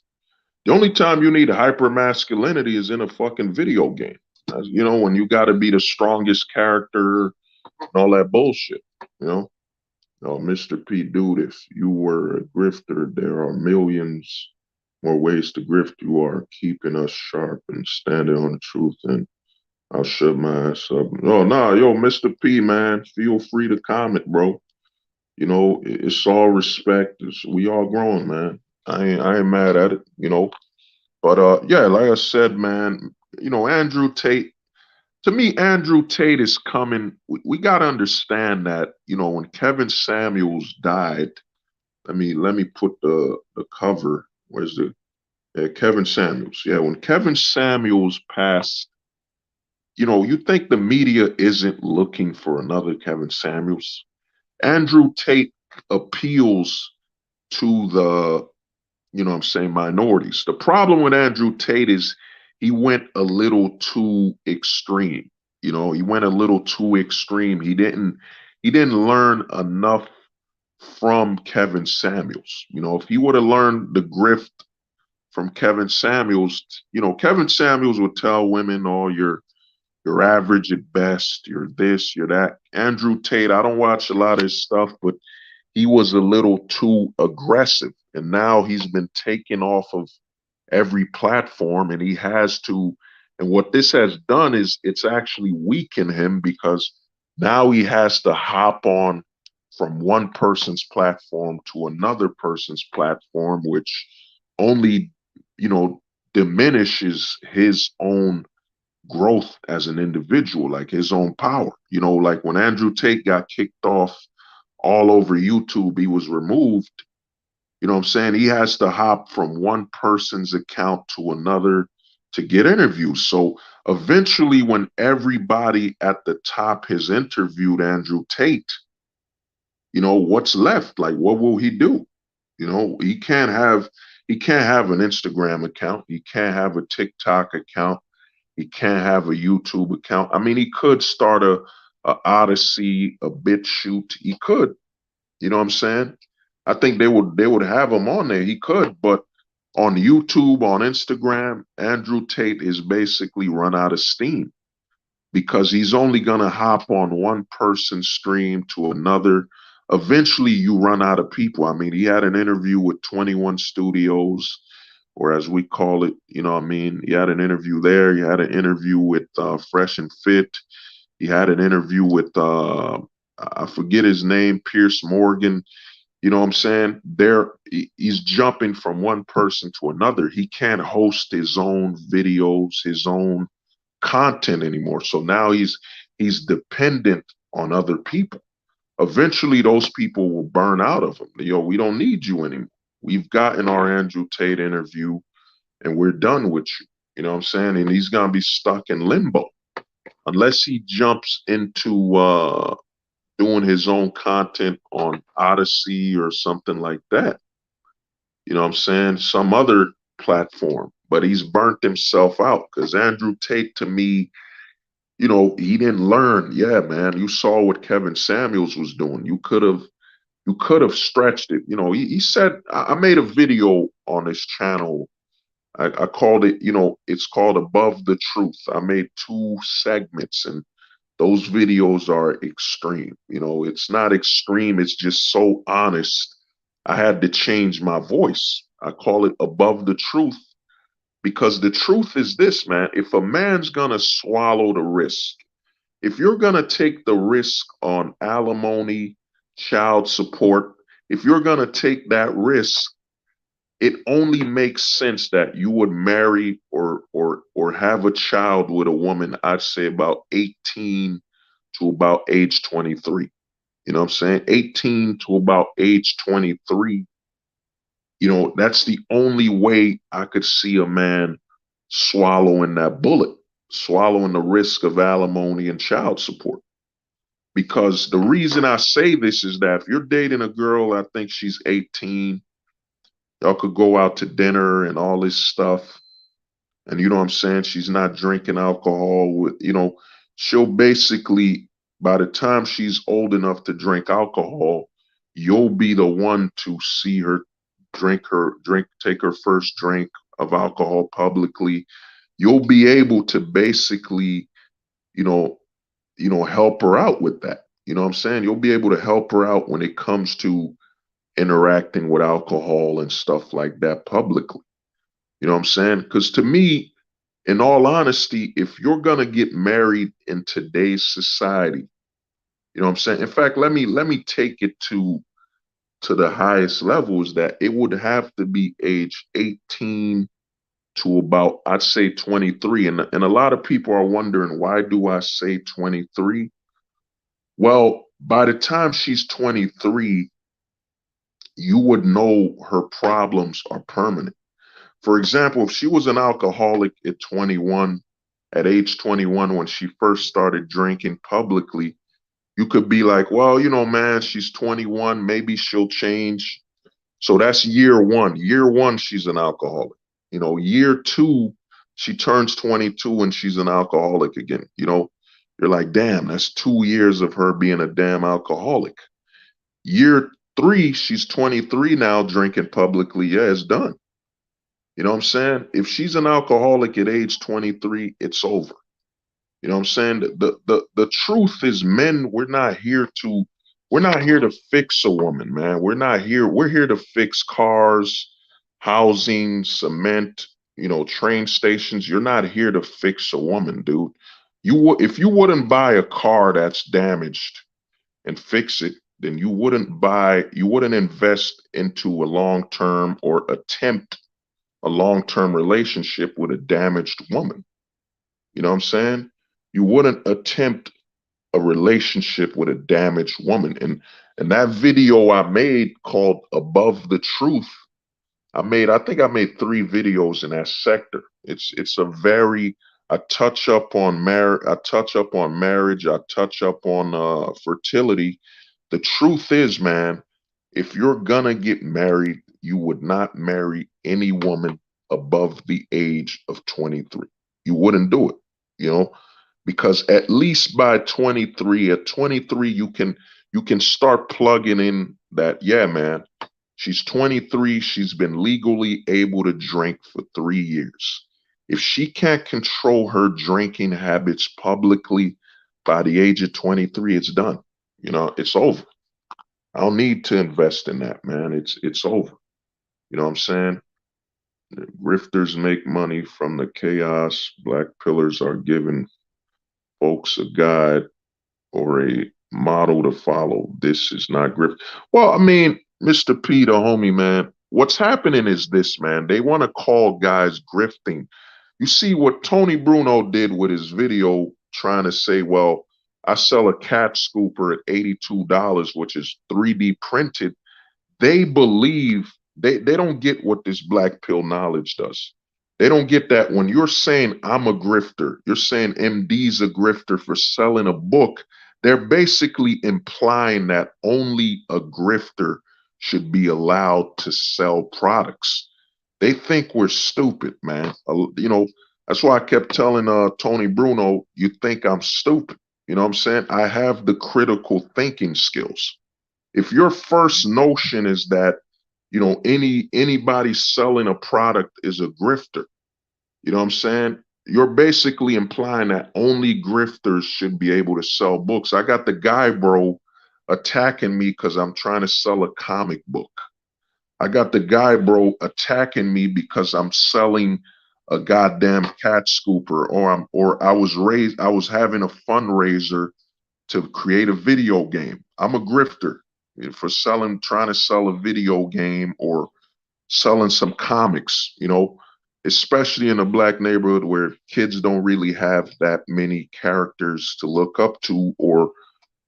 The only time you need hyper masculinity is in a fucking video game. When you got to be the strongest character and all that bullshit. You know, oh, Mr. P, dude, if you were a grifter, there are millions more ways to grift. You are keeping us sharp and standing on the truth, and I'll shut my ass up. Oh, nah, yo, Mr. P, man, feel free to comment, bro. It's all respect. We all growing, man. I ain't mad at it, But yeah, like I said, man, Andrew Tate. To me, Andrew Tate is coming. We got to understand that, when Kevin Samuels died. Let me put the cover. Where's the Kevin Samuels? Yeah, when Kevin Samuels passed, you think the media isn't looking for another Kevin Samuels? Andrew Tate appeals to the, what I'm saying, minorities. The problem with Andrew Tate is he went a little too extreme. He went a little too extreme. He didn't learn enough from Kevin Samuels. If he would have learned the grift from Kevin Samuels, Kevin Samuels would tell women, "Oh, you're average at best. You're this, you're that." Andrew Tate, I don't watch a lot of his stuff, but he was a little too aggressive. And now he's been taken off of every platform, and he has to. And what this has done is it's actually weakened him, because now he has to hop on from one person's platform to another person's platform, which only, diminishes his own growth as an individual, like his own power. Like when Andrew Tate got kicked off all over YouTube, he was removed. You know what I'm saying? He has to hop from one person's account to another to get interviews. So eventually, when everybody at the top has interviewed Andrew Tate, what's left? Like, what will he do? He can't have an Instagram account. He can't have a TikTok account. He can't have a YouTube account. He could start a Odyssey, a BitChute. He could. You know what I'm saying? I think they would have him on there. He could, but on YouTube, on Instagram, Andrew Tate is basically run out of steam, because he's only gonna hop on one person's stream to another. Eventually, you run out of people. He had an interview with 21 Studios, or as we call it, he had an interview there. He had an interview with Fresh and Fit. He had an interview with I forget his name, Pierce Morgan. You know what I'm saying? He's jumping from one person to another. He can't host his own videos, his own content anymore. So now he's dependent on other people. eventually those people will burn out of him. Yo, we don't need you anymore. We've gotten our Andrew Tate interview and we're done with you. You know what I'm saying? And he's gonna be stuck in limbo unless he jumps into doing his own content on Odyssey or something like that. You know what I'm saying? Some other platform. But he's burnt himself out because Andrew Tate, to me, you know, he didn't learn. Yeah, man. You saw what Kevin Samuels was doing. You could have stretched it. You know, he said I made a video on his channel. I called it, you know, it's called Above the Truth. I made 2 segments and those videos are extreme. You know, it's not extreme, it's just so honest. I had to change my voice. I call it Above the Truth because the truth is this, man. If a man's gonna swallow the risk, if you're gonna take the risk on alimony, child support, if you're gonna take that risk, it only makes sense that you would marry or have a child with a woman, I'd say about 18 to about age 23. You know what I'm saying? 18 to about age 23. You know, that's the only way I could see a man swallowing that bullet, swallowing the risk of alimony and child support. Because the reason I say this is that if you're dating a girl, I think she's 18, y'all could go out to dinner and all this stuff. And you know what I'm saying? She's not drinking alcohol with, you know, she'll basically, by the time she's old enough to drink alcohol, you'll be the one to see her take her first drink of alcohol publicly. You'll be able to basically, you know, help her out with that. You know what I'm saying? You'll be able to help her out when it comes to interacting with alcohol and stuff like that publicly. You know what I'm saying? Because to me, in all honesty, if you're gonna get married in today's society, you know what I'm saying? In fact, let me take it to the highest levels that it would have to be age 18 to about, I'd say 23. And a lot of people are wondering, why do I say 23? Well, by the time she's 23, you would know her problems are permanent. For example, if she was an alcoholic at 21, at age 21, when she first started drinking publicly, you could be like, well, you know, man, she's 21, maybe she'll change. So that's year one. Year one, she's an alcoholic. You know, year 2, she turns 22 and she's an alcoholic again. You know, you're like, damn, that's 2 years of her being a damn alcoholic. Year 3, she's 23 now, drinking publicly. Yeah, it's done. You know what I'm saying? If she's an alcoholic at age 23, it's over. You know what I'm saying? The truth is, men, we're not here to fix a woman, man. We're here to fix cars, housing, cement, you know, train stations. You're not here to fix a woman, dude. If you wouldn't buy a car that's damaged and fix it, then you wouldn't invest into a long-term or attempt a long-term relationship with a damaged woman. You know what I'm saying? You wouldn't attempt a relationship with a damaged woman. And that video I made called Above the Truth, I think I made 3 videos in that sector. It's a very, I touch up on marriage, I touch up on fertility. The truth is, man, if you're gonna get married, you would not marry any woman above the age of 23. You wouldn't do it, you know, because at least by 23, at 23, you can start plugging in that, yeah, man, she's 23, she's been legally able to drink for 3 years. If she can't control her drinking habits publicly by the age of 23, it's done. You know, it's over. I don't need to invest in that, man. It's over. You know what I'm saying? The grifters make money from the chaos. Black pillars are giving folks a guide or a model to follow. This is not grift. Well, I mean, Mr. P, the homie, man, what's happening is this, man. They want to call guys grifting. You see what Tony Bruno did with his video trying to say, well, I sell a cat scooper at $82, which is 3D printed. They believe they don't get what this black pill knowledge does. They don't get that when you're saying I'm a grifter, you're saying MD's a grifter for selling a book. They're basically implying that only a grifter should be allowed to sell products. They think we're stupid, man. That's why I kept telling Tony Bruno, you think I'm stupid. You know what I'm saying? I have the critical thinking skills. If your first notion is that, anybody selling a product is a grifter, you know what I'm saying? You're basically implying that only grifters should be able to sell books. I got the guy, bro, attacking me because I'm trying to sell a comic book. I got the guy, bro, attacking me because I'm selling a goddamn cat scooper, or I was having a fundraiser to create a video game. I'm a grifter for trying to sell a video game or selling some comics, especially in a black neighborhood where kids don't really have that many characters to look up to, or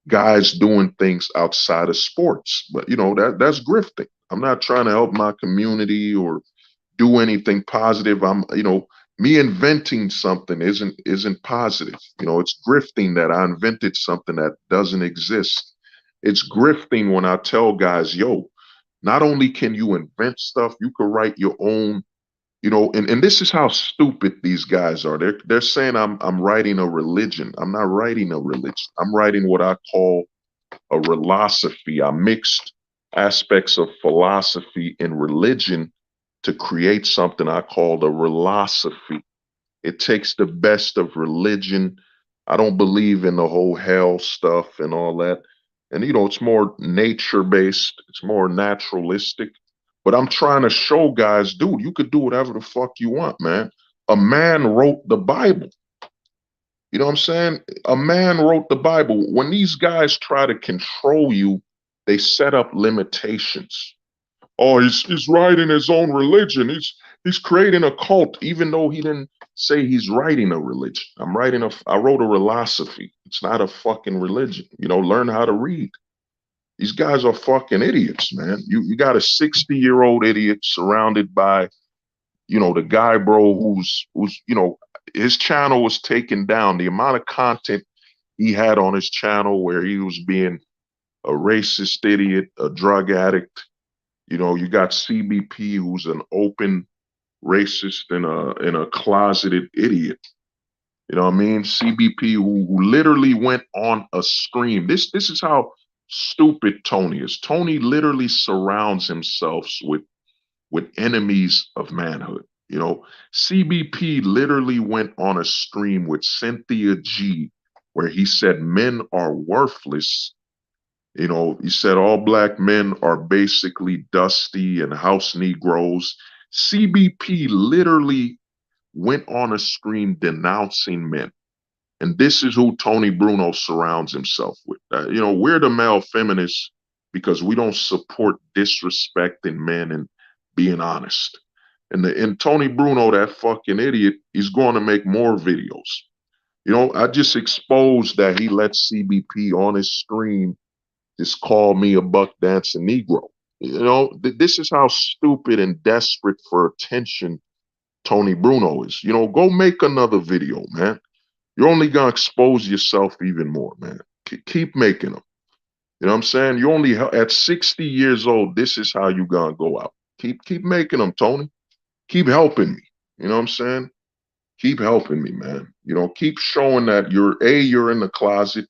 guys doing things outside of sports. But that's grifting. I'm not trying to help my community or do anything positive. Me inventing something isn't positive. It's grifting that I invented something that doesn't exist. It's grifting when I tell guys, yo, not only can you invent stuff, you could write your own, and this is how stupid these guys are. They're saying I'm writing a religion. I'm not writing a religion. I'm writing what I call a philosophy. I mixed aspects of philosophy and religion to create something I called a philosophy. It takes the best of religion. I don't believe in the whole hell stuff and all that. And it's more nature based, it's more naturalistic. But I'm trying to show guys, dude, you could do whatever the fuck you want, man. A man wrote the Bible. You know what I'm saying? A man wrote the Bible. When these guys try to control you, they set up limitations. Oh, he's writing his own religion. He's creating a cult, even though he didn't say he's writing a religion. I wrote a philosophy. It's not a fucking religion. Learn how to read. These guys are fucking idiots, man. You got a 60-year-old idiot surrounded by, the guy, bro, who's his channel was taken down. The amount of content he had on his channel where he was being a racist idiot, a drug addict. You got CBP, who's an open racist and a closeted idiot. You know what I mean? CBP, who literally went on a stream. This is how stupid Tony is. Tony literally surrounds himself with enemies of manhood. CBP literally went on a stream with Cynthia G, where he said men are worthless. He said all black men are basically dusty and house Negroes. CBP literally went on a stream denouncing men. And this is who Tony Bruno surrounds himself with. We're the male feminists because we don't support disrespecting men and being honest. And Tony Bruno, that fucking idiot, he's going to make more videos. I just exposed that he let CBP on his stream just call me a buck dancing Negro. This is how stupid and desperate for attention Tony Bruno is. Go make another video, man. You're only going to expose yourself even more, man. Keep making them. You know what I'm saying? You're only at 60 years old. This is how you going to go out. Keep making them, Tony. Keep helping me. You know what I'm saying? Keep helping me, man. Keep showing that you're in the closet.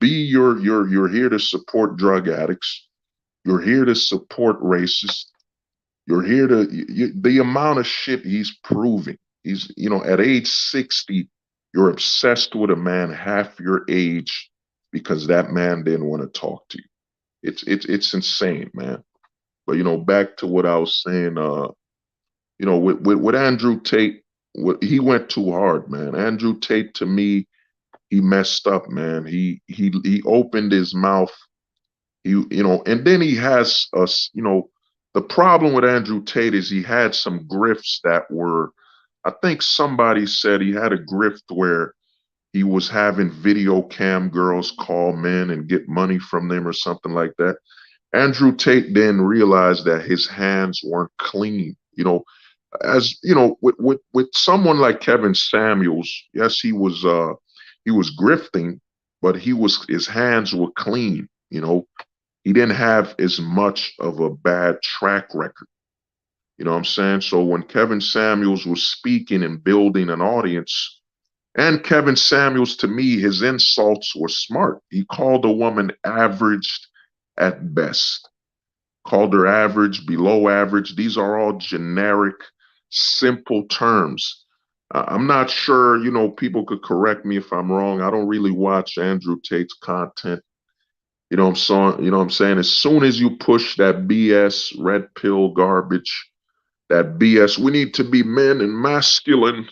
B, you're here to support drug addicts. You're here to support racists. You're here the amount of shit he's proving. He's, at age 60, you're obsessed with a man half your age because that man didn't want to talk to you. It's insane, man. But back to what I was saying, with Andrew Tate, he went too hard, man. Andrew Tate, to me, he messed up, man. He opened his mouth. And then he has us, the problem with Andrew Tate is he had some grifts that were, I think somebody said he had a grift where He was having video cam girls call men and get money from them or something like that. Andrew Tate then realized that his hands weren't clean. As you know, with someone like Kevin Samuels, yes, he was grifting, but his hands were clean. He didn't have as much of a bad track record. You know what I'm saying? So when Kevin Samuels was speaking and building an audience, and Kevin Samuels, to me, his insults were smart. He called a woman averaged at best, called her average, below average. These are all generic, simple terms. I'm not sure, people could correct me if I'm wrong. I don't really watch Andrew Tate's content. You know what I'm saying? As soon as you push that BS, red pill garbage, that BS, we need to be men and masculine.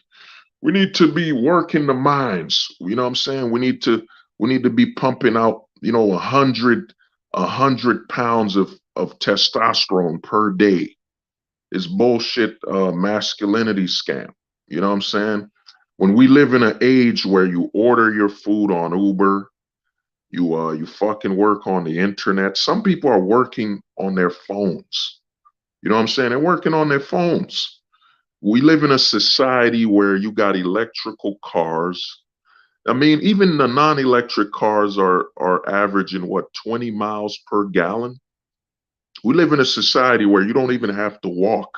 We need to be working the minds. You know what I'm saying? We need to be pumping out, 100 pounds of testosterone per day. It's bullshit masculinity scam. You know what I'm saying? When we live in an age where you order your food on Uber, you fucking work on the internet. Some people are working on their phones. You know what I'm saying? They're working on their phones. We live in a society where you got electrical cars. I mean, even the non-electric cars are averaging what, 20 miles per gallon. We live in a society where you don't even have to walk.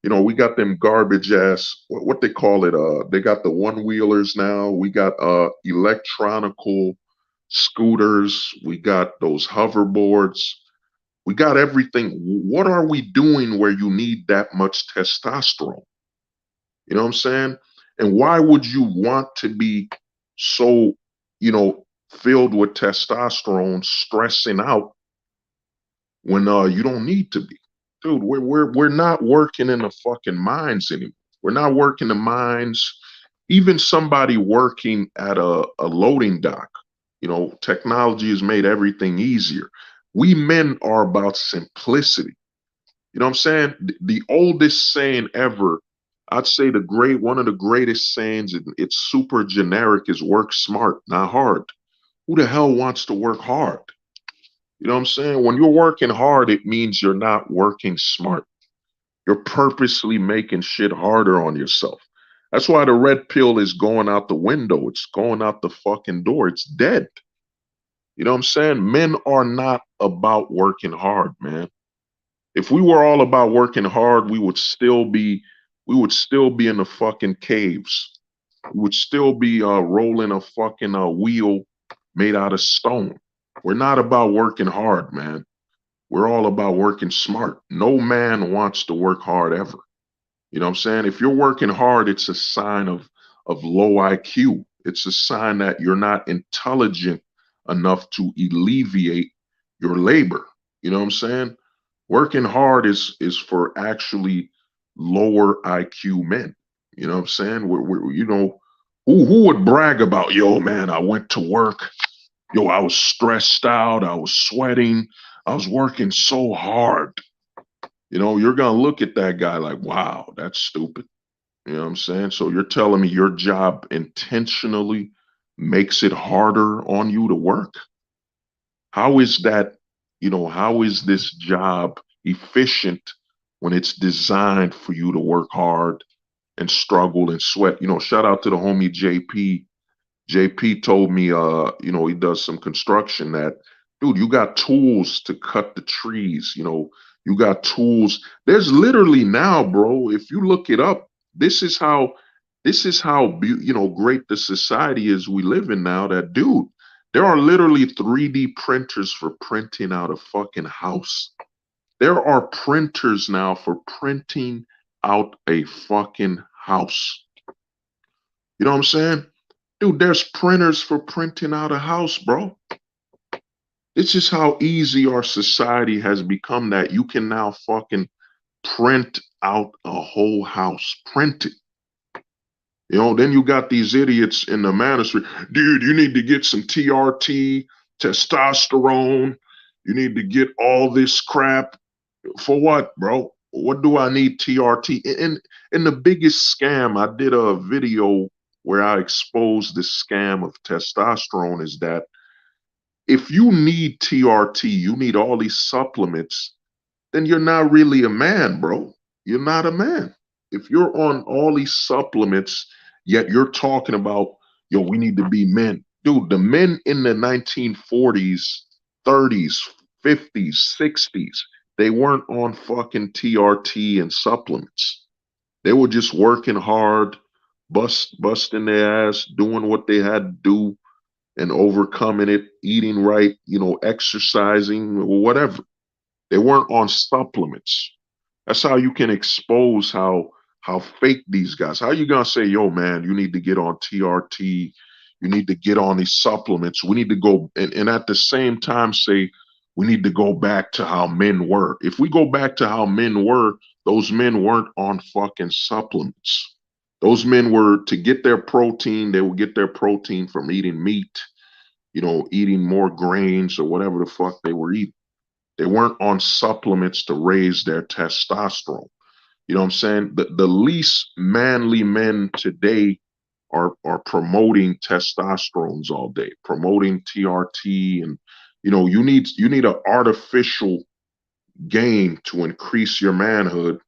We got them garbage ass, what they call it, they got the one wheelers now. We got electronical scooters, we got those hoverboards, we got everything. What are we doing where you need that much testosterone? You know what I'm saying? And why would you want to be so, filled with testosterone, stressing out when you don't need to be? Dude, we're not working in the fucking mines anymore. We're not working the mines. Even somebody working at a loading dock, technology has made everything easier. We men are about simplicity. You know what I'm saying? The oldest saying ever, I'd say one of the greatest sayings, it's super generic, is work smart, not hard. Who the hell wants to work hard? You know what I'm saying? When you're working hard, it means you're not working smart. You're purposely making shit harder on yourself. That's why the red pill is going out the window. It's going out the fucking door. It's dead. You know what I'm saying? Men are not about working hard, man. If we were all about working hard, we would still be in the fucking caves. We would still be rolling a fucking wheel made out of stone. We're not about working hard, man. We're all about working smart. No man wants to work hard ever. You know what I'm saying? If you're working hard, it's a sign of low IQ. It's a sign that you're not intelligent enough to alleviate your labor. You know what I'm saying? Working hard is for actually lower IQ men. You know what I'm saying? Who would brag about, yo, man, I went to work. Yo, I was stressed out. I was sweating. I was working so hard. You're going to look at that guy like, wow, that's stupid. You know what I'm saying? So you're telling me your job intentionally makes it harder on you to work? How is that, how is this job efficient when it's designed for you to work hard and struggle and sweat? Shout out to the homie JP. JP told me, he does some construction, that, dude, you got tools to cut the trees. You got tools. There's literally now, bro, if you look it up, this is how great the society is we live in now, that, dude, there are literally 3D printers for printing out a fucking house. There are printers now for printing out a fucking house. You know what I'm saying? Dude, there's printers for printing out a house, bro. This is how easy our society has become, that you can now fucking print out a whole house. Print it. Then you got these idiots in the manosphere. Dude, you need to get some TRT, testosterone. You need to get all this crap. For what, bro? What do I need TRT? And the biggest scam, I did a video where I expose the scam of testosterone is that if you need TRT, you need all these supplements, then you're not really a man, bro. You're not a man. If you're on all these supplements, yet you're talking about, yo, we need to be men. Dude, the men in the 1940s, 30s, 50s, 60s, they weren't on fucking TRT and supplements. They were just working hard, busting their ass, doing what they had to do and overcoming it, eating right, exercising or whatever. They weren't on supplements. That's how you can expose how fake these guys. How you gonna say, yo, man, you need to get on TRT, you need to get on these supplements. We need to go and at the same time say we need to go back to how men were. If we go back to how men were, those men weren't on fucking supplements. Those men were to get their protein, they would get their protein from eating meat, eating more grains or whatever the fuck they were eating. They weren't on supplements to raise their testosterone. You know what I'm saying? The least manly men today are promoting testosterones all day, promoting TRT, and you need an artificial gain to increase your manhood.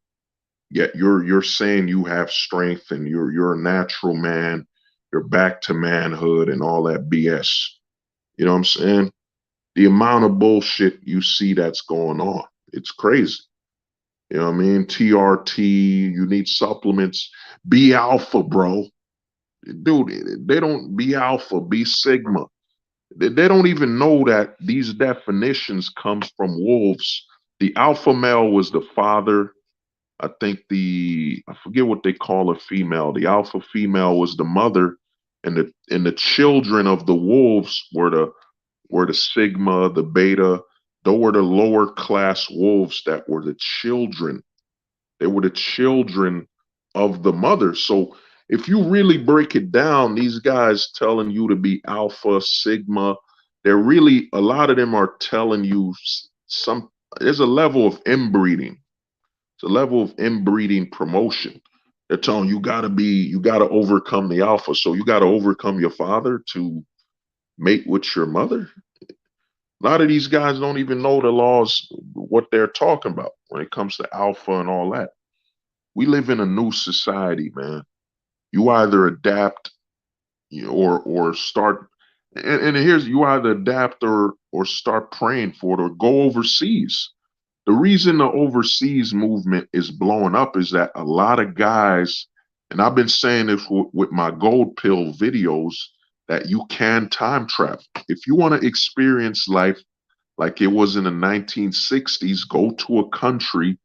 Yet you're saying you have strength and you're a natural man, you're back to manhood and all that BS. You know what I'm saying? The amount of bullshit you see that's going on, it's crazy. You know what I mean? TRT, you need supplements. Be alpha, bro. Dude, they don't be alpha, be sigma. They don't even know that these definitions comes from wolves. The alpha male was the father. I think I forget what they call a female. The alpha female was the mother, and the children of the wolves were the sigma, the beta. Those were the lower class wolves that were the children. They were the children of the mother. So if you really break it down, these guys telling you to be alpha, sigma, they're really, a lot of them are telling you there's a level of inbreeding. It's a level of inbreeding promotion. They're telling you gotta overcome the alpha. So you gotta overcome your father to mate with your mother. A lot of these guys don't even know the laws, what they're talking about when it comes to alpha and all that. We live in a new society, man. You either adapt or start, and here's you either adapt or start praying for it or go overseas. The reason the overseas movement is blowing up is that a lot of guys, and I've been saying this with my gold pill videos, that you can time travel. If you want to experience life like it was in the 1960s, go to a country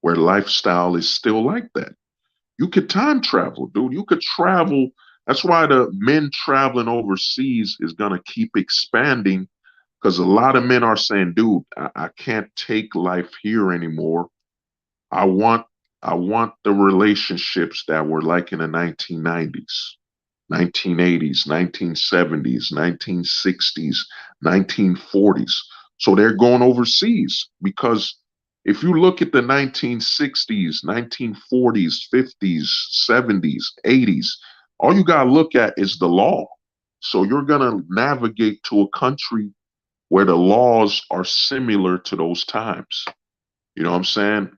where lifestyle is still like that. You could time travel, dude. You could travel. That's why the men traveling overseas is going to keep expanding because a lot of men are saying, dude, I can't take life here anymore. I want I want the relationships that were like in the 1990s, 1980s, 1970s, 1960s, 1940s. So they're going overseas because if you look at the 1960s, 1940s, 50s, 70s, 80s, all you got to look at is the law. So you're going to navigate to a country where the laws are similar to those times. You know what I'm saying?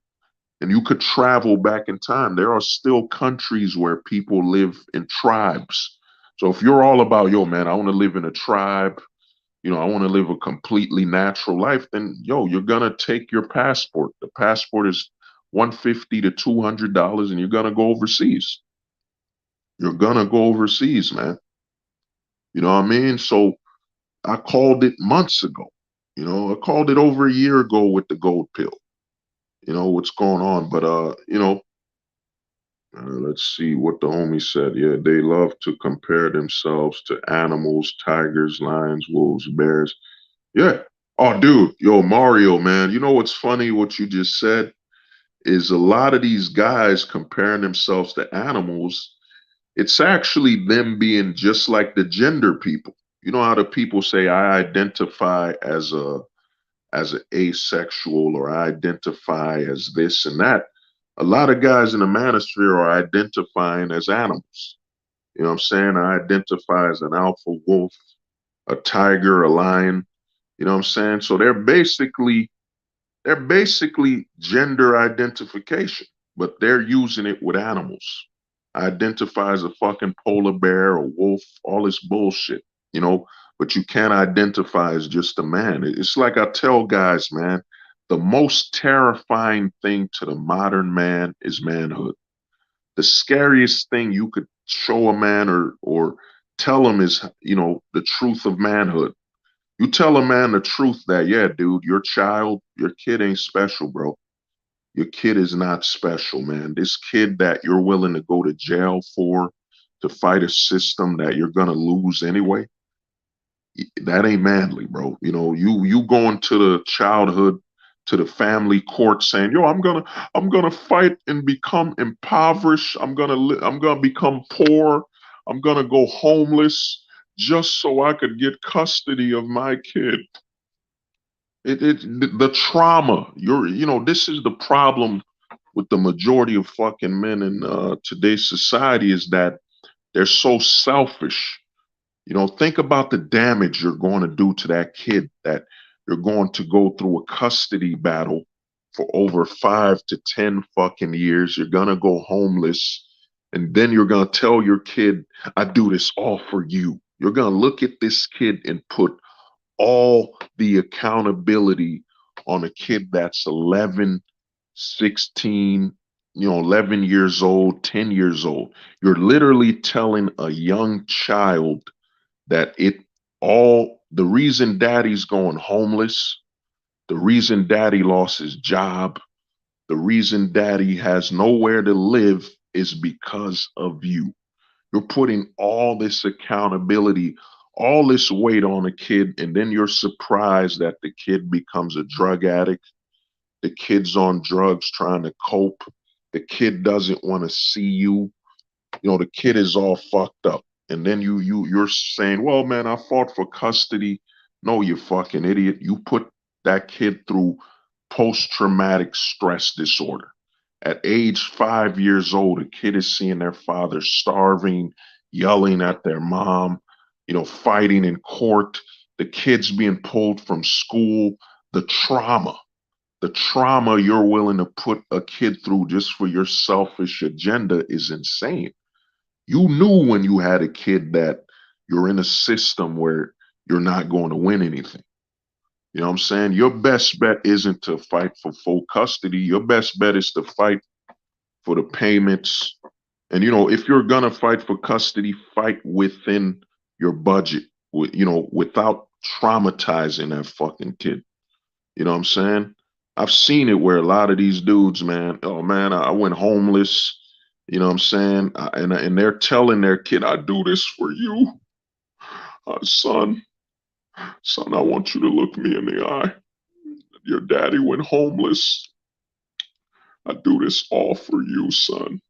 And you could travel back in time. There are still countries where people live in tribes. So if you're all about, yo, man, I want to live in a tribe, I want to live a completely natural life, then you're gonna take your passport. The passport is $150 to $200, and you're gonna go overseas. You're gonna go overseas, man. You know what I mean? So I called it months ago. I called it over a year ago with the gold pill. What's going on. But let's see what the homie said. Yeah, they love to compare themselves to animals, tigers, lions, wolves, bears. Yeah. Oh, dude, yo, Mario, man. You know what's funny? What you just said is a lot of these guys comparing themselves to animals. It's actually them being just like the gender people. You know how the people say I identify as an asexual or I identify as this and that. A lot of guys in the manosphere are identifying as animals. You know what I'm saying? I identify as an alpha wolf, a tiger, a lion. You know what I'm saying? So they're basically gender identification, but they're using it with animals. I identify as a fucking polar bear or wolf, all this bullshit, you know, but you can't identify as just a man. It's like I tell guys, man, the most terrifying thing to the modern man is manhood. The scariest thing you could show a man or tell him is, the truth of manhood. You tell a man the truth that, yeah, dude, your kid ain't special, bro. Your kid is not special, man. This kid that you're willing to go to jail for, to fight a system that you're gonna lose anyway, that ain't manly, bro. You going to the childhood, to the family court saying, yo, I'm gonna fight and become impoverished. I'm gonna become poor. I'm gonna go homeless just so I could get custody of my kid. The trauma. This is the problem with the majority of fucking men in today's society, is that they're so selfish. Think about the damage you're going to do to that kid, that you're going to go through a custody battle for over 5 to 10 fucking years. You're going to go homeless. And then you're going to tell your kid, I do this all for you. You're going to look at this kid and put all the accountability on a kid that's 11, 16, 11 years old, 10 years old. You're literally telling a young child that the reason daddy's going homeless, the reason daddy lost his job, the reason daddy has nowhere to live is because of you. You're putting all this accountability, all this weight on a kid, and then you're surprised that the kid becomes a drug addict. The kid's on drugs trying to cope. The kid doesn't want to see you. The kid is all fucked up. And then you're saying, well, man, I fought for custody. No, you fucking idiot. You put that kid through post-traumatic stress disorder. At age 5 years old, a kid is seeing their father starving, yelling at their mom, fighting in court, the kids being pulled from school, the trauma. The trauma you're willing to put a kid through just for your selfish agenda is insane. You knew when you had a kid that you're in a system where you're not going to win anything. You know what I'm saying? Your best bet isn't to fight for full custody. Your best bet is to fight for the payments. And, if you're going to fight for custody, fight within your budget, without traumatizing that fucking kid. You know what I'm saying? I've seen it where a lot of these dudes, man, oh man, I went homeless. You know what I'm saying? And they're telling their kid, I do this for you. Son, I want you to look me in the eye. Your daddy went homeless. I do this all for you, son.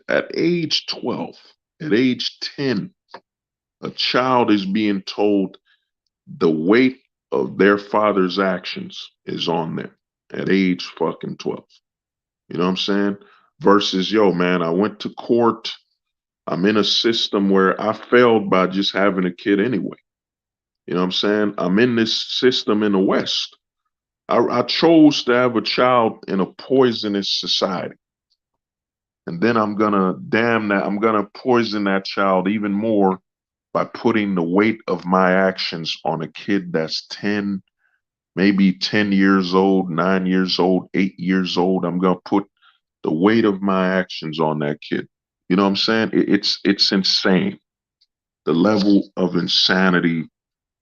At age 12, at age 10, a child is being told the weight of their father's actions is on them at age fucking 12. You know what I'm saying? Versus, yo, man, I went to court. I'm in a system where I failed by just having a kid anyway. You know what I'm saying? I'm in this system in the West. I chose to have a child in a poisonous society. And then I'm gonna poison that child even more by putting the weight of my actions on a kid that's 10, maybe 10 years old, 9 years old, 8 years old. I'm gonna put the weight of my actions on that kid. You know what I'm saying? It's insane. The level of insanity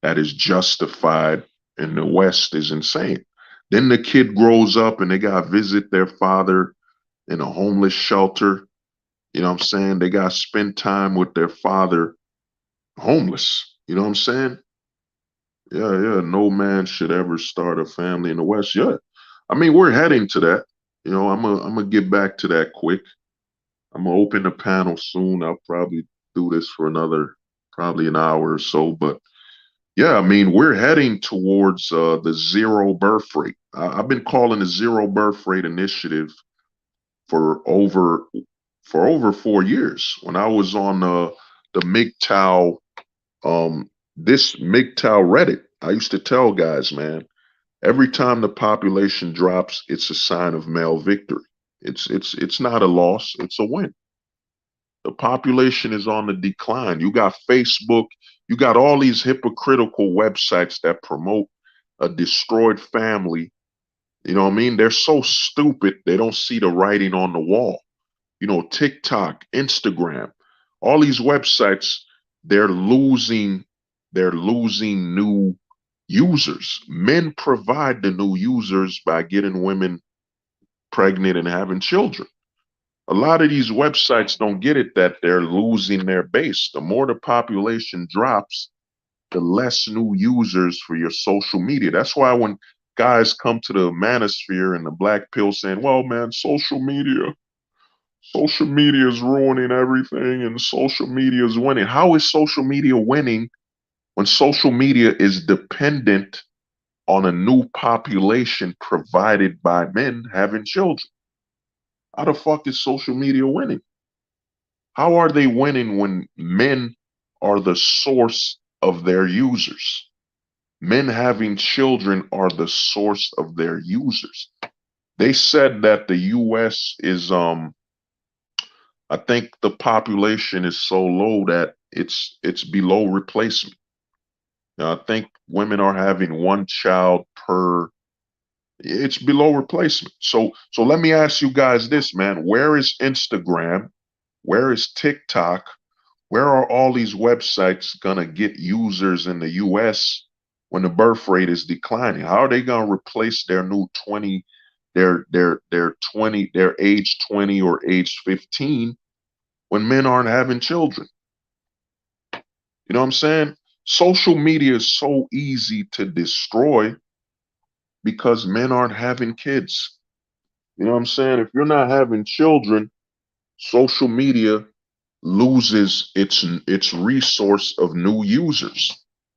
that is justified in the West is insane. Then the kid grows up and they got to visit their father in a homeless shelter. You know what I'm saying? They got to spend time with their father homeless. You know what I'm saying? Yeah, yeah. No man should ever start a family in the West. Yeah. I mean, we're heading to that. I'm gonna get back to that quick. I'm gonna open the panel soon. I'll probably do this for another probably an hour or so. But yeah, I mean, we're heading towards the zero birth rate. I've been calling the zero birth rate initiative for over for over 4 years when I was on the MGTOW, this MGTOW Reddit. I used to tell guys, man, every time the population drops, it's a sign of male victory. It's not a loss, it's a win. The population is on the decline. You got Facebook, you got all these hypocritical websites that promote a destroyed family. You know what I mean? They're so stupid, they don't see the writing on the wall. You know, TikTok, Instagram, all these websites, they're losing they're losing new users. Men provide the new users by getting women pregnant and having children. A lot of these websites don't get it that they're losing their base. The more the population drops, the less new users for your social media. That's why when guys come to the manosphere and the black pill saying, well, man, social media is ruining everything and social media is winning. How is social media winning when social media is dependent on a new population provided by men having children? How the fuck is social media winning? How are they winning when men are the source of their users? Men having children are the source of their users. They said that the US is I think the population is so low that it's below replacement. Now, I think women are having one child per, it's below replacement. So let me ask you guys this, man. Where is Instagram? Where is TikTok? Where are all these websites gonna get users in the US when the birth rate is declining? How are they gonna replace their new 20, their age 20 or age 15 when men aren't having children? You know what I'm saying? Social media is so easy to destroy because men aren't having kids. You know what I'm saying? If you're not having children, social media loses its resource of new users.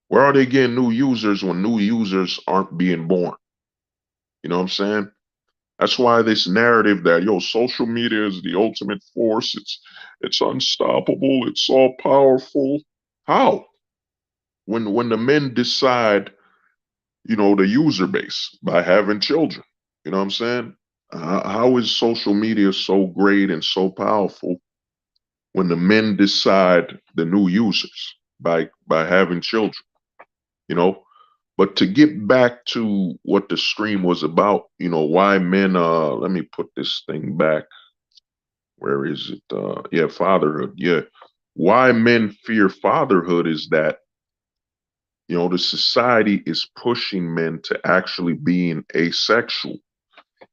Where are they getting new users when new users aren't being born? You know what I'm saying? That's why this narrative that yo, social media is the ultimate force, it's unstoppable, it's all powerful. How? When the men decide, you know, the user base by having children. You know what I'm saying? How is social media so great and so powerful when the men decide the new users by having children? You know, but to get back to what the stream was about, you know, why men let me put this thing back. Where is it? Yeah, fatherhood. Yeah. Why men fear fatherhood is that, you know, the society is pushing men to actually being asexual.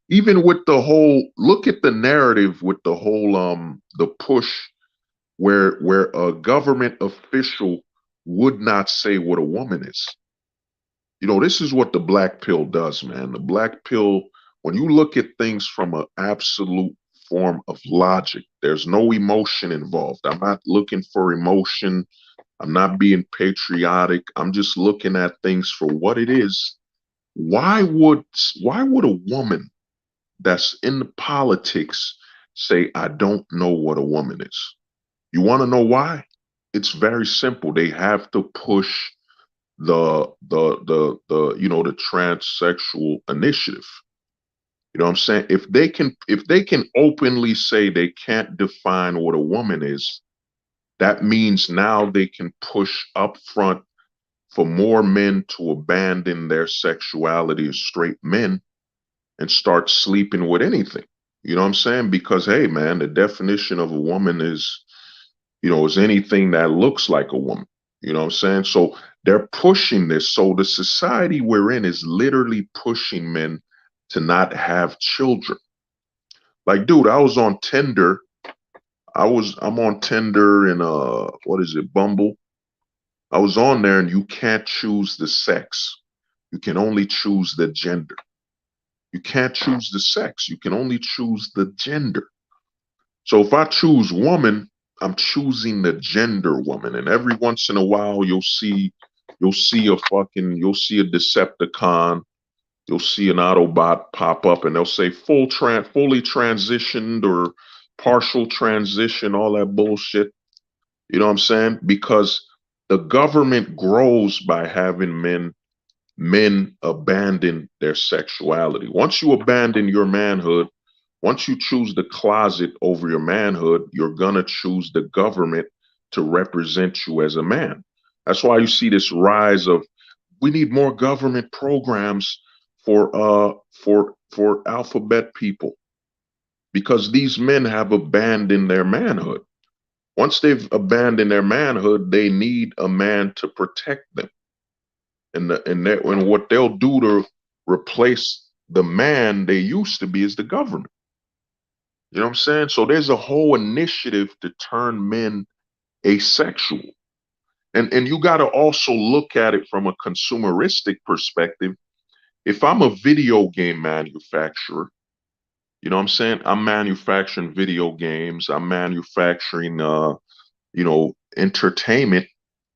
Even with the whole, look at the narrative with the whole the push where a government official would not say what a woman is. You know, this is what the black pill does, man. The black pill, when you look at things from an absolute form of logic, there's no emotion involved. I'm not looking for emotion. I'm not being patriotic. I'm just looking at things for what it is. Why would why would a woman that's in the politics say, I don't know what a woman is? You want to know why? It's very simple. They have to push the you know, the transsexual initiative. You know what I'm saying? If they can openly say they can't define what a woman is, that means now they can push up front for more men to abandon their sexuality as straight men and start sleeping with anything. You know what I'm saying? Because hey, man, the definition of a woman is, you know, is anything that looks like a woman. You know what I'm saying? So they're pushing this. So the society we're in is literally pushing men to not have children. Like, dude, I was on Tinder. I'm on Tinder and what is it, Bumble? I was on there and you can't choose the sex. You can only choose the gender. You can't choose the sex. You can only choose the gender. So if I choose woman, I'm choosing the gender woman. And every once in a while you'll see a Decepticon, you'll see an Autobot pop up and they'll say fully transitioned or partial transition, all that bullshit. You know what I'm saying? Because the government grows by having men abandon their sexuality. Once you abandon your manhood, once you choose the closet over your manhood, you're gonna choose the government to represent you as a man. That's why you see this rise of we need more government programs for alphabet people because these men have abandoned their manhood. Once they've abandoned their manhood, they need a man to protect them. And what they'll do to replace the man they used to be is the government. You know what I'm saying? So there's a whole initiative to turn men asexual. And you got to also look at it from a consumeristic perspective. If I'm a video game manufacturer, you know what I'm saying? I'm manufacturing video games, I'm manufacturing entertainment.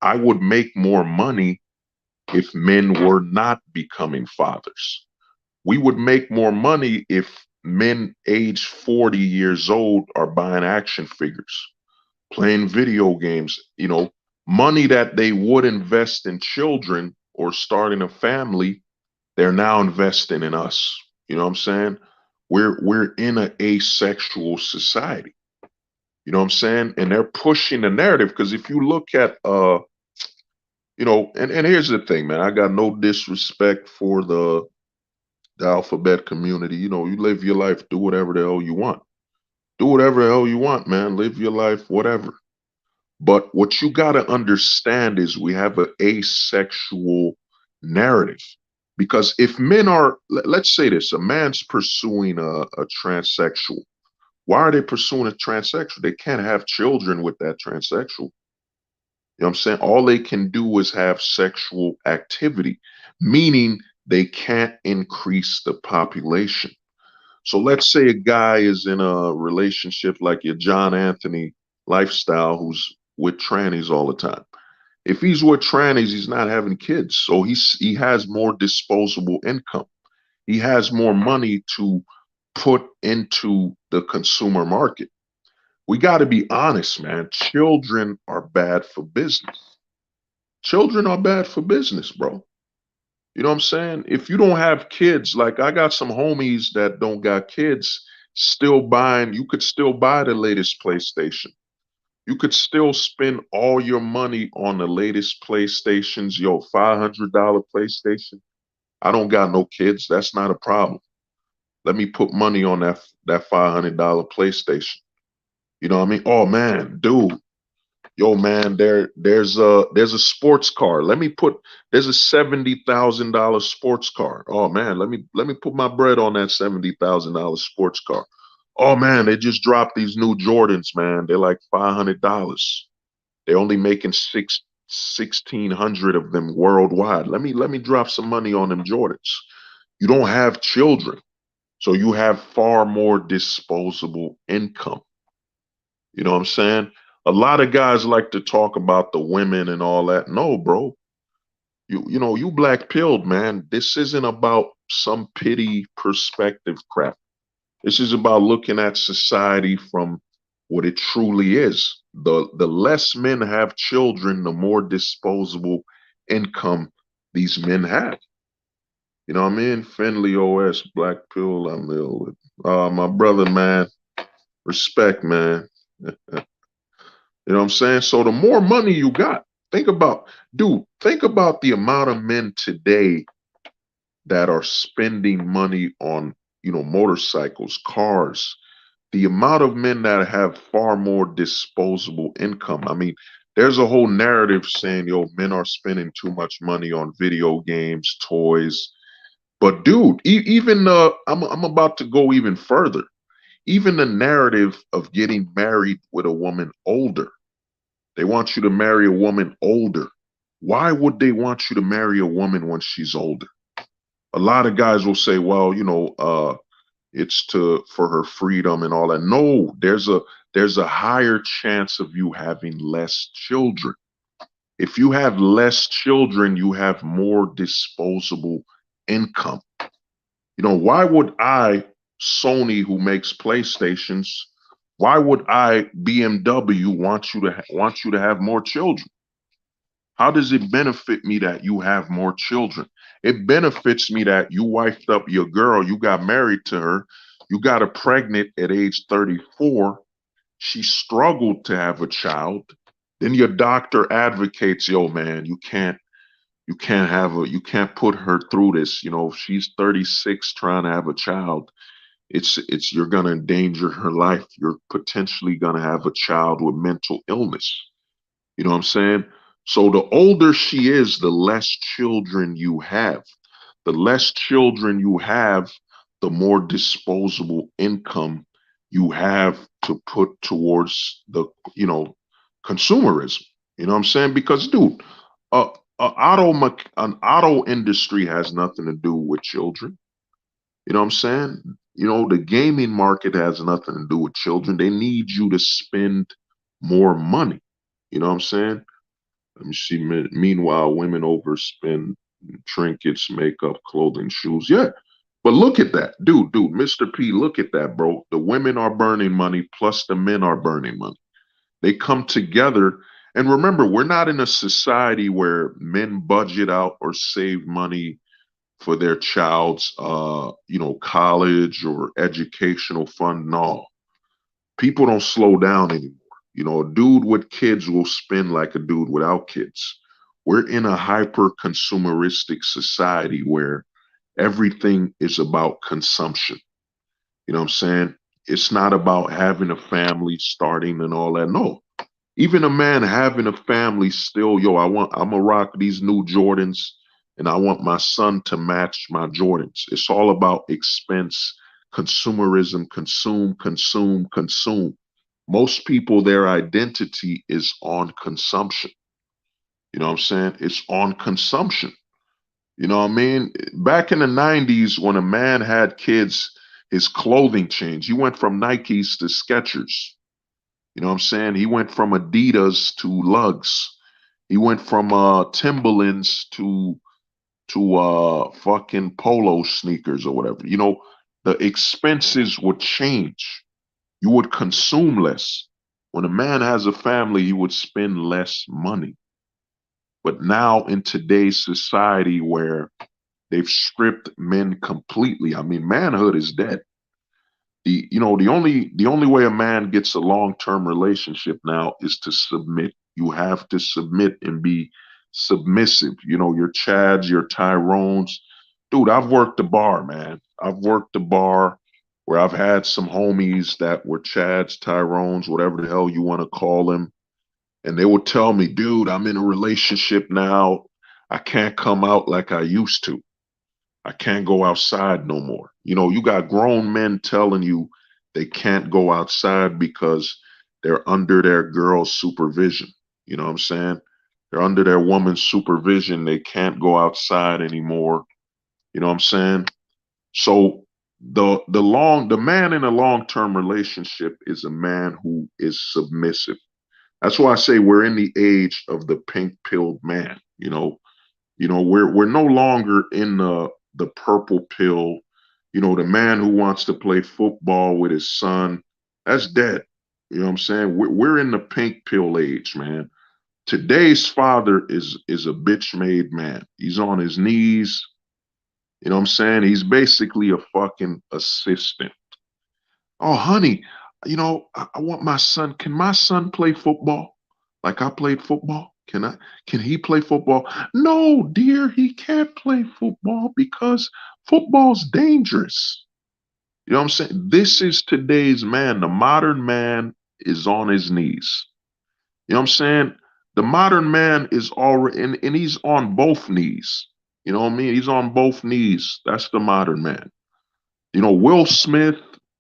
I would make more money if men were not becoming fathers. We would make more money if men age 40 years old are buying action figures, playing video games, money that they would invest in children or starting a family, they're now investing in us. You know what I'm saying? We're in an asexual society. You know what I'm saying? And they're pushing the narrative because if you look at and here's the thing, man, I got no disrespect for the alphabet community. You live your life, do whatever the hell you want. Do whatever the hell you want, man. Live your life, whatever. But what you got to understand is we have an asexual narrative. Because if men are, let's say this, a man's pursuing a transsexual. Why are they pursuing a transsexual? They can't have children with that transsexual. You know what I'm saying? All they can do is have sexual activity, meaning they can't increase the population. So let's say a guy is in a relationship like your John Anthony lifestyle who's with trannies all the time. If he's with trannies, he's not having kids. So he has more disposable income. He has more money to put into the consumer market. We got to be honest, man. Children are bad for business. Children are bad for business, bro. You know what I'm saying? If you don't have kids, like I got some homies that don't got kids, still buying, you could still buy the latest PlayStation. You could still spend all your money on the latest PlayStations. Yo, $500 PlayStation. I don't got no kids. That's not a problem. Let me put money on that $500 PlayStation. You know what I mean? Oh man, dude. Yo, man, there's a sports car. There's a $70,000 sports car. Oh man, let me put my bread on that $70,000 sports car. Oh man, they just dropped these new Jordans, man. They're like $500. They're only making 1,600 of them worldwide. Let me drop some money on them Jordans. You don't have children, so you have far more disposable income. You know what I'm saying? A lot of guys like to talk about the women and all that. No, bro. You black pilled, man. This isn't about some pity perspective crap. This is about looking at society from what it truly is. The less men have children, the more disposable income these men have. You know what I mean? Finley OS, Black Pill, I'm ill with. My brother, man. Respect, man. You know what I'm saying? So the more money you got, think about the amount of men today that are spending money on, motorcycles, cars, the amount of men that have far more disposable income. I mean, there's a whole narrative saying, yo, men are spending too much money on video games, toys. But dude, even I'm about to go even further. Even the narrative of getting married with a woman older. They want you to marry a woman older. Why would they want you to marry a woman when she's older? A lot of guys will say, well, it's for her freedom and all that. No, there's a higher chance of you having less children. If you have less children, you have more disposable income. Why would I, Sony, who makes PlayStations, Why would I, BMW, want you to have more children? How does it benefit me that you have more children? It benefits me that you wifed up your girl, you got married to her, you got her pregnant at age 34. She struggled to have a child. Then your doctor advocates, yo, man, you can't put her through this. You know, if she's 36 trying to have a child, it's you're gonna endanger her life. You're potentially gonna have a child with mental illness. You know what I'm saying? So the older she is, the less children you have. The less children you have, the more disposable income you have to put towards the, you know, consumerism. You know what I'm saying? Because, dude, uh, an auto industry has nothing to do with children. You know what I'm saying? You know, the gaming market has nothing to do with children. They need you to spend more money. You know what I'm saying? Let me see. Meanwhile, women overspend trinkets, makeup, clothing, shoes. Yeah. But look at that. Dude, Mr. P, look at that, bro. The women are burning money, plus the men are burning money. They come together. And remember, we're not in a society where men budget out or save money for their child's, college or educational fund. No, people don't slow down anymore. You know, a dude with kids will spend like a dude without kids. We're in a hyper consumeristic society where everything is about consumption. You know what I'm saying? It's not about having a family, starting and all that. No, even a man having a family still, yo, I'm gonna rock these new Jordans and I want my son to match my Jordans. It's all about expense, consumerism, consume. Most people, their identity is on consumption. You know what I'm saying? It's on consumption. You know what I mean? Back in the 90s, when a man had kids, his clothing changed. He went from Nikes to Skechers. You know what I'm saying? He went from Adidas to Lugs. He went from Timberlands to fucking polo sneakers or whatever. You know, the expenses would change. You would consume less. When a man has a family, he would spend less money. But now in today's society where they've stripped men completely, I mean, manhood is dead. The only way a man gets a long-term relationship now is to submit. You have to submit and be submissive. You know, your Chads, your Tyrones. Dude, I've worked the bar, man. I've worked the bar where I've had some homies that were Chads, Tyrones, whatever the hell you want to call them. And they would tell me, dude, I'm in a relationship now. I can't come out like I used to. I can't go outside no more. You know, you got grown men telling you they can't go outside because they're under their girl's supervision. You know what I'm saying? They're under their woman's supervision. They can't go outside anymore. You know what I'm saying? So the man in a long-term relationship is a man who is submissive. That's why I say we're in the age of the pink-pilled man. We're no longer in the purple pill. You know, the man who wants to play football with his son, that's dead. You know what I'm saying? We're in the pink pill age, man. Today's father is a bitch made man. He's on his knees. You know what I'm saying? He's basically a fucking assistant. Oh, honey, I want my son. Can my son play football like I played football? Can he play football? No, dear, he can't play football because football's dangerous. You know what I'm saying? This is today's man. The modern man is on his knees. You know what I'm saying? The modern man is already, and he's on both knees. You know what I mean? He's on both knees. That's the modern man. You know, Will Smith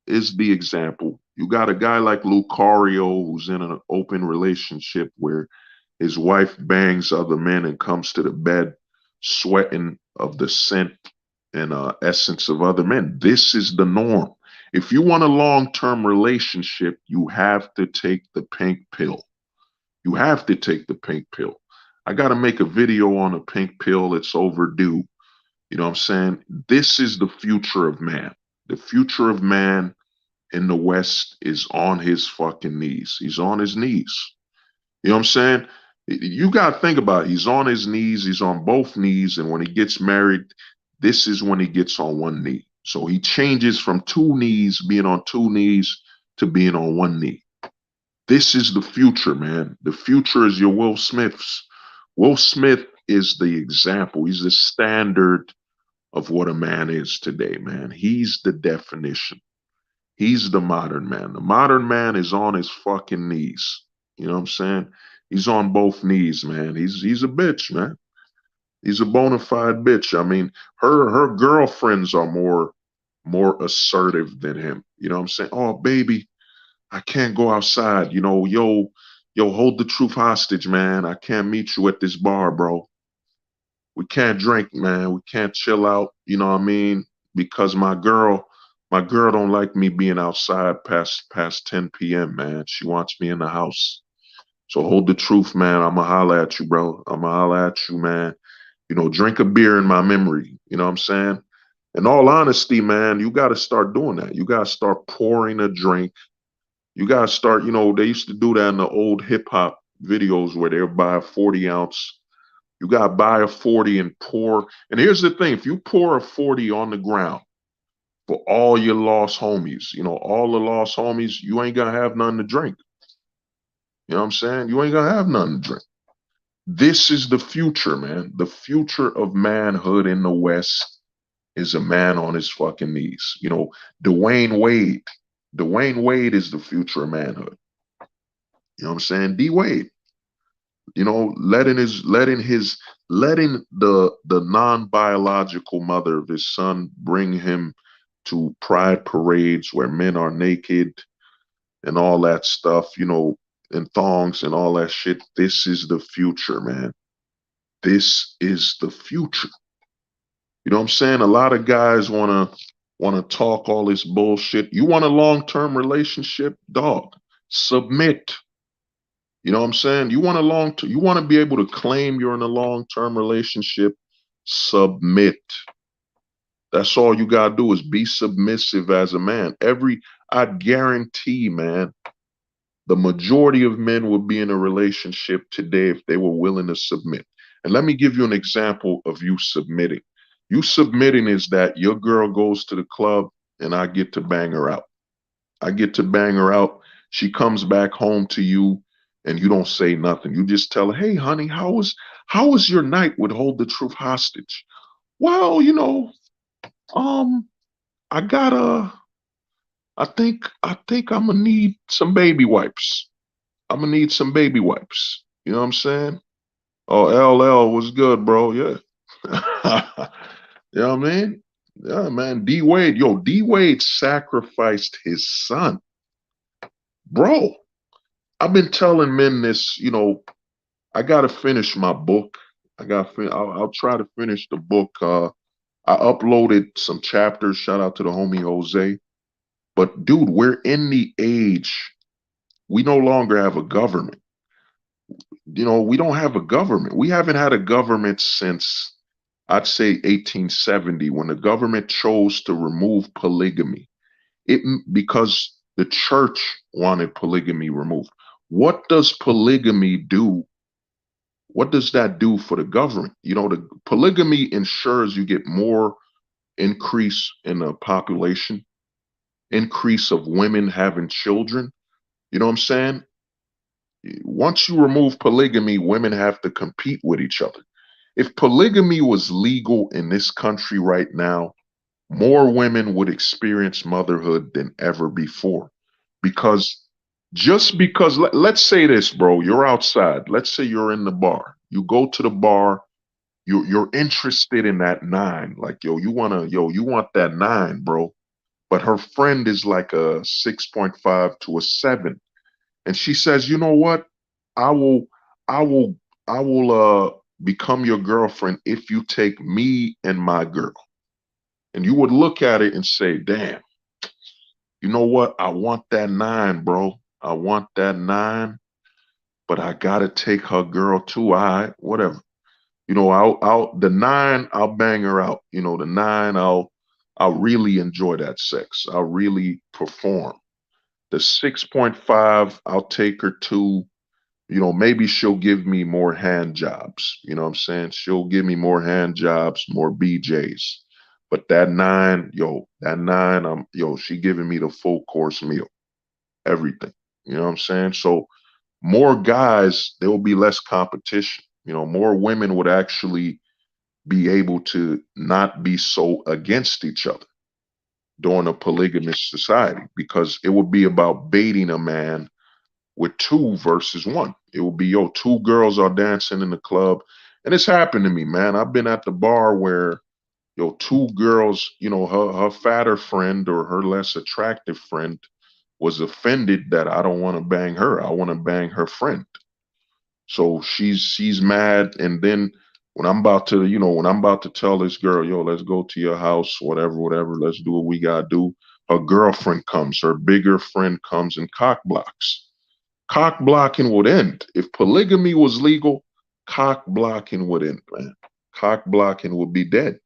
is the example. You got a guy like Lucario who's in an open relationship where his wife bangs other men and comes to the bed sweating of the scent and essence of other men. This is the norm. If you want a long-term relationship, you have to take the pink pill. You have to take the pink pill. I got to make a video on a pink pill. It's overdue. You know what I'm saying? This is the future of man. The future of man in the West is on his fucking knees. He's on his knees. You know what I'm saying? You got to think about it. He's on his knees. He's on both knees. And when he gets married, this is when he gets on one knee. So he changes from two knees, being on two knees, to being on one knee. This is the future, man. The future is your Will Smiths. Will Smith is the example. He's the standard of what a man is today, man. He's the definition. He's the modern man. The modern man is on his fucking knees. You know what I'm saying? He's on both knees, man. He's a bitch, man. He's a bona fide bitch. I mean, her girlfriends are more assertive than him. You know what I'm saying? Oh, baby, I can't go outside. You know, yo, hold the truth hostage, man. I can't meet you at this bar, bro. We can't drink, man. We can't chill out. You know what I mean? Because my girl don't like me being outside past 10 p.m., man. She wants me in the house. So hold the truth, man. I'ma holler at you, bro. I'ma holler at you, man. You know, drink a beer in my memory. You know what I'm saying? In all honesty, man, you got to start doing that. You got to start pouring a drink. You got to start, you know, they used to do that in the old hip hop videos where they'll buy a 40 ounce. You got to buy a 40 and pour. And here's the thing, if you pour a 40 on the ground for all your lost homies, you know, all the lost homies, you ain't going to have nothing to drink. You know what I'm saying? You ain't going to have nothing to drink. This is the future, man. The future of manhood in the West is a man on his fucking knees. You know, Dwayne Wade. Dwayne Wade is the future of manhood. You know what I'm saying? D Wade. You know, letting the non-biological mother of his son bring him to pride parades where men are naked and all that stuff, you know, and thongs and all that shit. This is the future, man. This is the future. You know what I'm saying? A lot of guys wanna talk all this bullshit. You want a long-term relationship, dog? Submit. You know what I'm saying? You want to be able to claim you're in a long-term relationship, submit. That's all you gotta do is be submissive as a man. I guarantee, man, the majority of men would be in a relationship today if they were willing to submit. And let me give you an example of you submitting. You submitting is that your girl goes to the club and I get to bang her out. I get to bang her out. She comes back home to you and you don't say nothing. You just tell her, hey, honey, how was your night with Hold the Truth Hostage? Well, you know, um, I gotta I think I'm gonna need some baby wipes. I'm gonna need some baby wipes. You know what I'm saying? Oh, LL was good, bro. Yeah. You know what I mean? Yeah, man. D Wade, D Wade sacrificed his son. Bro, I've been telling men this, you know, I gotta finish my book. I'll try to finish the book. I uploaded some chapters. Shout out to the homie Jose. But dude, we're in the age. We no longer have a government. You know, we don't have a government. We haven't had a government since I'd say 1870 when the government chose to remove polygamy. Because the church wanted polygamy removed. What does polygamy do? What does that do for the government? You know, the polygamy ensures you get more increase in the population, increase of women having children. You know what I'm saying? Once you remove polygamy, women have to compete with each other. If polygamy was legal in this country right now, more women would experience motherhood than ever before. Because let's say this, bro, you're outside. Let's say you're in the bar. You go to the bar, you're interested in that nine. Like, you want that nine, bro. But her friend is like a 6.5 to a 7. And she says, you know what? I will, I will, I will become your girlfriend if you take me and my girl. And you would look at it and say, damn, you know what? I want that nine, bro. I want that nine, but I gotta take her girl too. All right, whatever. You know, the nine, I'll bang her out. You know, the nine, I really enjoy that sex. I really perform. The 6.5, I'll take her to, maybe she'll give me more hand jobs. You know what I'm saying? She'll give me more hand jobs, more BJs. But that nine, she giving me the full course meal, everything. You know what I'm saying? So more guys, there will be less competition. More women would actually be able to not be so against each other during a polygamous society because it would be about baiting a man with two versus one. It will be, two girls are dancing in the club. And it's happened to me, man. I've been at the bar where, two girls, her fatter friend or her less attractive friend was offended that I don't want to bang her. I want to bang her friend. So she's mad. And then when I'm about to tell this girl, let's go to your house, whatever, let's do what we gotta do. Her girlfriend comes, her bigger friend comes and cock blocks. Cock blocking would end. If polygamy was legal, cock blocking would end, man. Cock blocking would be dead.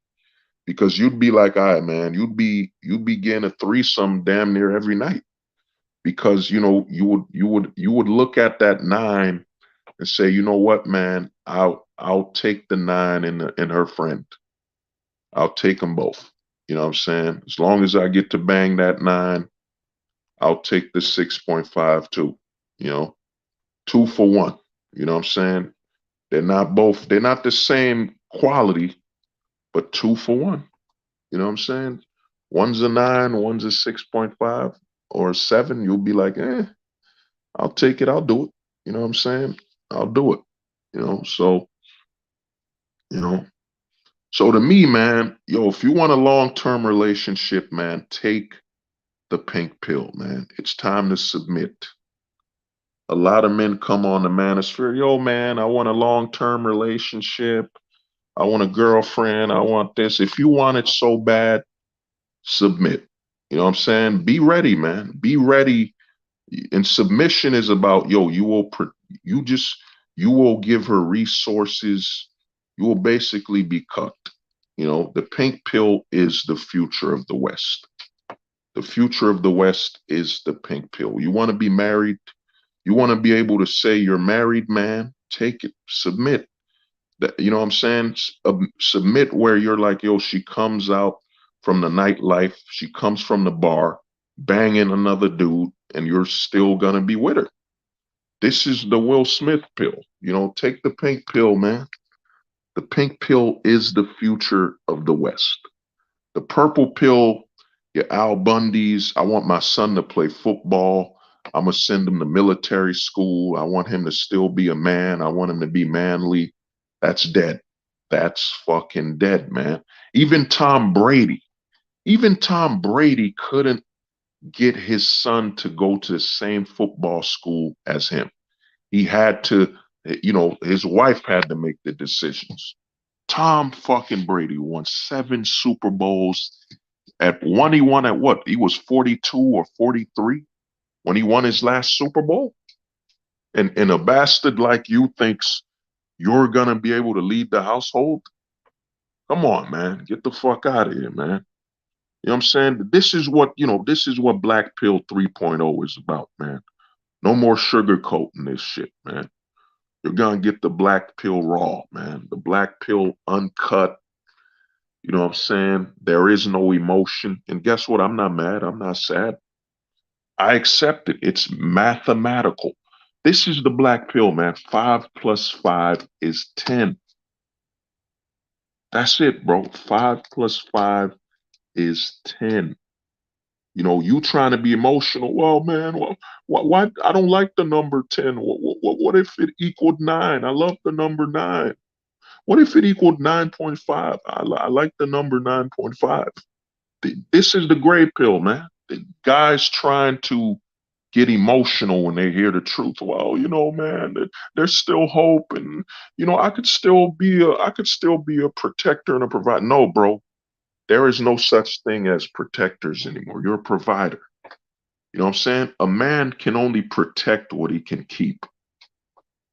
Because you'd be like, all right, man, you'd be getting a threesome damn near every night. Because you would look at that nine and say, you know what, man, I'll take the nine and her friend. I'll take them both. You know what I'm saying? As long as I get to bang that nine, I'll take the 6.5 too. You know, two for one. You know what I'm saying? They're not the same quality, but two for one. You know what I'm saying? One's a nine, one's a 6.5 or a seven. You'll be like, I'll take it, I'll do it. You know what I'm saying? I'll do it. You know, so, you know, so to me, man, if you want a long-term relationship, man, take the pink pill, man. It's time to submit. A lot of men come on the manosphere, man, I want a long-term relationship. I want a girlfriend. I want this. If you want it so bad, submit. You know what I'm saying? Be ready, man. Be ready. And submission is about, you just, you will give her resources. You will basically be cut. The pink pill is the future of the West. The future of the West is the pink pill. You want to be married. You want to be able to say you're married, man. Take it. Submit. You know what I'm saying? Submit where you're like, she comes out from the nightlife. She comes from the bar, banging another dude, and you're still going to be with her. This is the Will Smith pill. Take the pink pill, man. The pink pill is the future of the West. The purple pill, your Al Bundys. I want my son to play football. I'm going to send him to military school. I want him to still be a man. I want him to be manly. That's dead. That's fucking dead, man. Even Tom Brady couldn't get his son to go to the same football school as him. He had to, his wife had to make the decisions. Tom fucking Brady won 7 Super Bowls. At one, he won at what? He was 42 or 43 when he won his last Super Bowl. And a bastard like you thinks you're gonna be able to lead the household? Come on, man. Get the fuck out of here, man. You know what I'm saying? This is what Black Pill 3.0 is about, man. No more sugarcoating this shit, man. You're gonna get the black pill raw, man. The black pill uncut. You know what I'm saying? There is no emotion. And guess what? I'm not mad. I'm not sad. I accept it. It's mathematical. This is the black pill, man. 5 plus 5 is 10. That's it, bro. 5 plus 5 is 10. You trying to be emotional. Well, man, why I don't like the number 10. What if it equaled 9? I love the number 9. What if it equaled 9.5? I like the number 9.5. This is the gray pill, man. The guys trying to get emotional when they hear the truth. Well, man, there's still hope, and I could still be a protector and a provider. No, bro, there is no such thing as protectors anymore. You're a provider. You know what I'm saying? A man can only protect what he can keep.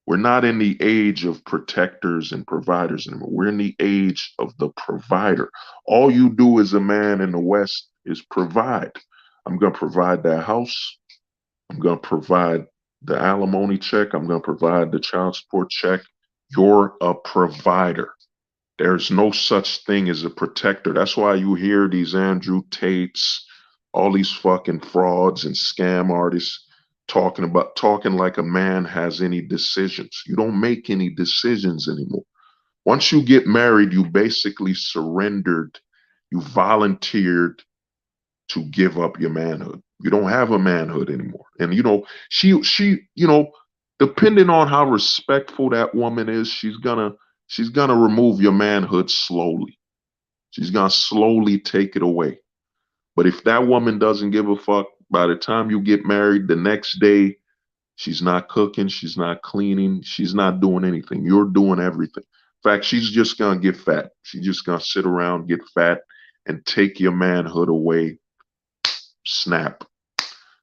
We're not in the age of protectors and providers anymore. We're in the age of the provider. All you do as a man in the West is provide. I'm going to provide that house. I'm going to provide the alimony check. I'm going to provide the child support check. You're a provider. There's no such thing as a protector. That's why you hear these Andrew Tates, all these fucking frauds and scam artists talking like a man has any decisions. You don't make any decisions anymore. Once you get married, you basically surrendered, you volunteered to give up your manhood. You don't have a manhood anymore. And she, depending on how respectful that woman is, she's gonna remove your manhood slowly. She's gonna slowly take it away. But if that woman doesn't give a fuck, by the time you get married, the next day, she's not cooking, she's not cleaning, she's not doing anything. You're doing everything. In fact, she's just gonna get fat. She's just gonna sit around, get fat, and take your manhood away. Snap.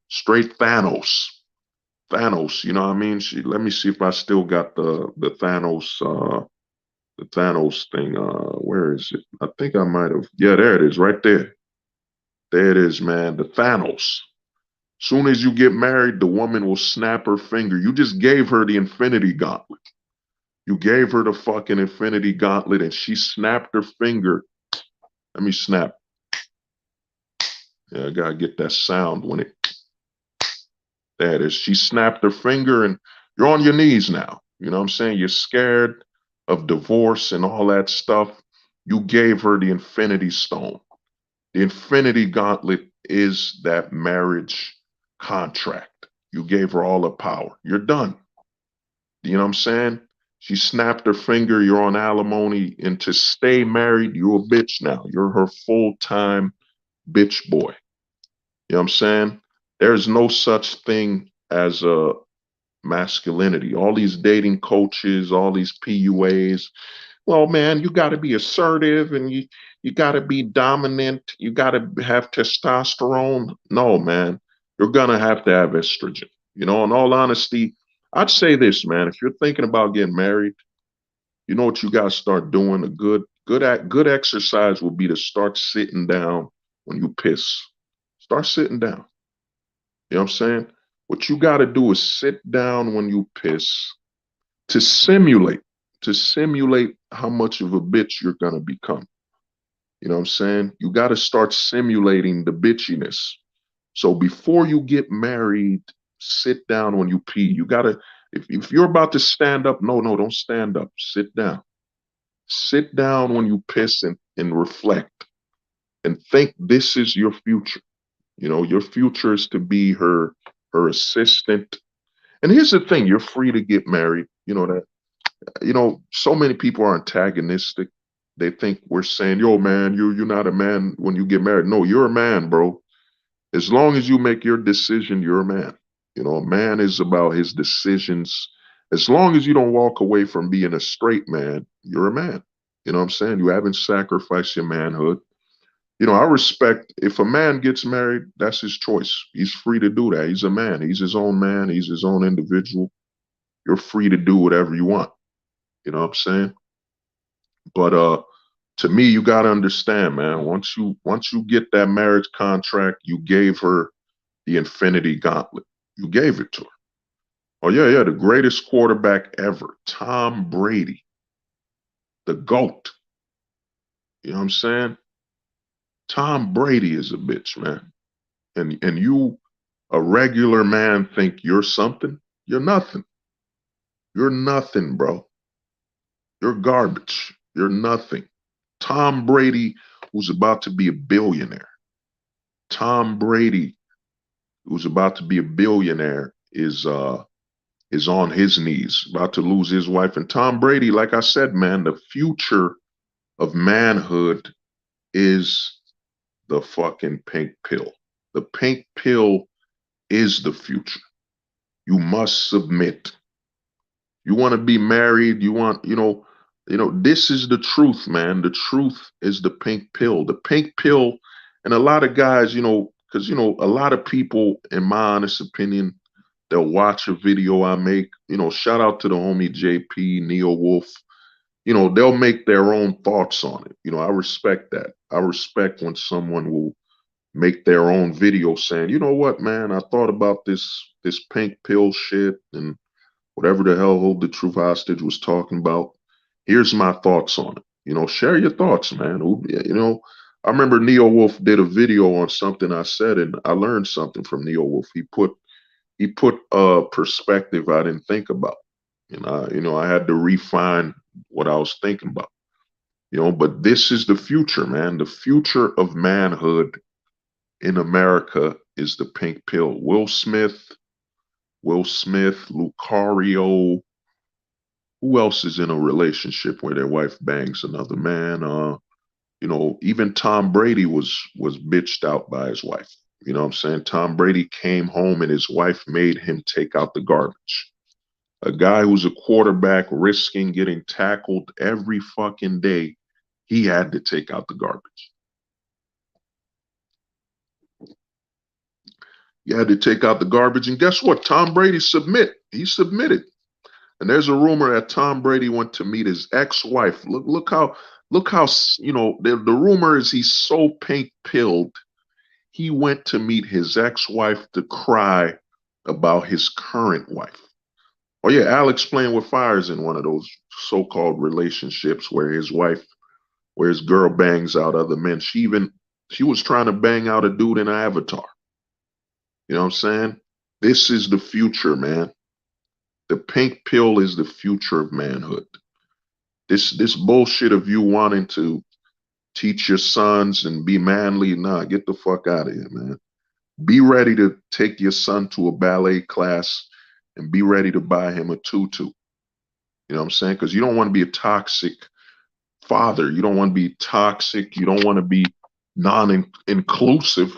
Straight Thanos. Thanos, you know what I mean? Let me see if I still got the Thanos thing. Where is it? I think I might have. Yeah, there it is, right there. There it is, man. The Thanos. Soon as you get married, the woman will snap her finger. You just gave her the Infinity Gauntlet. You gave her the fucking Infinity Gauntlet, and she snapped her finger. Let me snap. Yeah, I gotta get that sound when it. There it is. She snapped her finger, and you're on your knees now. You know what I'm saying? You're scared of divorce and all that stuff. You gave her the Infinity Stone. The Infinity Gauntlet is that marriage contract. You gave her all the power. You're done. You know what I'm saying? She snapped her finger. You're on alimony. And to stay married, you're a bitch now. You're her full-time bitch boy. You know what I'm saying? There's no such thing as a masculinity. All these dating coaches, all these PUAs, well, man, you got to be assertive and you got to be dominant. You got to have testosterone. No, man, you're going to have estrogen. You know, in all honesty, I'd say this, man, if you're thinking about getting married, you know what you got to start doing? A good exercise will be to start sitting down when you piss. Start sitting down. You know what I'm saying? What you got to do is sit down when you piss to simulate how much of a bitch you're going to become. You know what I'm saying? You got to start simulating the bitchiness. So before you get married, sit down when you pee. You got to, if you're about to stand up, no, don't stand up. Sit down. Sit down when you piss and reflect and think this is your future. You know, your future is to be her assistant. And here's the thing, you're free to get married. You know that. You know, so many people are antagonistic. They think we're saying, yo, man, you're not a man when you get married. No, you're a man, bro. As long as you make your decision, you're a man. You know, a man is about his decisions. As long as you don't walk away from being a straight man, you're a man. You know what I'm saying? You haven't sacrificed your manhood. You know, I respect if a man gets married, that's his choice. He's free to do that. He's a man. He's his own man. He's his own individual. You're free to do whatever you want. You know what I'm saying? But to me, you gotta understand, man. Once you get that marriage contract, you gave her the Infinity Gauntlet. You gave it to her. Oh yeah, the greatest quarterback ever, Tom Brady, the GOAT. You know what I'm saying? Tom Brady is a bitch, man. And you, a regular man, think you're something. You're nothing. You're nothing, bro. You're garbage. You're nothing. Tom Brady, who's about to be a billionaire. Tom Brady, who's about to be a billionaire, is on his knees, about to lose his wife. And Tom Brady, like I said, man, the future of manhood is the fucking pink pill. The pink pill is the future. You must submit. You want to be married, this is the truth, man. The truth is the pink pill. The pink pill, and a lot of guys, because a lot of people, in my honest opinion, They'll watch a video I make. Shout out to the homie JP, Neo Wolf. They'll make their own thoughts on it. I respect that. I respect when someone will make their own video saying, you know what, man, I thought about this pink pill shit and whatever the hell Hold the Truth Hostage was talking about. Here's my thoughts on it. Share your thoughts, man. I remember Neo Wolf did a video on something I said, and I learned something from Neo Wolf. He put a perspective I didn't think about. And I had to refine what I was thinking about. But this is the future, man. The future of manhood in America is the pink pill. Will Smith, Lucario. Who else is in a relationship where their wife bangs another man? Even Tom Brady was bitched out by his wife. You know what I'm saying? Tom Brady came home and his wife made him take out the garbage. A guy who's a quarterback risking getting tackled every fucking day, he had to take out the garbage. He had to take out the garbage. And guess what? Tom Brady He submitted. And there's a rumor that Tom Brady went to meet his ex-wife. Look how the rumor is he's so pink-pilled. He went to meet his ex-wife to cry about his current wife. Oh yeah, Alex playing with fires in one of those so-called relationships where his girl bangs out other men. She was trying to bang out a dude in Avatar. You know what I'm saying? This is the future, man. The pink pill is the future of manhood. This bullshit of you wanting to teach your sons and be manly, nah, get the fuck out of here, man. Be ready to take your son to a ballet class and be ready to buy him a tutu. You know what I'm saying? Because you don't want to be a toxic father. You don't want to be toxic. You don't want to be non-inclusive.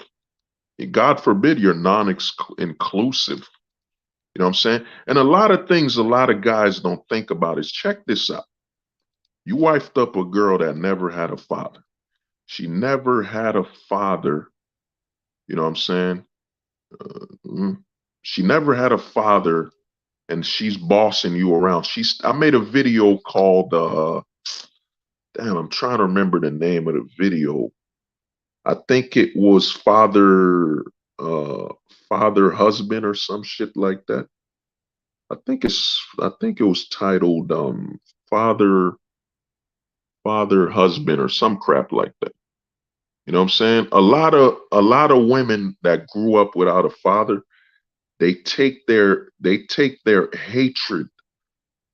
God forbid you're non-inclusive. You know what I'm saying? And a lot of things a lot of guys don't think about is, check this out. You wifed up a girl that never had a father. She never had a father. You know what I'm saying? She never had a father, and she's bossing you around. I made a video called damn, I'm trying to remember the name of the video. I think it was father husband or some shit like that. I think it was titled father husband or some crap like that. You know what I'm saying? A lot of women that grew up without a father, they take their hatred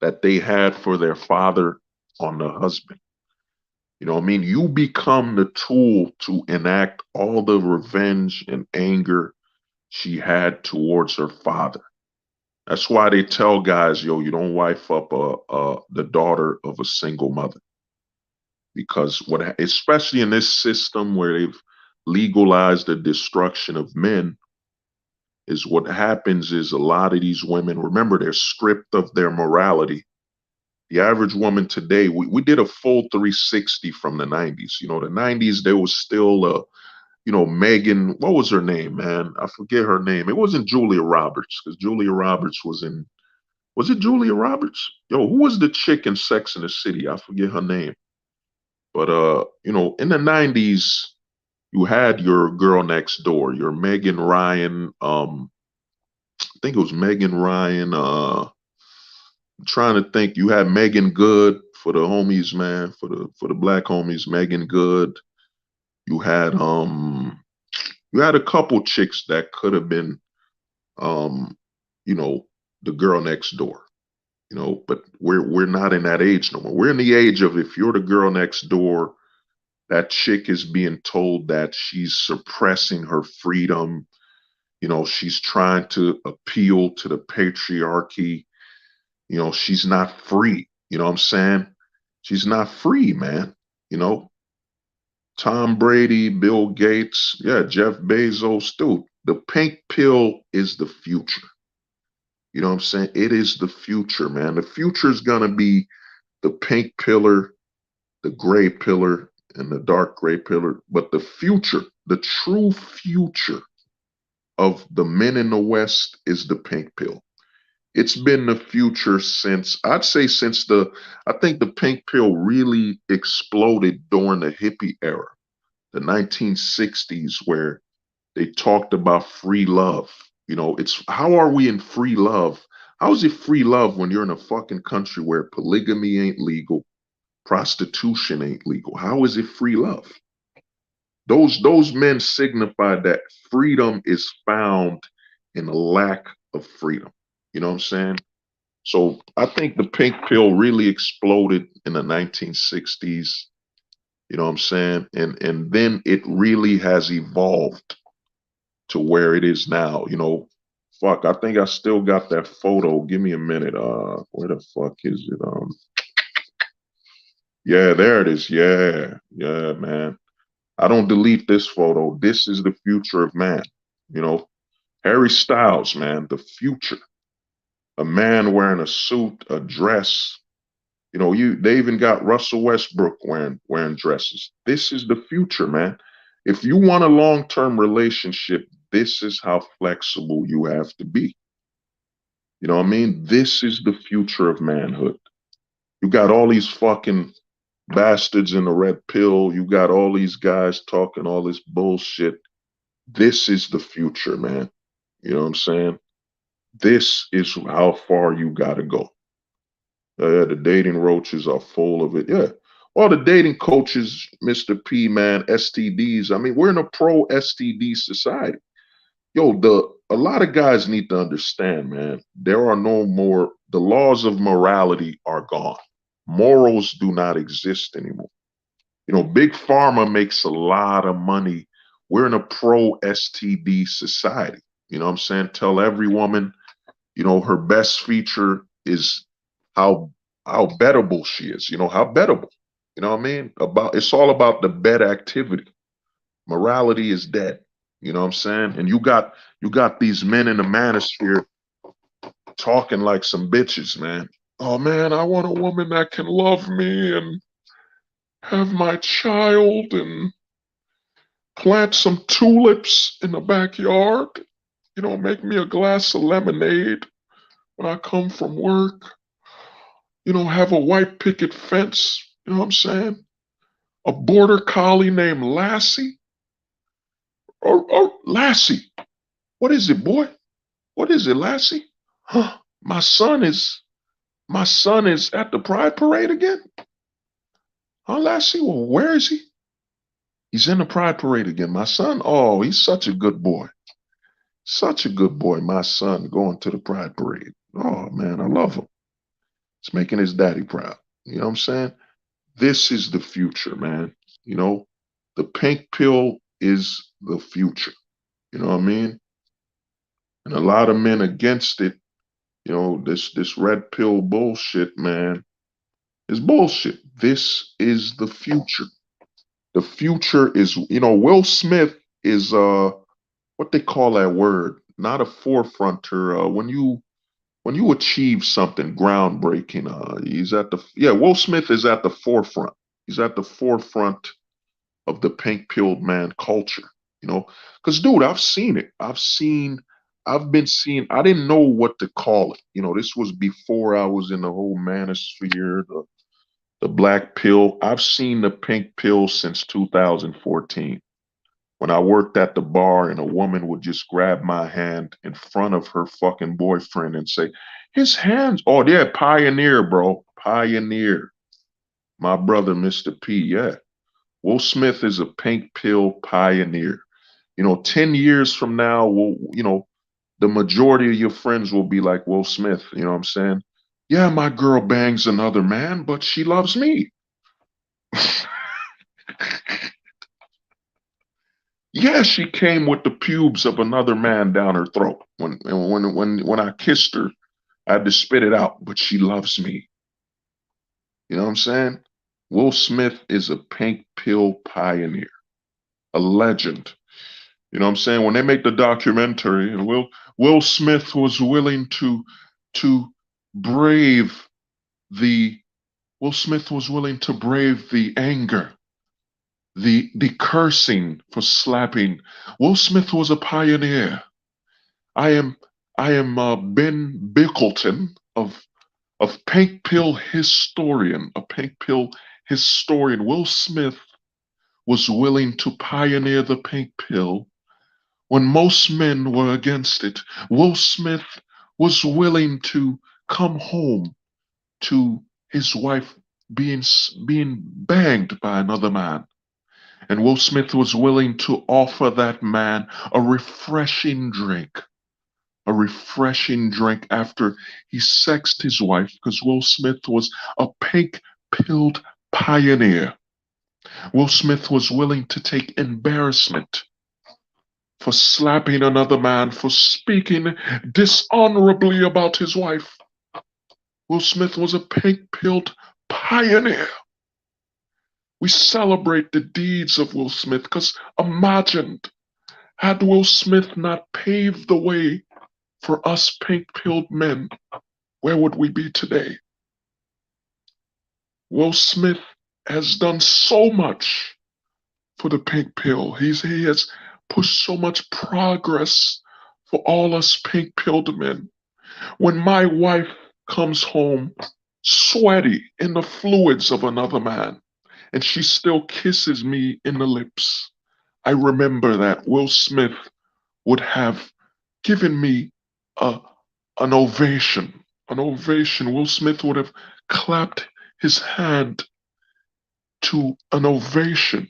that they had for their father on the husband. You know what I mean? You become the tool to enact all the revenge and anger she had towards her father. That's why they tell guys, yo, you don't wife up the daughter of a single mother. Because especially in this system where they've legalized the destruction of men, is what happens is a lot of these women, remember, they're stripped of their morality. The average woman today, we did a full 360 from the 90s. The 90s, there was still Megan, what was her name, man? I forget her name. It wasn't Julia Roberts, because Julia Roberts was it Julia Roberts? Yo, who was the chick in Sex and the City? I forget her name. But in the 90s, you had your girl next door, your Megan Ryan. I think it was Megan Ryan. I'm trying to think. You had Megan Good for the homies, man, for the black homies, Megan Good. You had a couple chicks that could have been the girl next door. But we're not in that age no more. We're in the age of, if you're the girl next door, that chick is being told that she's suppressing her freedom. She's trying to appeal to the patriarchy. She's not free. You know what I'm saying? She's not free, man. Tom Brady, Bill Gates, yeah, Jeff Bezos, dude. The pink pill is the future. You know what I'm saying? It is the future, man. The future is going to be the pink pillar, the gray pillar, and the dark gray pillar. But the future, the true future, of the men in the West is the pink pill. It's been the future since, I'd say since I think the pink pill really exploded during the hippie era, the 1960s, where they talked about free love. It's how are we in free love? How is it free love when you're in a fucking country where polygamy ain't legal, prostitution ain't legal? How is it free love? Those men signify that freedom is found in a lack of freedom. You know what I'm saying? So I think the pink pill really exploded in the 1960s. You know what I'm saying? And then it really has evolved to where it is now. Fuck, I think I still got that photo. Give me a minute. Where the fuck is it? Yeah, there it is. Yeah, yeah, man. I don't delete this photo. This is the future of man. You know, Harry Styles, man, the future. A man wearing a suit, a dress. They even got Russell Westbrook wearing dresses. This is the future, man. If you want a long-term relationship, this is how flexible you have to be. You know what I mean? This is the future of manhood. You got all these fucking bastards in the red pill. You got all these guys talking all this bullshit. This is the future, man. You know what I'm saying? This is how far you got to go. Yeah, the dating roaches are full of it. Yeah. All the dating coaches, Mr. P, man, STDs. I mean, we're in a pro STD society. Yo, a lot of guys need to understand, man. There are no more, the laws of morality are gone. Morals do not exist anymore. Big Pharma makes a lot of money. We're in a pro STD society. You know what I'm saying? Tell every woman, her best feature is how bettable she is. How bettable. You know what I mean? It's all about the bed activity. Morality is dead. You know what I'm saying? And you got these men in the manosphere talking like some bitches, man. Oh man, I want a woman that can love me and have my child and plant some tulips in the backyard. Make me a glass of lemonade when I come from work. Have a white picket fence. You know what I'm saying? A border collie named Lassie. Or Lassie. What is it, boy? What is it, Lassie? Huh? My son is at the Pride Parade again? Huh, Lassie? Well, where is he? He's in the Pride Parade again. My son? Oh, he's such a good boy. Such a good boy, my son, going to the Pride Parade. Oh, man, I love him. It's making his daddy proud. You know what I'm saying? This is the future, man. The pink pill is the future. You know what I mean? And a lot of men against it, this red pill bullshit, man, is bullshit. This is the future. The future is, Will Smith is what they call that word, not a forefronter. When you achieve something groundbreaking, Will Smith is at the forefront. He's at the forefront of the pink pilled man culture, because dude, I've seen it. I've been seeing, I didn't know what to call it. This was before I was in the whole manosphere, the black pill. I've seen the pink pill since 2014. When I worked at the bar and a woman would just grab my hand in front of her fucking boyfriend and say, his hands, oh yeah, pioneer, bro, pioneer. My brother, Mr. P, yeah. Will Smith is a pink pill pioneer. 10 years from now, the majority of your friends will be like Will Smith. You know what I'm saying? Yeah, my girl bangs another man, but she loves me. Yeah, she came with the pubes of another man down her throat. When I kissed her, I had to spit it out, but she loves me. You know what I'm saying? Will Smith is a pink pill pioneer, a legend. You know what I'm saying? When they make the documentary, and Will Smith was willing to brave the Will Smith was willing to brave the anger, the cursing for slapping. Will Smith was a pioneer. I am Ben Bickleton of Pink Pill historian, a Pink Pill historian. Will Smith was willing to pioneer the pink pill when most men were against it. Will Smith was willing to come home to his wife being banged by another man. And Will Smith was willing to offer that man a refreshing drink after he sexed his wife, because Will Smith was a pink pilled pioneer. Will Smith was willing to take embarrassment for slapping another man, for speaking dishonorably about his wife. Will Smith was a pink pilled pioneer. We celebrate the deeds of Will Smith because imagine, had Will Smith not paved the way for us pink pilled men, where would we be today? Will Smith has done so much for the pink pill. He has pushed so much progress for all us pink pilled men. When my wife comes home sweaty in the fluids of another man, and she still kisses me in the lips, I remember that Will Smith would have given me a, an ovation. An ovation. Will Smith would have clapped his hand to an ovation.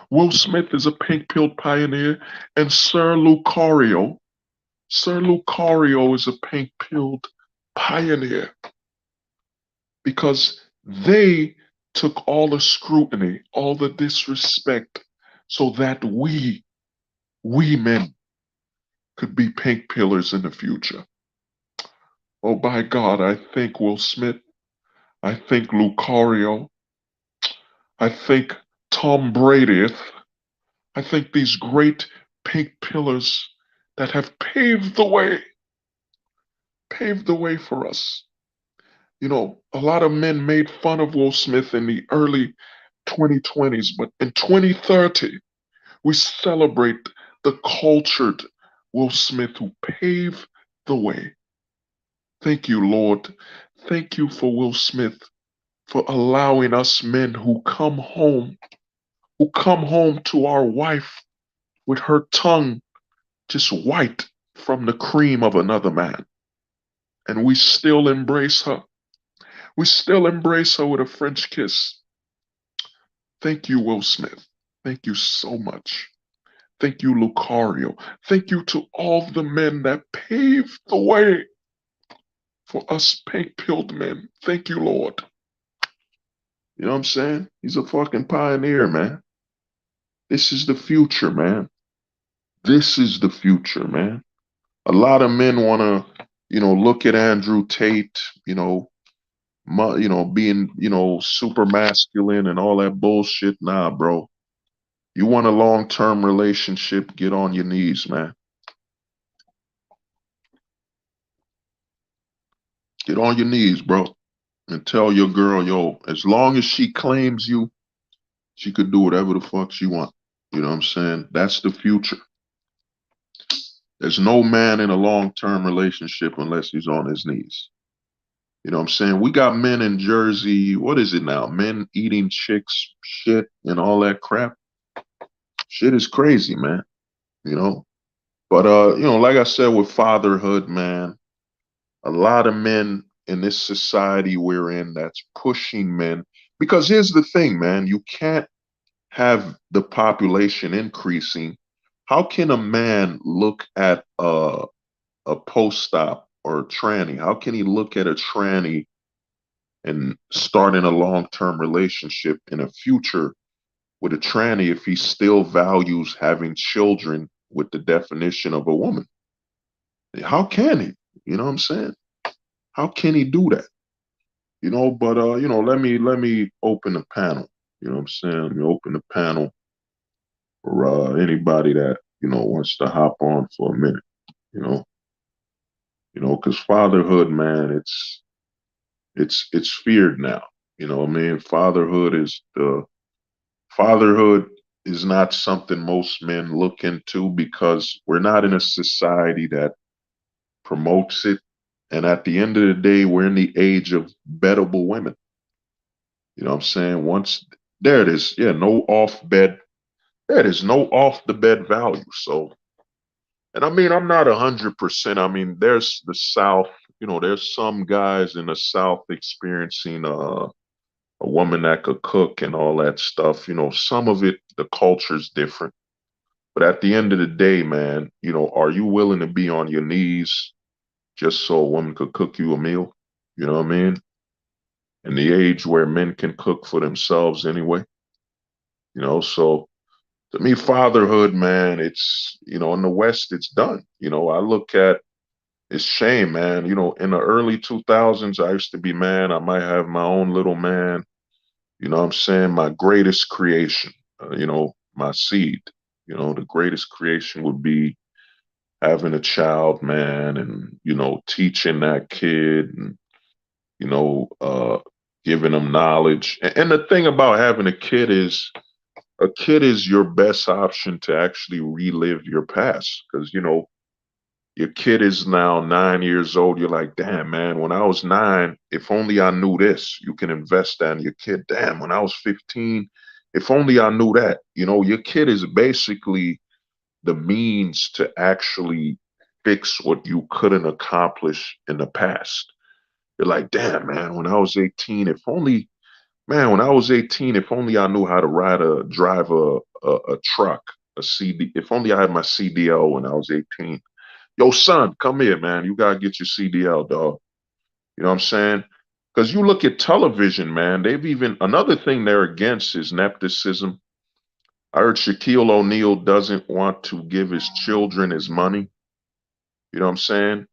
Will Smith is a pink pilled pioneer, and Sir Lucario is a pink pilled pioneer because they took all the scrutiny, all the disrespect, so that we men could be pink pillars in the future. Oh, by God, I thank Will Smith. I thank Lucario. I thank Tom Brady. I think these great pink pillars that have paved the way for us. You know, a lot of men made fun of Will Smith in the early 2020s, but in 2030, we celebrate the cultured Will Smith who paved the way. Thank you, Lord. Thank you for Will Smith for allowing us men who come home to our wife with her tongue just white from the cream of another man. And we still embrace her. We still embrace her with a French kiss. Thank you, Will Smith. Thank you so much. Thank you, Lucario. Thank you to all the men that paved the way for us pink-pilled men. Thank you, Lord. You know what I'm saying? He's a fucking pioneer, man. This is the future, man. This is the future, man. A lot of men want to, look at Andrew Tate, being, super masculine and all that bullshit. Nah, bro. You want a long-term relationship, get on your knees, man. Get on your knees, bro, and tell your girl, yo, as long as she claims you, she could do whatever the fuck she want. You know what I'm saying? That's the future. There's no man in a long-term relationship unless he's on his knees. You know what I'm saying? We got men in Jersey. What is it now? Men eating chicks shit and all that crap. Shit is crazy, man. You know? But like I said with fatherhood, man, a lot of men in this society we're in that's pushing men. Because here's the thing, man, you can't have the population increasing. How can a man look at a post-op or a tranny? How can he look at a tranny and start in a long-term relationship in a future with a tranny if he still values having children with the definition of a woman? How can he? You know what I'm saying? How can he do that? But let me open the panel. You know what I'm saying? Let me open the panel for anybody that, wants to hop on for a minute, you know. Because fatherhood, man, it's feared now. You know what I mean? Fatherhood is not something most men look into because we're not in a society that promotes it. And at the end of the day, we're in the age of bettable women. You know what I'm saying? Once there it is, yeah, no off bed. There it is, no off the bed value. So, and I mean, I'm not 100%. I mean, there's the South. You know, there's some guys in the South experiencing a woman that could cook and all that stuff. You know, some of it, the culture's different. But at the end of the day, man, you know, are you willing to be on your knees just so a woman could cook you a meal? You know what I mean? In the age where men can cook for themselves anyway, you know, so to me, fatherhood, man, it's, you know, in the West, it's done. You know, I look at it's shame, man. You know, in the early 2000s, I used to be, man, I might have my own little man, you know what I'm saying? My greatest creation, you know, my seed, you know, the greatest creation would be having a child, man, and, you know, teaching that kid and, you know, giving them knowledge. And the thing about having a kid is your best option to actually relive your past because, you know, your kid is now 9 years old. You're like, damn, man, when I was 9, if only I knew this, you can invest that in your kid. Damn, when I was 15, if only I knew that. You know, your kid is basically the means to actually fix what you couldn't accomplish in the past. You're like, damn, man, when I was 18, if only, man, when I was 18, if only I knew how to drive a truck, a CD, if only I had my CDL when I was 18. Yo, son, come here, man. You gotta get your CDL, dog. You know what I'm saying? Because you look at television, man, they've even, another thing they're against is nepotism. I heard Shaquille O'Neal doesn't want to give his children his money. You know what I'm saying?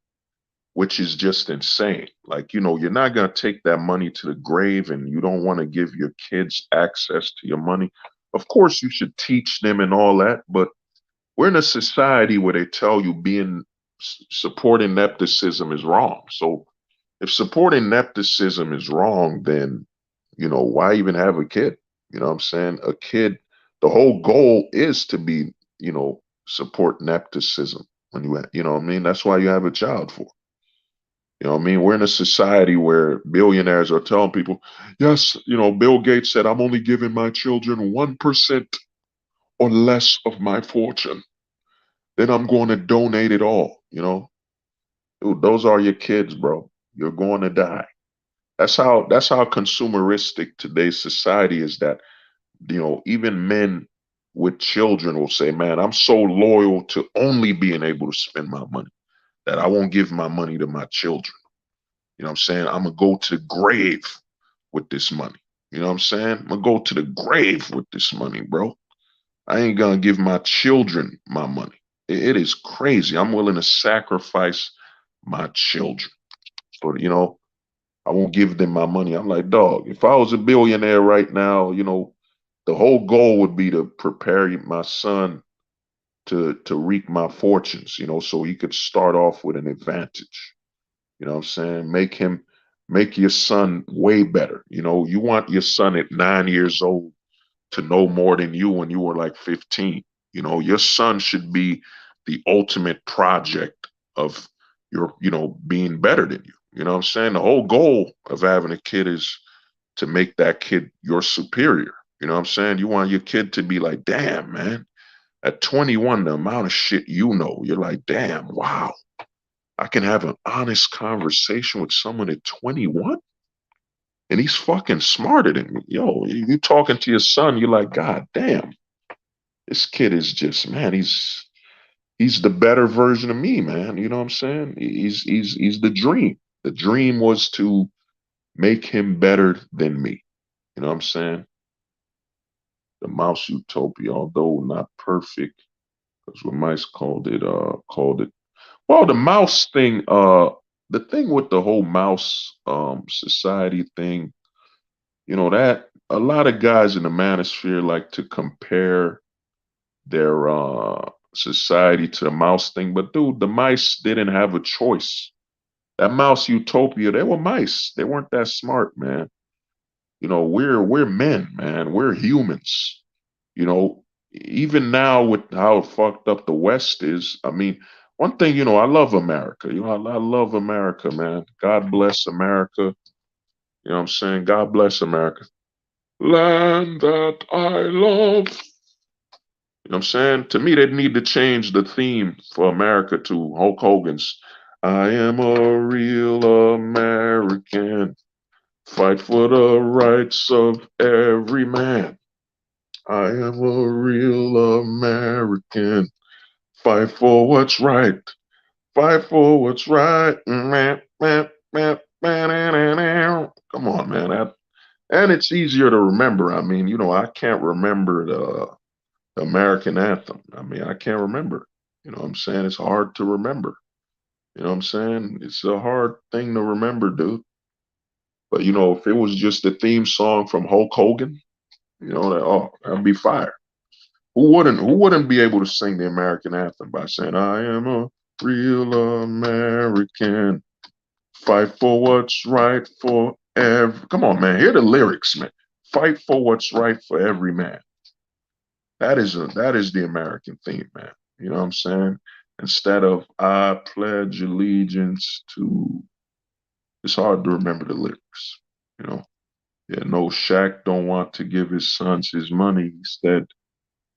Which is just insane. Like, you know, you're not going to take that money to the grave and you don't want to give your kids access to your money. Of course, you should teach them and all that, but we're in a society where they tell you supporting nepotism is wrong. So if supporting nepotism is wrong, then, you know, why even have a kid? You know what I'm saying? A kid, the whole goal is to be, you know, support nepotism when you know what I mean? That's why you have a child for. You know what I mean? We're in a society where billionaires are telling people, yes, you know, Bill Gates said, I'm only giving my children 1% or less of my fortune. Then I'm going to donate it all, you know? Dude, those are your kids, bro. You're going to die. That's how consumeristic today's society is that, you know, even men with children will say, man, I'm so loyal to only being able to spend my money that I won't give my money to my children. You know what I'm saying? I'm gonna go to the grave with this money. You know what I'm saying? I'm gonna go to the grave with this money, bro. I ain't gonna give my children my money. It is crazy. I'm willing to sacrifice my children. But you know, I won't give them my money. I'm like, dog, if I was a billionaire right now, you know, the whole goal would be to prepare my son to reap my fortunes, you know, so he could start off with an advantage. You know what I'm saying? Make your son way better. You know, you want your son at 9 years old to know more than you when you were like 15. You know, your son should be the ultimate project of your, you know, being better than you. You know what I'm saying? The whole goal of having a kid is to make that kid your superior. You know what I'm saying? You want your kid to be like, damn, man, at 21, the amount of shit you know, you're like, damn, wow, I can have an honest conversation with someone at 21 and he's fucking smarter than me. Yo, you talking to your son, you're like, God damn, this kid is just, man, he's the better version of me, man. You know what I'm saying? He's the dream. The dream was to make him better than me. You know what I'm saying? The mouse utopia, although not perfect, because what mice called it. Well, the mouse thing, the thing with the whole mouse society thing, you know, that a lot of guys in the manosphere like to compare their society to the mouse thing. But dude, the mice didn't have a choice. That mouse utopia, they were mice. They weren't that smart, man. You know, we're men, man. We're humans. You know, even now with how fucked up the West is, I mean, one thing, you know, I love America. You know, I love America, man. God bless America. You know what I'm saying? God bless America. Land that I love. You know what I'm saying? To me, they need to change the theme for America to Hulk Hogan's I am a real American. Fight for the rights of every man. I am a real American. Fight for what's right. Fight for what's right. Come on, man. And it's easier to remember. I mean, you know, I can't remember the American anthem. I mean, I can't remember. You know what I'm saying? It's hard to remember. You know what I'm saying? It's a hard thing to remember, dude. But you know, if it was just the theme song from Hulk Hogan, you know, that'd be fire. Who wouldn't be able to sing the American anthem by saying, I am a real American. Fight for what's right for every come on, man. Hear the lyrics, man. Fight for what's right for every man. That is the American theme, man. You know what I'm saying? Instead of I pledge allegiance to it's hard to remember the lyrics, you know. Yeah, no, Shaq don't want to give his sons his money. Instead,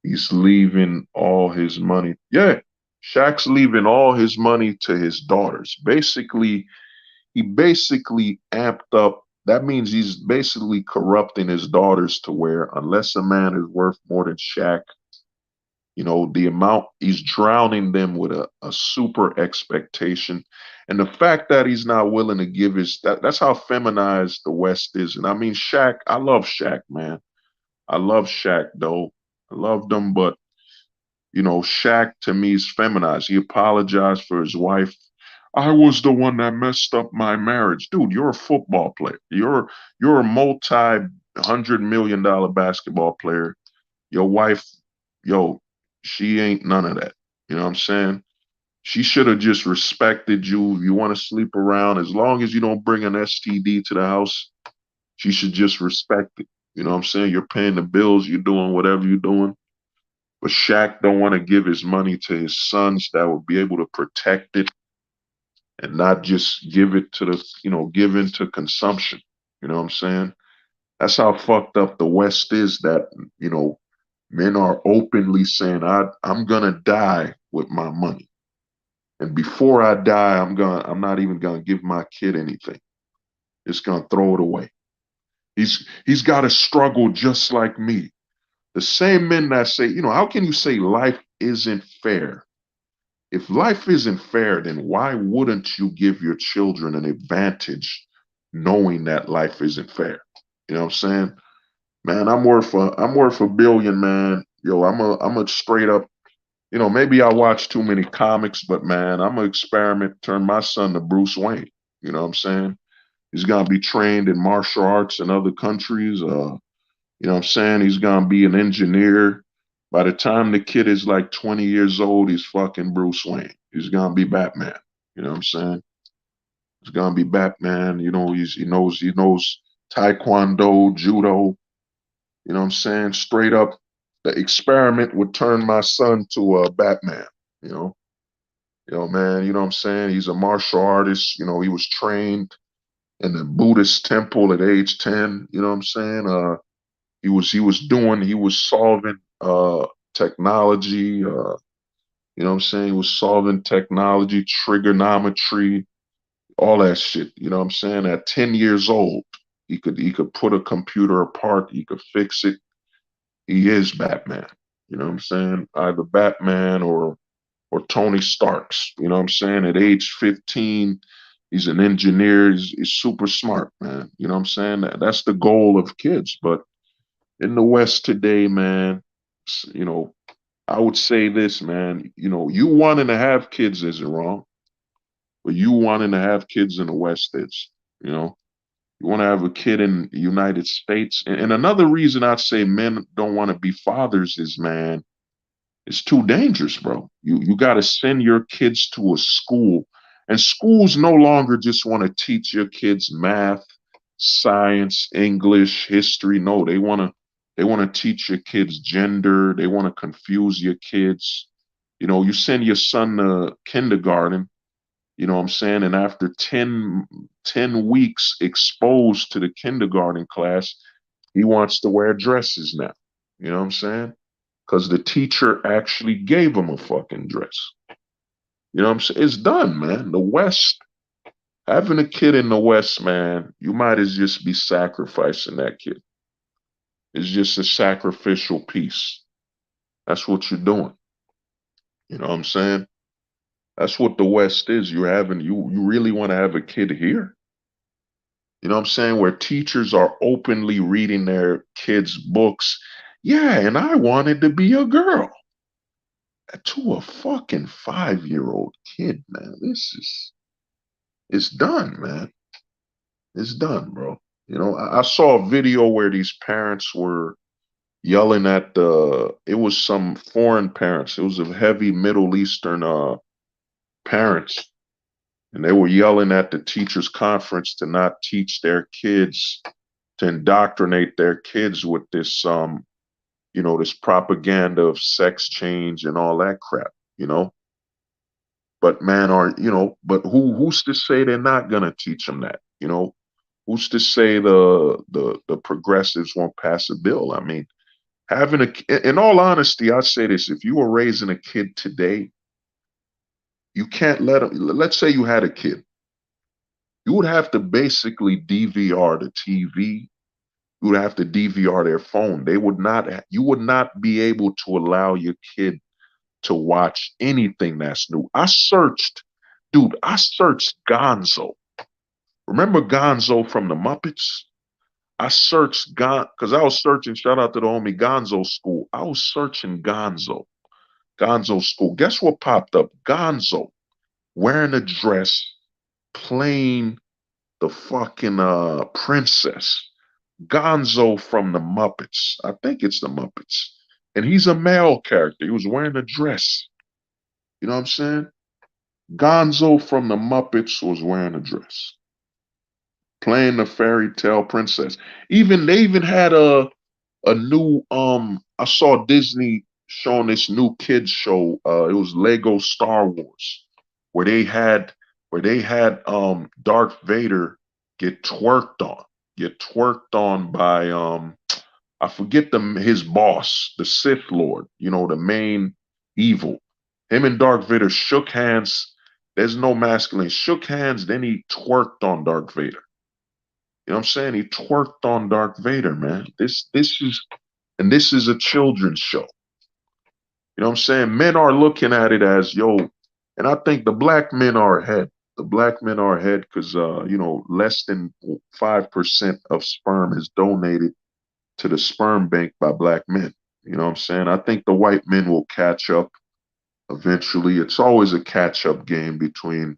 he's leaving all his money. Yeah, Shaq's leaving all his money to his daughters. Basically, he basically amped up. That means he's basically corrupting his daughters to where unless a man is worth more than Shaq, you know, the amount he's drowning them with a super expectation. And the fact that he's not willing to give that's how feminized the West is. And I mean, Shaq, I love Shaq, man. I love Shaq, though. I loved him, but you know, Shaq to me is feminized. He apologized for his wife. I was the one that messed up my marriage. Dude, you're a football player. You're a multi-$100 million basketball player. Your wife, yo, she ain't none of that. You know what I'm saying? She should have just respected you. You want to sleep around, as long as you don't bring an STD to the house, she should just respect it. You know what I'm saying? You're paying the bills, you're doing whatever you're doing. But Shaq don't want to give his money to his sons that would be able to protect it and not just give it to give into consumption. You know what I'm saying? That's how fucked up the West is that, you know, men are openly saying, I'm gonna die with my money. And before I die, I'm not even gonna give my kid anything. Just gonna throw it away. He's gotta struggle just like me. The same men that say, you know, how can you say life isn't fair? If life isn't fair, then why wouldn't you give your children an advantage knowing that life isn't fair? You know what I'm saying? Man, I'm worth a billion, man. Yo, I'm a straight up, you know, maybe I watch too many comics, but man, I'm gonna experiment, turn my son to Bruce Wayne. You know what I'm saying? He's gonna be trained in martial arts in other countries. You know what I'm saying? He's gonna be an engineer. By the time the kid is like 20 years old, he's fucking Bruce Wayne. He's gonna be Batman. You know what I'm saying? He's gonna be Batman. You know, he knows Taekwondo, judo. You know what I'm saying? Straight up, the experiment would turn my son to a Batman. You know, man. You know what I'm saying? He's a martial artist. You know, he was trained in the Buddhist temple at age 10. You know what I'm saying? He was solving technology, you know what I'm saying? He was solving technology, trigonometry, all that shit. You know what I'm saying? At 10 years old, he could put a computer apart, he could fix it. He is Batman. You know what I'm saying? Either Batman or Tony Starks. You know what I'm saying? At age 15, he's an engineer, he's super smart, man. You know what I'm saying? That's the goal of kids. But in the West today, man, you know, I would say this, man, you know, you wanting to have kids isn't wrong, but you wanting to have kids in the West is, you know, you want to have a kid in the United States. And another reason I'd say men don't want to be fathers is, man, it's too dangerous, bro. You got to send your kids to a school, and schools no longer just want to teach your kids math, science, English, history. No, they want to teach your kids gender. They want to confuse your kids. You know, you send your son to kindergarten, you know what I'm saying? And after 10 weeks exposed to the kindergarten class, he wants to wear dresses now. You know what I'm saying? Because the teacher actually gave him a fucking dress. You know what I'm saying? It's done, man. The West, having a kid in the West, man, you might as just be sacrificing that kid. It's just a sacrificial piece. That's what you're doing. You know what I'm saying? That's what the West is. You really want to have a kid here? You know what I'm saying? Where teachers are openly reading their kids' books. Yeah, and I wanted to be a girl. To a fucking 5-year-old kid, man. It's done, man. It's done, bro. You know, I saw a video where these parents were yelling at it was some foreign parents. It was a heavy Middle Eastern parents, and they were yelling at the teachers conference to not teach their kids, to indoctrinate their kids with this you know, this propaganda of sex change and all that crap, you know. But man, but who's to say they're not gonna teach them that, you know? Who's to say the progressives won't pass a bill? I mean, in all honesty, I say this: if you were raising a kid today, you can't let them. Let's say you had a kid, you would have to basically DVR the TV. You would have to DVR their phone. They would not. You would not be able to allow your kid to watch anything that's new. Dude. I searched Gonzo. Remember Gonzo from the Muppets? I searched because I was searching. Shout out to the homie Gonzo School. I was searching Gonzo School. Guess what popped up? Gonzo wearing a dress, playing the fucking princess. Gonzo from the Muppets. I think it's the Muppets. And he's a male character. He was wearing a dress. You know what I'm saying? Gonzo from the Muppets was wearing a dress, playing the fairy tale princess. They even had a new I saw Disney showing this new kids show. It was Lego Star Wars, where they had Darth Vader get twerked on. Get twerked on by I forget his boss, the Sith Lord, you know, the main evil. Him and Darth Vader shook hands. There's no masculine. Shook hands, then he twerked on Darth Vader. You know what I'm saying? He twerked on Darth Vader, man. This is a children's show. You know what I'm saying? Men are looking at it as, yo, and I think the black men are ahead. The black men are ahead because you know, less than 5% of sperm is donated to the sperm bank by black men. You know what I'm saying? I think the white men will catch up eventually. It's always a catch up game between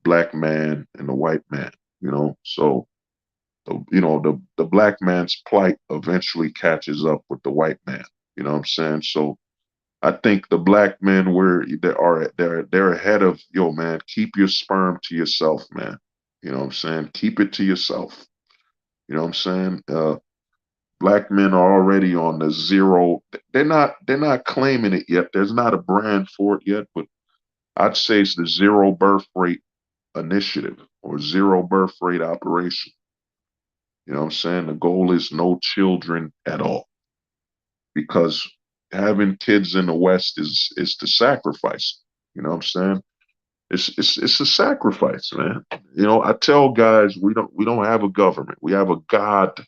black man and the white man, you know. So the black man's plight eventually catches up with the white man. You know what I'm saying? So I think the black men they're ahead of, yo, man, keep your sperm to yourself, man. You know what I'm saying? Keep it to yourself. You know what I'm saying? Black men are already on the zero. They're not claiming it yet. There's not a brand for it yet, but I'd say it's the zero birth rate initiative or zero birth rate operation. You know what I'm saying? The goal is no children at all, because having kids in the West is the sacrifice. You know what I'm saying? It's a sacrifice, man. You know, I tell guys we don't have a government. We have a God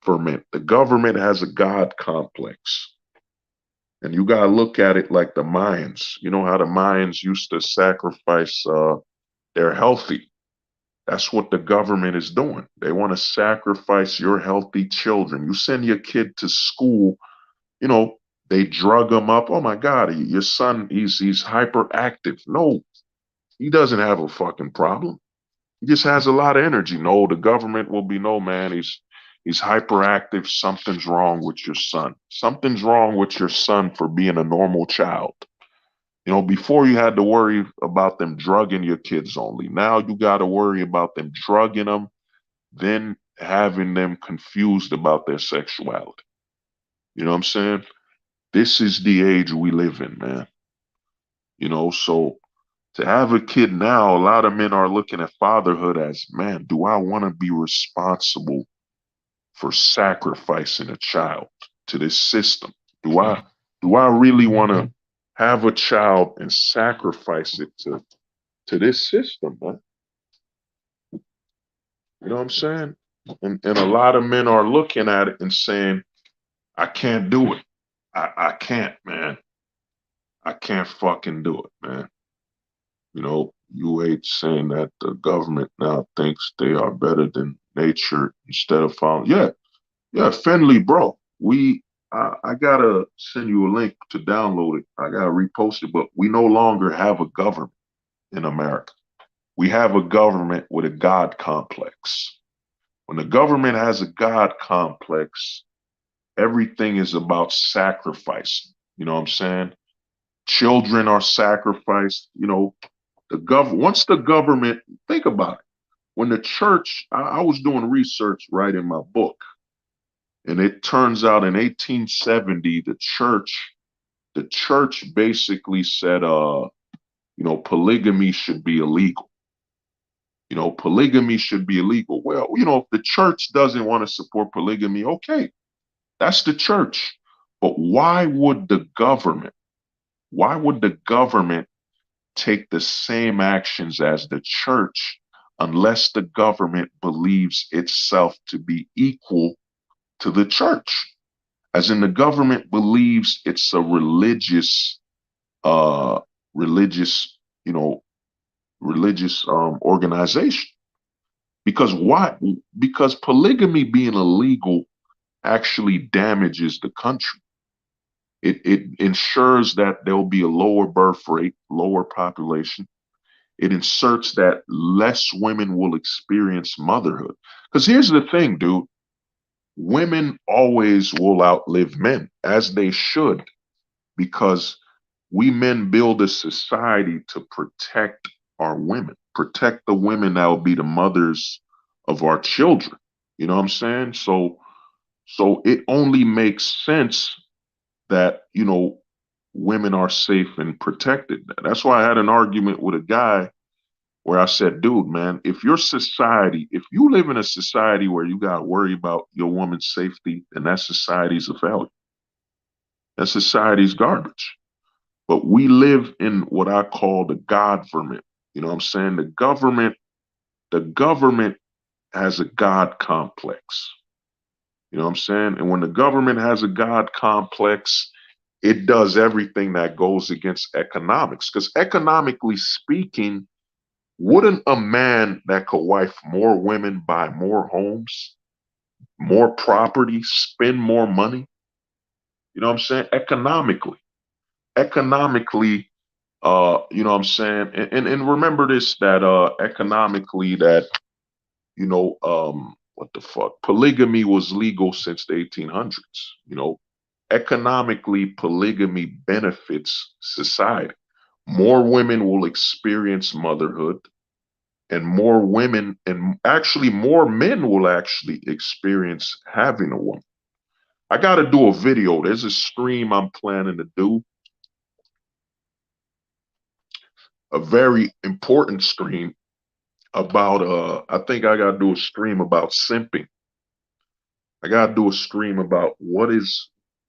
ferment. The government has a God complex. And you gotta look at it like the Mayans. You know how the Mayans used to sacrifice their healthy. That's what the government is doing. They want to sacrifice your healthy children. You send your kid to school, you know, they drug him up. Oh my God, your son, he's hyperactive. No, he doesn't have a fucking problem. He just has a lot of energy. No, the government will be, no, man, he's hyperactive. Something's wrong with your son. Something's wrong with your son for being a normal child. You know, before you had to worry about them drugging your kids only. Now you got to worry about them drugging them, then having them confused about their sexuality. You know what I'm saying? This is the age we live in, man. So to have a kid now, a lot of men are looking at fatherhood as, man, do I want to be responsible for sacrificing a child to this system? Do I really want to have a child and sacrifice it to this system, man? You know what I'm saying? And a lot of men are looking at it and saying, I can't do it. I can't, man. I can't fucking do it, man. You hate saying that the government now thinks they are better than nature instead of following. Yeah, Finley, bro. I gotta send you a link to download it. I gotta repost it, but we no longer have a government in America. We have a government with a God complex. When the government has a God complex, everything is about sacrificing. You know what I'm saying? Children are sacrificed. Once the government, think about it. When the church, I was doing research right in my book, and it turns out in 1870, the church basically said, polygamy should be illegal. Polygamy should be illegal. Well, if the church doesn't want to support polygamy, okay, that's the church. But why would the government take the same actions as the church unless the government believes itself to be equal to the church? As in, the government believes it's a religious organization. Because why? Because polygamy being illegal actually damages the country. It ensures that there'll be a lower birth rate, lower population. It inserts that less women will experience motherhood. Because here's the thing, dude. Women always will outlive men, as they should, because we men build a society to protect our women, protect the women that will be the mothers of our children. You know what I'm saying? So it only makes sense that, women are safe and protected. That's why I had an argument with a guy where I said, dude, man, if you live in a society where you got to worry about your woman's safety, then that society's a failure. That society's garbage. But we live in what I call the government. You know what I'm saying? The government has a God complex. You know what I'm saying? And when the government has a God complex, it does everything that goes against economics. Because economically speaking, wouldn't a man that could wife more women, buy more homes, more property, spend more money? You know what I'm saying? Economically, you know what I'm saying? And remember this, that economically that, what the fuck? Polygamy was legal since the 1800s. Economically, polygamy benefits society. More women will experience motherhood, and more women, and actually more men will actually experience having a woman. I got to do a video. There's a stream I'm planning to do, a very important stream about, I think I got to do a stream about simping. I got to do a stream about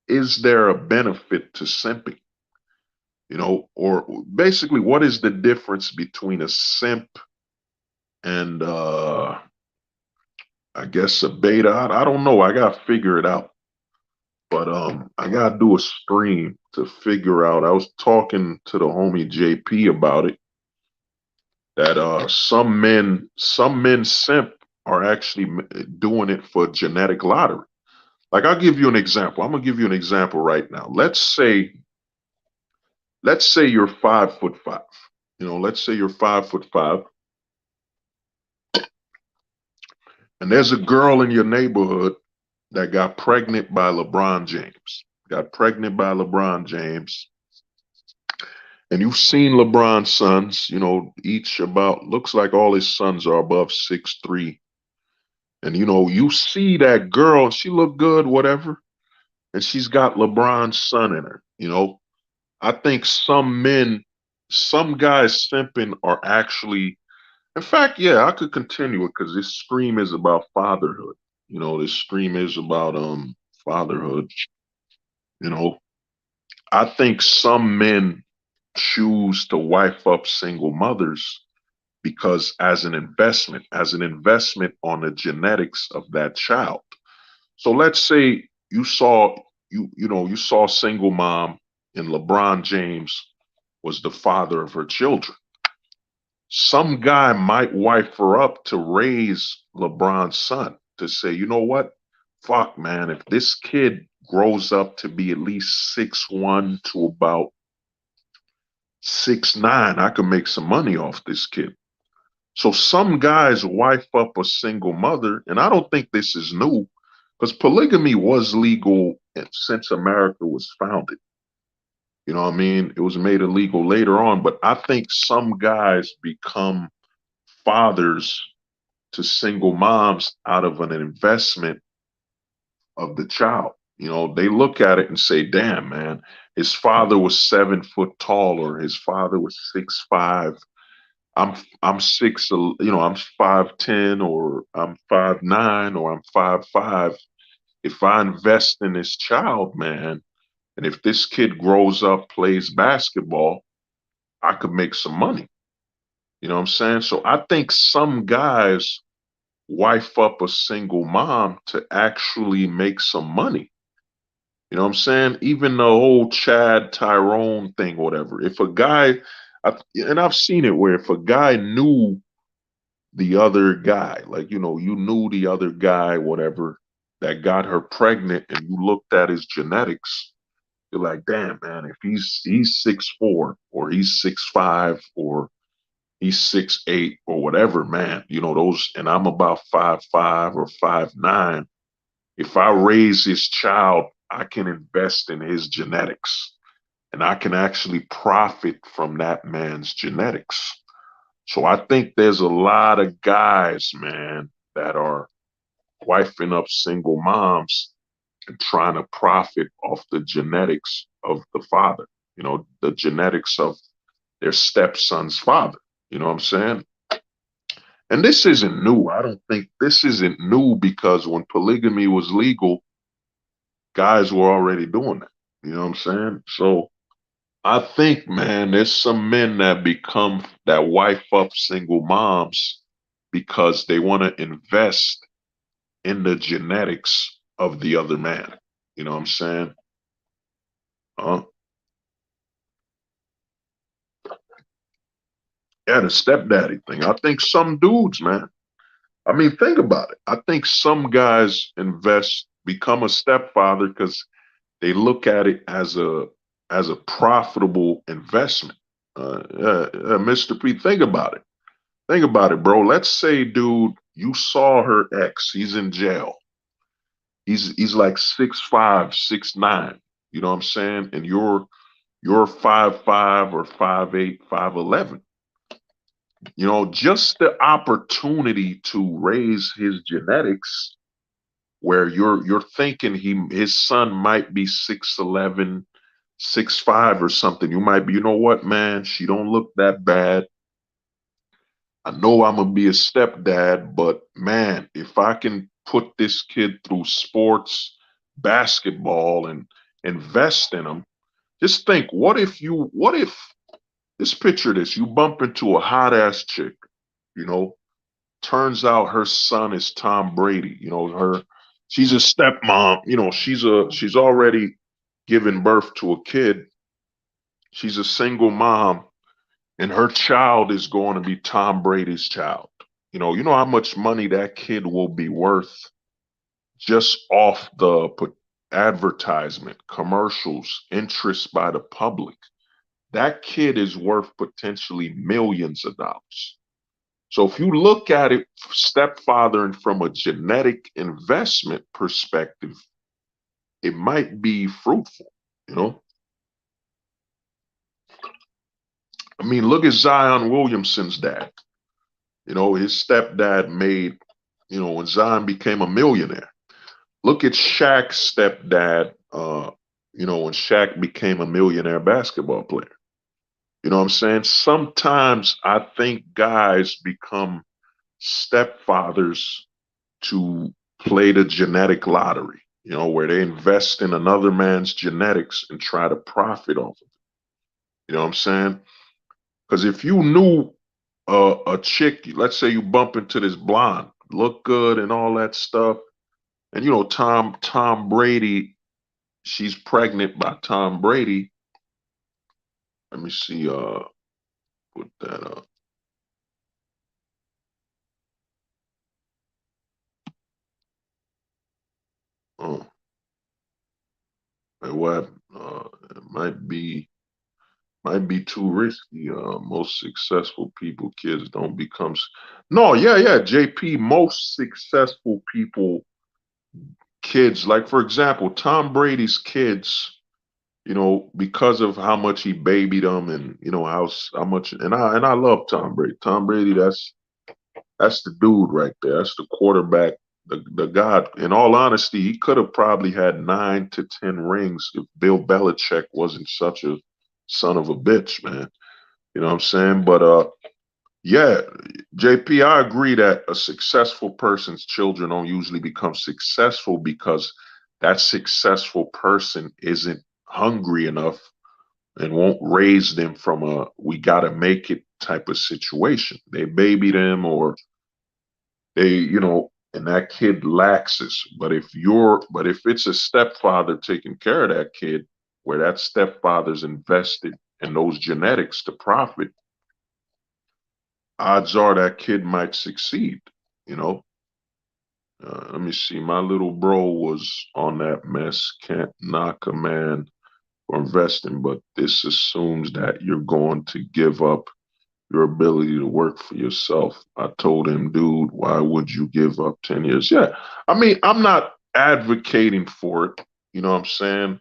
is there a benefit to simping? Or basically, what is the difference between a simp and I guess a beta? I don't know. I gotta figure it out. But I gotta do a stream to figure out. I was talking to the homie JP about it. That some men simp are actually doing it for genetic lottery. Like, I'll give you an example. I'm gonna give you an example right now. Let's say you're 5'5". Let's say you're 5'5", and there's a girl in your neighborhood that got pregnant by LeBron James. And you've seen LeBron's sons, each looks like all his sons are above 6'3". And, you see that girl, she look good, whatever. And she's got LeBron's son in her. I think some men some guys simping are actually, in fact, yeah, I could continue it because this stream is about fatherhood. This stream is about fatherhood. You know, I think some men choose to wife up single mothers because as an investment on the genetics of that child. So let's say you saw a single mom and LeBron James was the father of her children. Some guy might wife her up to raise LeBron's son to say, you know what? Fuck, man, if this kid grows up to be at least 6'1" to about 6'9", I could make some money off this kid. So some guys wife up a single mother, and I don't think this is new because polygamy was legal since America was founded. You know what I mean? It was made illegal later on, but I think some guys become fathers to single moms out of an investment of the child. They look at it and say, damn, man, his father was 7 foot tall, or his father was 6'5". I'm six, I'm 5'10", or I'm 5'9", or I'm 5'5". If I invest in this child, man, and if this kid grows up, plays basketball, I could make some money. You know what I'm saying? So I think some guys wife up a single mom to actually make some money. You know what I'm saying? Even the whole Chad Tyrone thing, whatever. If a guy, and I've seen it where if a guy knew the other guy, like, you knew the other guy, whatever, that got her pregnant, and you looked at his genetics, you're like, damn, man, if he's 6'4", or he's 6'5", or he's 6'8", or whatever, man, those, and I'm about 5'5" or 5'9". If I raise this child, I can invest in his genetics, and I can actually profit from that man's genetics. So I think there's a lot of guys, man, that are wifing up single moms and trying to profit off the genetics of the father, the genetics of their stepson's father. You know what I'm saying? And this isn't new. I don't think this isn't new because when polygamy was legal, guys were already doing that. You know what I'm saying? So I think, man, there's some men that wife up single moms because they want to invest in the genetics of the other man. You know what I'm saying? Uh, yeah, the stepdaddy thing. I think some dudes, man. I mean, think about it. I think some guys become a stepfather because they look at it as a profitable investment. Mr. P, think about it. Think about it, bro. Let's say, dude, you saw her ex. He's in jail. He's like 6'5", 6'9". You know what I'm saying? And you're 5'5" or 5'8", 5'11". Just the opportunity to raise his genetics, where you're thinking his son might be 6'11", 6'5", or something. You might be, you know what, man? She don't look that bad. I know I'm gonna be a stepdad, but man, if I can put this kid through sports, basketball, and invest in him, just think, what if, just picture this, you bump into a hot ass chick, you know, turns out her son is Tom Brady, she's a stepmom, she's already given birth to a kid. She's a single mom, and her child is going to be Tom Brady's child. You know how much money that kid will be worth just off the advertisement, commercials, interest by the public. That kid is worth potentially millions of dollars. So if you look at it, stepfather, and from a genetic investment perspective, it might be fruitful, you know? I mean, look at Zion Williamson's dad. His stepdad made, when Zion became a millionaire. Look at Shaq's stepdad, when Shaq became a millionaire basketball player. You know what I'm saying? Sometimes I think guys become stepfathers to play the genetic lottery, where they invest in another man's genetics and try to profit off of it. You know what I'm saying? Because if you knew a chick, let's say you bump into this blonde, look good and all that stuff, and Tom Brady, she's pregnant by Tom Brady. Let me see, put that up. Oh, and what? It might be too risky. Most successful people, kids don't become. No, yeah. JP, most successful people, kids, like for example, Tom Brady's kids, because of how much he babied them, and how much, and I love Tom Brady. Tom Brady, that's the dude right there. That's the quarterback. The God. In all honesty, he could have probably had 9 to 10 rings if Bill Belichick wasn't such a son of a bitch, man. You know what I'm saying? But yeah, JP, I agree that a successful person's children don't usually become successful because that successful person isn't hungry enough and won't raise them from a we gotta make it type of situation. They baby them, or and that kid laxes. But if it's a stepfather taking care of that kid, where that stepfather's invested in those genetics to profit, odds are that kid might succeed. You know, let me see. My little bro was on that mess. Can't knock a man for investing, but this assumes that you're going to give up your ability to work for yourself. I told him, dude, why would you give up 10 years? Yeah. I mean, I'm not advocating for it. You know what I'm saying?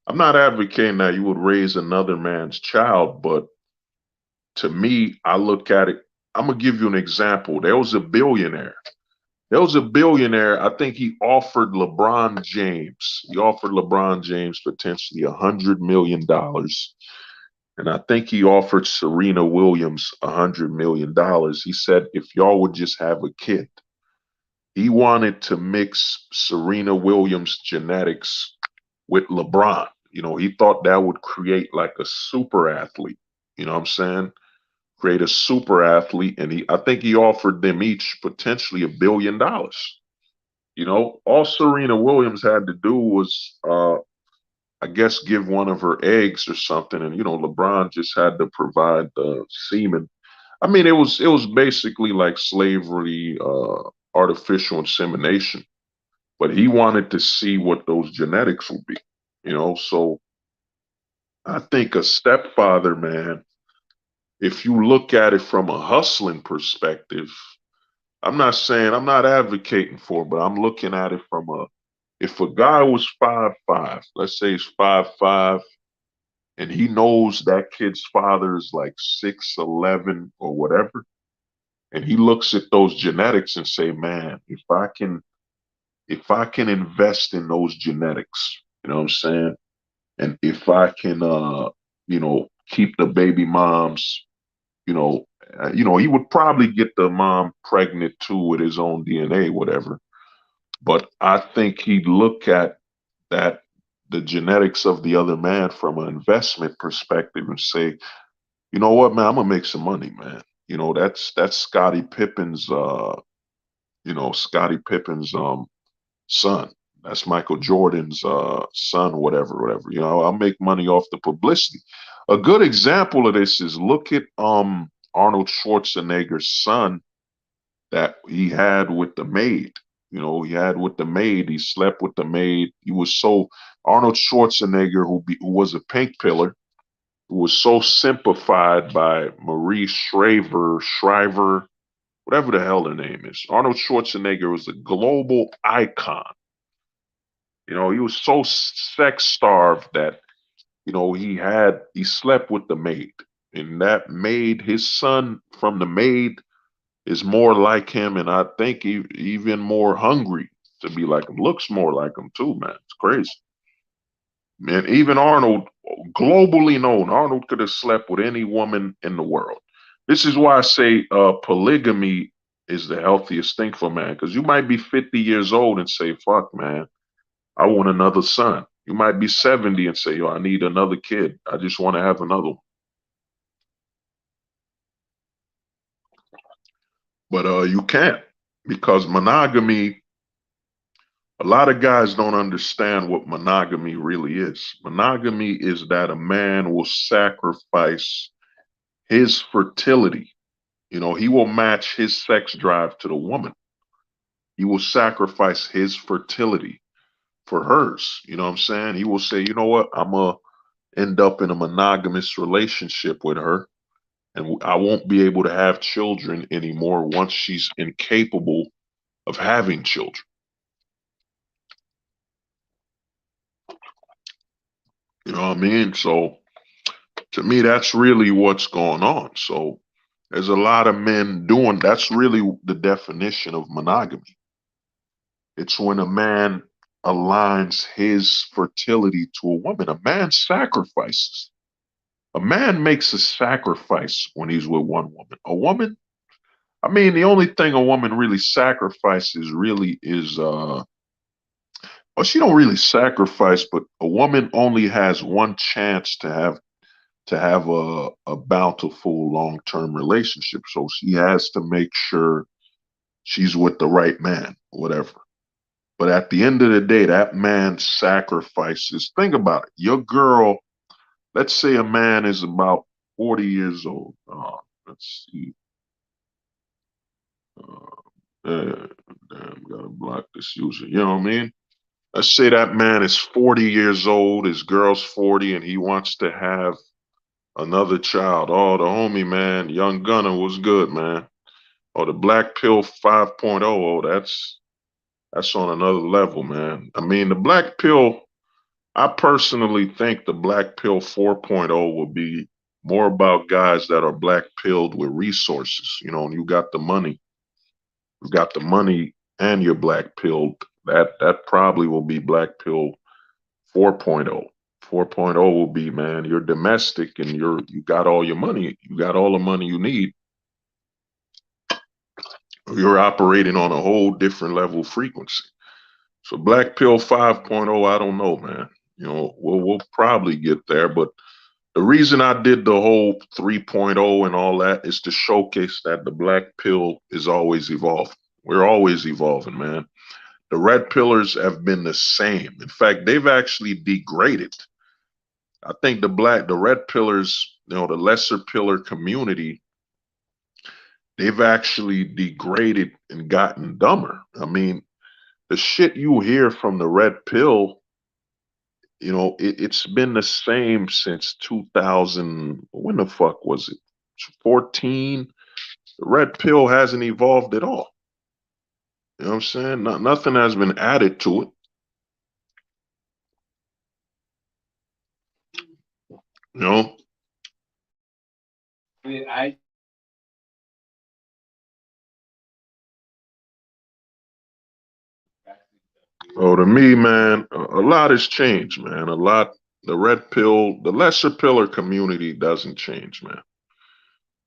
I'm not advocating that you would raise another man's child, but to me, I look at it. I'm going to give you an example. There was a billionaire. I think he offered LeBron James. He offered LeBron James potentially $100 million. And I think he offered Serena Williams $100 million. He said, if y'all would just have a kid, he wanted to mix Serena Williams' genetics with LeBron. He thought that would create like a super athlete. You know what I'm saying? Create a super athlete. And I think he offered them each potentially $1 billion. All Serena Williams had to do was, I guess, give one of her eggs or something, and LeBron just had to provide the semen. I mean, it was basically like slavery, artificial insemination. But he wanted to see what those genetics would be. So I think a stepfather, man, if you look at it from a hustling perspective, I'm not advocating for it, but I'm looking at it from a if a guy was 5'5", let's say he's 5'5", and he knows that kid's father is like 6'11" or whatever, and he looks at those genetics and say, man, if I can invest in those genetics, you know what I'm saying? And if I can keep the baby moms, he would probably get the mom pregnant too with his own DNA, whatever. But I think he'd look at that the genetics of the other man from an investment perspective and say, you know what, man, I'm gonna make some money, man. That's Scottie Pippen's son. That's Michael Jordan's son, whatever. I'll make money off the publicity. A good example of this is look at Arnold Schwarzenegger's son that he had with the maid. He slept with the maid. He was so Arnold Schwarzenegger, who was a pink pillar, who was so sympathized by Marie Shriver, whatever the hell her name is. Arnold Schwarzenegger was a global icon. He was so sex starved that, he slept with the maid. And that maid, his son from the maid is more like him, and I think even more hungry to be like him. Looks more like him too, man. It's crazy. And even Arnold, globally known, Arnold could have slept with any woman in the world. This is why I say polygamy is the healthiest thing for man. Because you might be 50 years old and say, fuck, man, I want another son. You might be 70 and say, yo, I need another kid. I just want to have another one. But you can't, because monogamy, a lot of guys don't understand what monogamy really is. Monogamy is that a man will sacrifice his fertility. You know, he will match his sex drive to the woman. He will sacrifice his fertility for hers. You know what I'm saying? He will say, you know what, I'm going to end up in a monogamous relationship with her, and I won't be able to have children anymore once she's incapable of having children. You know what I mean? So to me, that's really what's going on. So there's a lot of men doing, that's really the definition of monogamy. It's when a man aligns his fertility to a woman. A man sacrifices. A man makes a sacrifice when he's with one woman. A woman, I mean, the only thing a woman really sacrifices really is well, she don't really sacrifice, but a woman only has one chance to have a bountiful long-term relationship. So she has to make sure she's with the right man, whatever. But at the end of the day, that man sacrifices. Think about it. Your girl, let's say a man is about 40 years old. Let's see. Damn, gotta block this user. You know what I mean? Let's say that man is 40 years old, his girl's 40, and he wants to have another child. Oh, the homie, man, Young Gunner was good, man. Oh, the Black Pill 5.0. Oh, that's on another level, man. I mean, the Black Pill, I personally think the Black Pill 4.0 will be more about guys that are black pilled with resources. You know, and you got the money. You got the money and you're black pilled. That probably will be Black Pill 4.0. 4.0 will be, man, you're domestic and you got all your money. You got all the money you need. You're operating on a whole different level of frequency. So Black Pill 5.0, I don't know, man. You know, we'll probably get there, but the reason I did the whole 3.0 and all that is to showcase that the black pill is always evolving. We're always evolving, man. The red pillars have been the same. In fact, they've actually degraded. I think the red pillars, you know, the lesser pillar community, they've actually degraded and gotten dumber. I mean, the shit you hear from the red pill, you know, it's been the same since 2000. When the fuck was it? 14. The red pill hasn't evolved at all. You know what I'm saying? Nothing has been added to it. You know? Oh, to me, man, a lot has changed, man. A lot. The red pill, the lesser pillar community doesn't change, man.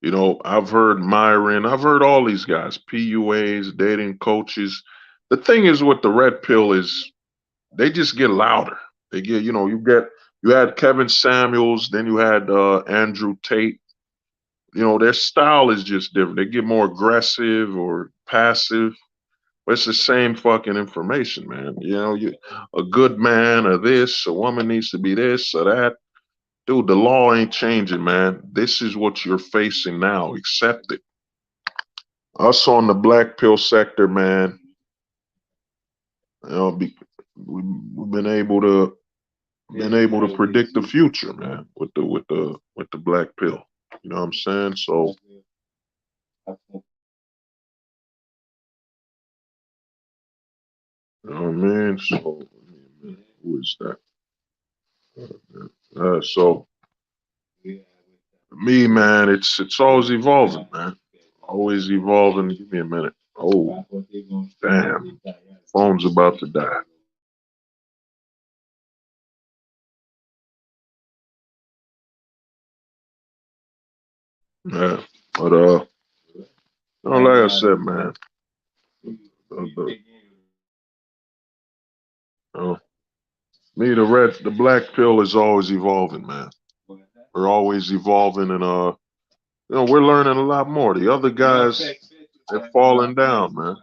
You know, I've heard Myron, I've heard all these guys, PUAs, dating coaches. The thing is with the red pill is they just get louder. They get, you know, you had Kevin Samuels, then you had Andrew Tate. You know, their style is just different. They get more aggressive or passive. But it's the same fucking information, man. You know, a good man or this, a woman needs to be this or that. Dude, the law ain't changing, man. This is what you're facing now. Accept it. Us on the black pill sector, man, you know, we've been able to predict the future, man, with the black pill. You know what I'm saying? So, you know what I mean? So, who is that? So me, man, it's always evolving, man. Always evolving. Give me a minute. Oh, damn. Phone's about to die. Yeah, but like I said, man, uh, me the black pill is always evolving, man. We're always evolving, and we're learning a lot more. The other guys, they're falling down, man.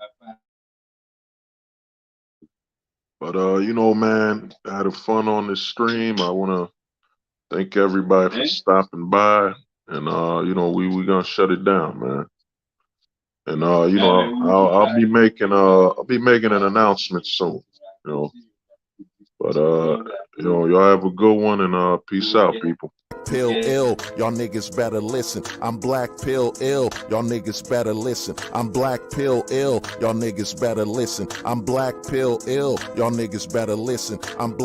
But man, I had a fun on this stream. I wanna thank everybody for stopping by, and we gonna shut it down, man. And I'll be making an announcement soon. You know, but y'all have a good one, and peace out, people. Pill ill, y'all niggas better listen. I'm black pill ill, y'all niggas better listen. I'm black pill ill, y'all niggas better listen. I'm black pill ill, y'all niggas better listen. I'm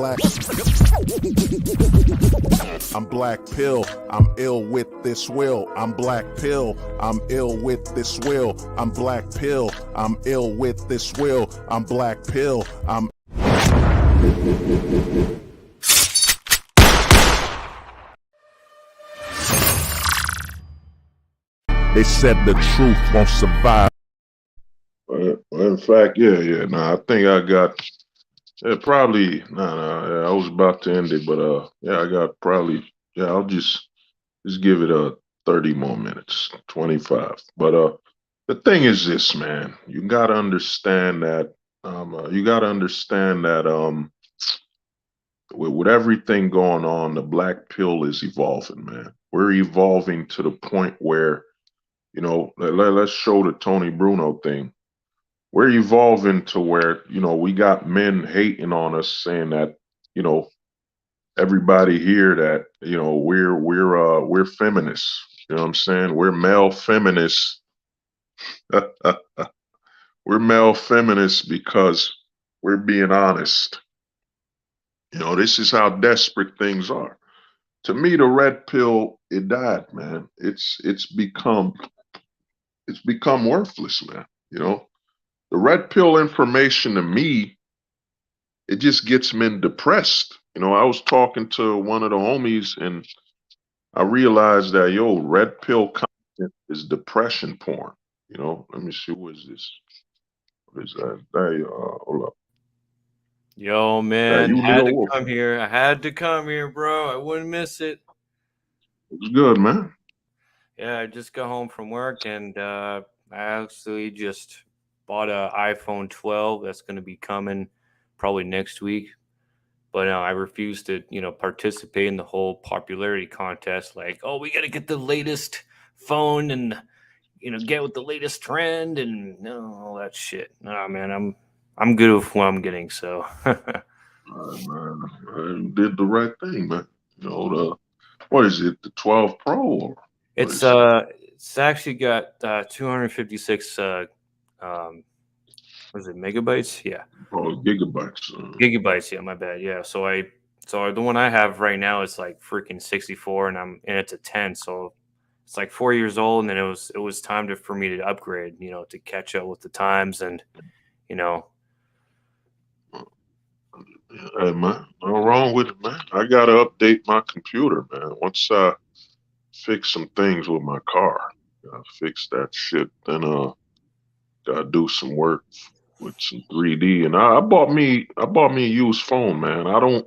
black pill, I'm ill with this will. I'm black pill, I'm ill with this will. I'm black pill, I'm ill with this will. I'm black pill, I'm They said the truth won't survive. Well, in fact, yeah. Nah, I think I got probably. Nah. I was about to end it, but I got probably. Yeah, I'll just give it a 30 more minutes, 25. But the thing is this, man. You gotta understand that. With everything going on, the black pill is evolving, man. We're evolving to the point where let's show the Tony Bruno thing. We're evolving to where we got men hating on us, saying that you know everybody here that we're feminists. You know what I'm saying? We're male feminists. We're male feminists because we're being honest. This is how desperate things are. To me, the red pill, it died, man. It's become worthless, man. The red pill information to me, it just gets men depressed. I was talking to one of the homies and I realized that red pill content is depression porn. Let me see, what is this? What is that? Hold up. Yo, man, You had Leo to Wolf. come here. I had to come here, bro. I wouldn't miss it. It's good, man. Yeah, I just got home from work and I actually just bought an iPhone 12 that's going to be coming probably next week. But I refuse to, participate in the whole popularity contest. Like, oh, we got to get the latest phone and, get with the latest trend and all that shit. Nah, man, I'm good with what I'm getting. So, Man, I did the right thing, man. What is it? The 12 Pro? Or what is it? It's actually got 256 what is it, megabytes? Yeah. Oh, gigabytes. Gigabytes, yeah, my bad. Yeah. So the one I have right now is like freaking 64 and it's a 10. So it's like 4 years old and then it was time for me to upgrade, to catch up with the times and you know Hey, man, no wrong with it, man. I gotta update my computer, man. Once I fix some things with my car, gotta fix that shit. Then gotta do some work with some 3D. And I bought me a used phone, man. I don't,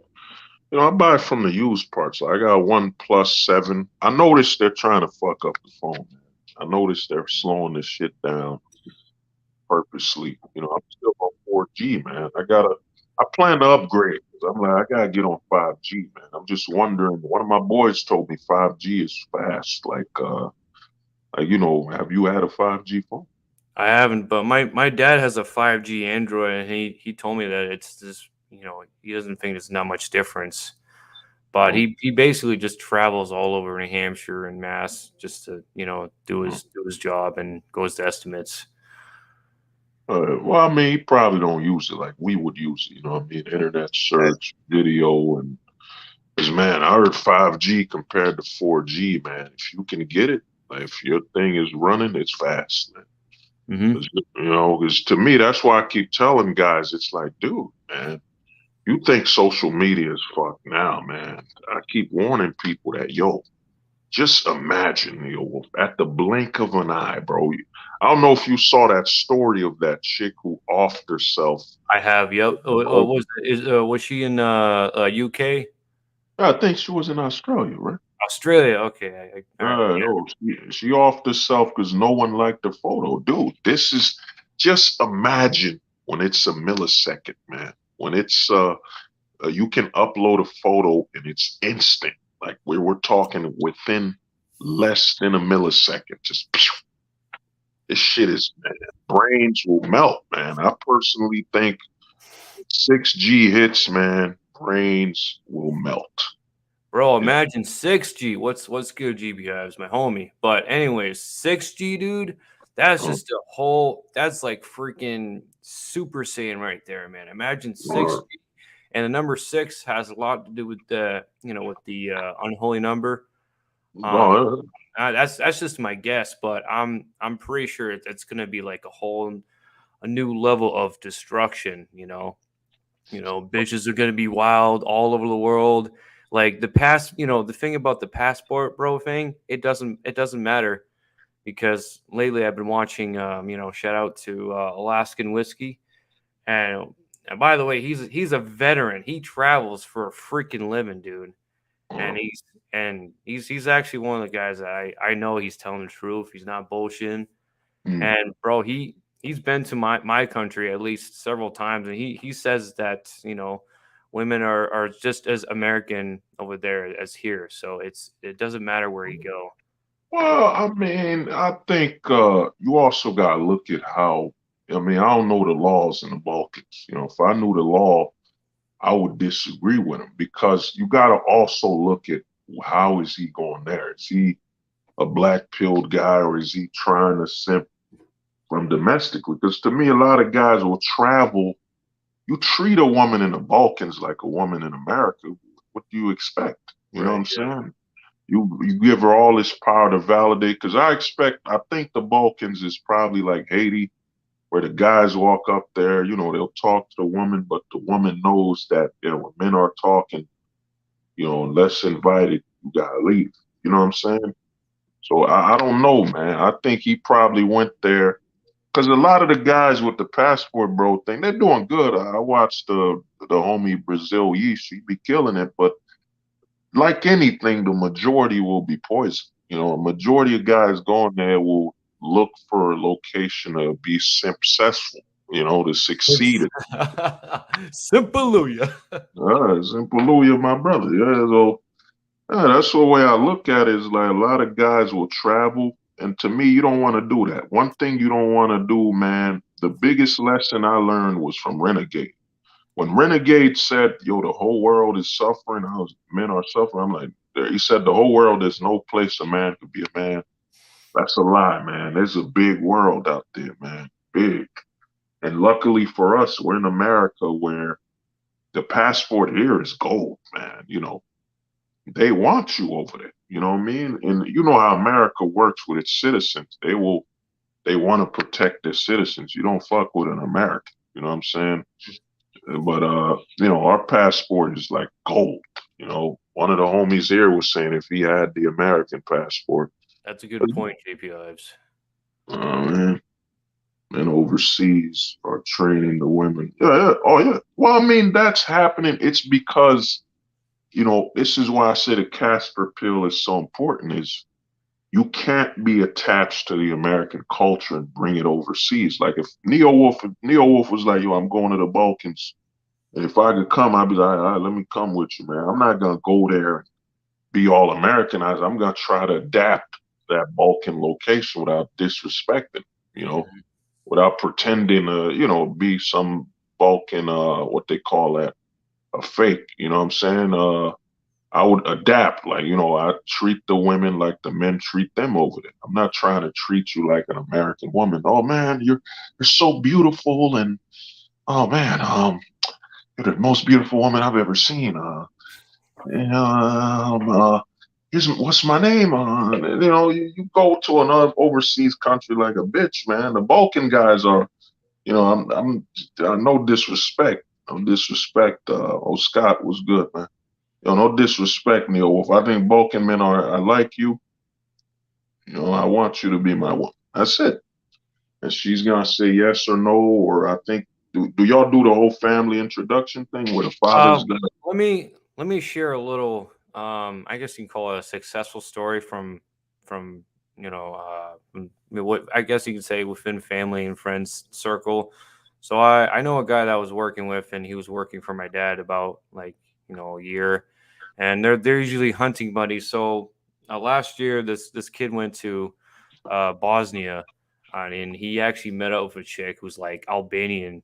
I buy from the used parts. I got one plus 7. I noticed they're trying to fuck up the phone, man. I noticed they're slowing this shit down purposely. I'm still on 4G, man. I plan to upgrade because I'm like, I gotta get on 5G, man. I'm just wondering. One of my boys told me 5G is fast. Have you had a 5G phone? I haven't, but my dad has a 5G Android and he told me that it's just, he doesn't think there's not much difference. But he basically just travels all over New Hampshire and Mass just to do his job and goes to estimates. Well, I mean, he probably don't use it like we would use it. You know what I mean? Internet search, video, and because man, I heard 5G compared to 4G, man. If you can get it, like if your thing is running, it's fast, man. Mm-hmm. Because to me, that's why I keep telling guys, it's like, dude, man, you think social media is fucked now, man. I keep warning people that, Just imagine, Wolf, at the blink of an eye, bro. I don't know if you saw that story of that chick who offed herself. I have. Yep. Was she in UK? I think she was in Australia, right? Australia? Okay. All right. No, she offed herself because no one liked the photo. Dude, this is just imagine when it's a millisecond, man. When it's you can upload a photo and it's instant. Like we're talking within less than a millisecond. Just pew. This shit is, man, brains will melt, man. I personally think 6G hits, man, brains will melt. Bro, imagine 6G. What's good, GBI? Is my homie. But anyways, 6G, dude. That's just a whole. That's like freaking Super Saiyan right there, man. Imagine 6G, and the number 6 has a lot to do with the unholy number. That's just my guess, but I'm pretty sure it's gonna be like a new level of destruction. Bitches are gonna be wild all over the world. Like the thing about the passport, bro, thing, it doesn't matter because lately I've been watching, shout out to Alaskan Whiskey, and by the way, he's a veteran. He travels for a freaking living, dude, and he's actually one of the guys that I know he's telling the truth. He's not bullshitting, and bro, he's been to my country at least several times, and he says that women are just as American over there as here. So it doesn't matter where you go. Well, I mean, I think you also got to look at how, I mean, I don't know the laws in the Balkans. If I knew the law, I would disagree with him because you got to also look at how is he going there? Is he a black-pilled guy or is he trying to simp from domestically? Because to me, a lot of guys will travel. You treat a woman in the Balkans like a woman in America. What do you expect? You know what I'm saying? You give her all this power to validate. Because I think the Balkans is probably like Haiti, where the guys walk up there, they'll talk to the woman, but the woman knows that, when men are talking, unless invited, you gotta leave. You know what I'm saying? So I don't know, man. I think he probably went there because a lot of the guys with the passport bro thing, they're doing good. I watched the homie Brazil Yeesh, he be killing it, but like anything, the majority will be poison. A majority of guys going there will look for a location to be successful, to succeed. Simpalooya. Simpalooya, my brother. Yeah, so that's the way I look at it, is like a lot of guys will travel. And to me, you don't want to do that. One thing you don't want to do, man, the biggest lesson I learned was from Renegade. When Renegade said, yo, the whole world is suffering, men are suffering, I'm like, he said the whole world, there's no place a man could be a man. That's a lie, man. There's a big world out there, man. Big. And luckily for us, we're in America where the passport here is gold, man. They want you over there. You know what I mean? And you know how America works with its citizens. They want to protect their citizens. You don't fuck with an American. You know what I'm saying? But our passport is like gold. One of the homies here was saying if he had the American passport. That's a good point, JP Ives. Man. And overseas are training the women. Yeah. Oh, yeah. Well, I mean, that's happening. It's because, this is why I say the Casper pill is so important, is you can't be attached to the American culture and bring it overseas. Like if Neo Wolf was like, yo, I'm going to the Balkans, and if I could come, I'd be like, all right, let me come with you, man. I'm not going to go there and be all Americanized. I'm going to try to adapt that Balkan location without disrespecting, without pretending to, be some Balkan, what they call that, a fake, you know what I'm saying? I would adapt, like, I treat the women like the men treat them over there. I'm not trying to treat you like an American woman. Oh man, you're so beautiful, and oh man, you're the most beautiful woman I've ever seen. What's my name? You go to another overseas country like a bitch, man. The Balkan guys are, I'm no disrespect. No disrespect. Scott was good, man. No disrespect, Neo Wolf. I think Balkan men are like you. You know, I want you to be my woman. That's it. And she's gonna say yes or no, or I think do y'all do the whole family introduction thing where the father's Um, gonna let me share a little. I guess you can call it a successful story from what I guess you could say within family and friends circle. So I know a guy that I was working with, and he was working for my dad about like a year, and they're usually hunting buddies. So last year, this kid went to Bosnia, and he actually met up with a chick who's like Albanian,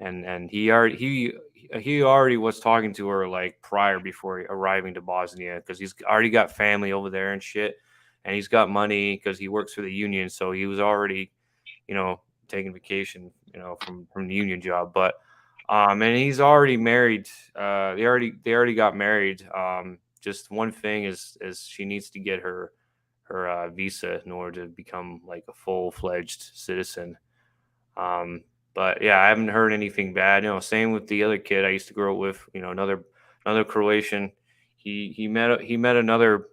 and he already was talking to her like prior before arriving to Bosnia because he's already got family over there and shit, and he's got money because he works for the union, so he was already taking vacation from the union job, but and he's already married. They already got married. Just one thing is she needs to get her visa in order to become like a full-fledged citizen. Um, but yeah, I haven't heard anything bad. Same with the other kid I used to grow up with. Another Croatian. He met another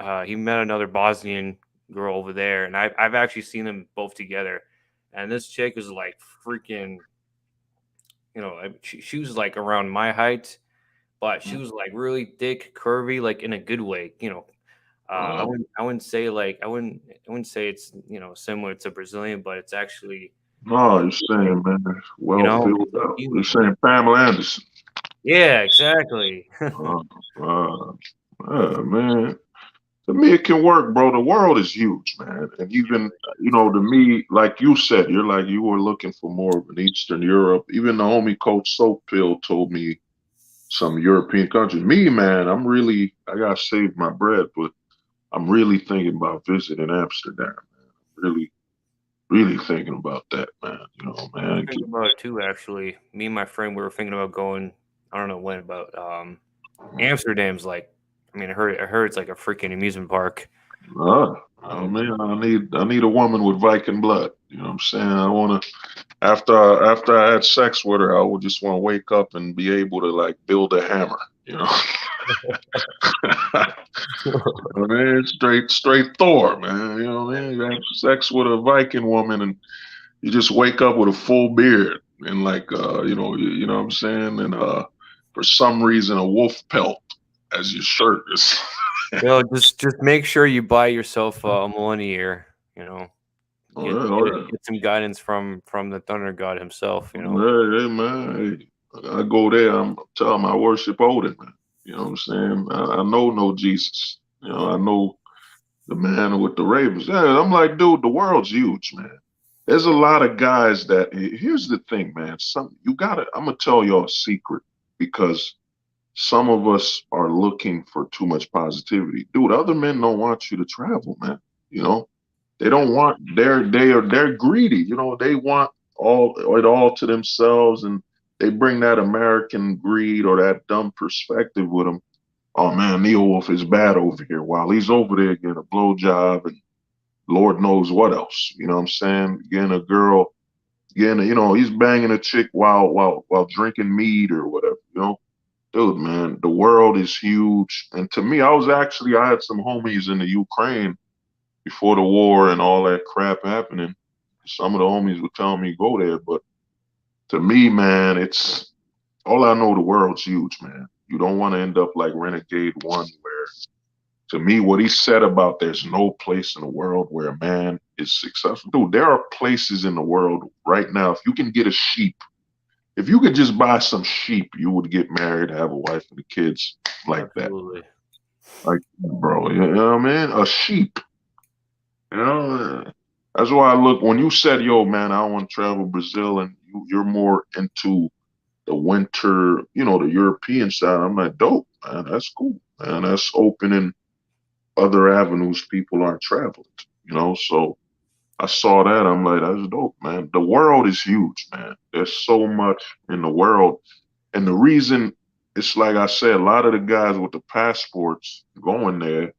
Bosnian girl over there, and I've actually seen them both together. And this chick is like freaking. She was like around my height, but she was like really thick, curvy, like in a good way. I uh, wouldn't say it's similar to Brazilian, but it's actually no, you're like, saying, man, well filled it's like out. You're human. saying Pamela Anderson. Yeah, exactly. Uh, uh, man. To me, it can work, bro. The world is huge, man. And even, to me, like you said, you were looking for more of an Eastern Europe. Even the homie coach Soap Pill told me some European countries. Me, man, I gotta save my bread, but I'm really thinking about visiting Amsterdam. Really, really thinking about that, man. I was Man. thinking about it too, actually. Me and my friend we were thinking about going. I don't know when, but Amsterdam's like. I mean, I heard it's like a freaking amusement park. Uh, Um, man, I need a woman with Viking blood. You know what I'm saying? I wanna after I had sex with her, I would just want to wake up and be able to like build a hammer. You know, I mean, straight Thor, man. You know what I mean? You have sex with a Viking woman, and you just wake up with a full beard and like you know what I'm saying, and for some reason a wolf pelt as your shirt is. just make sure you buy yourself a Millennium. You know, Oh, get yeah, get oh, it, yeah. get some guidance from the Thunder God himself. Hey, hey, man, hey, I go there. I'm telling 'em I worship Odin, man. You know what I'm saying? I know no Jesus. I know the man with the ravens. Yeah, I'm like, dude, the world's huge, man. There's a lot of guys that. Here's the thing, man. You gotta. I'm gonna tell y'all a secret because some of us are looking for too much positivity, dude. Other men don't want you to travel, man. You know, they don't want. They're greedy. They want it all to themselves, and they bring that American greed or that dumb perspective with them. Oh man, Neo Wolf is bad over here while he's over there getting a blowjob and Lord knows what else. You know what I'm saying? Getting a girl, he's banging a chick while drinking mead or whatever. Dude, man, the world is huge. And to me, I had some homies in the Ukraine before the war and all that crap happening. Some of the homies were telling me go there, but to me, man, it's all I know. The world's huge, man. You don't want to end up like Renegade One, where to me, what he said about there's no place in the world where a man is successful. Dude, there are places in the world right now. If you can get a sheep, if you could just buy some sheep, you would get married, have a wife and the kids like that. Absolutely. Like, bro, you know what I mean? A sheep, you know? That's why I look, when you said, yo, man, I want to travel Brazil and you're more into the winter, the European side. I'm like, dope, man. That's cool, man. That's opening other avenues people aren't traveling So I saw that. I'm like, that's dope, man. The world is huge, man. There's so much in the world. And the reason it's like I said, a lot of the guys with the passports going there,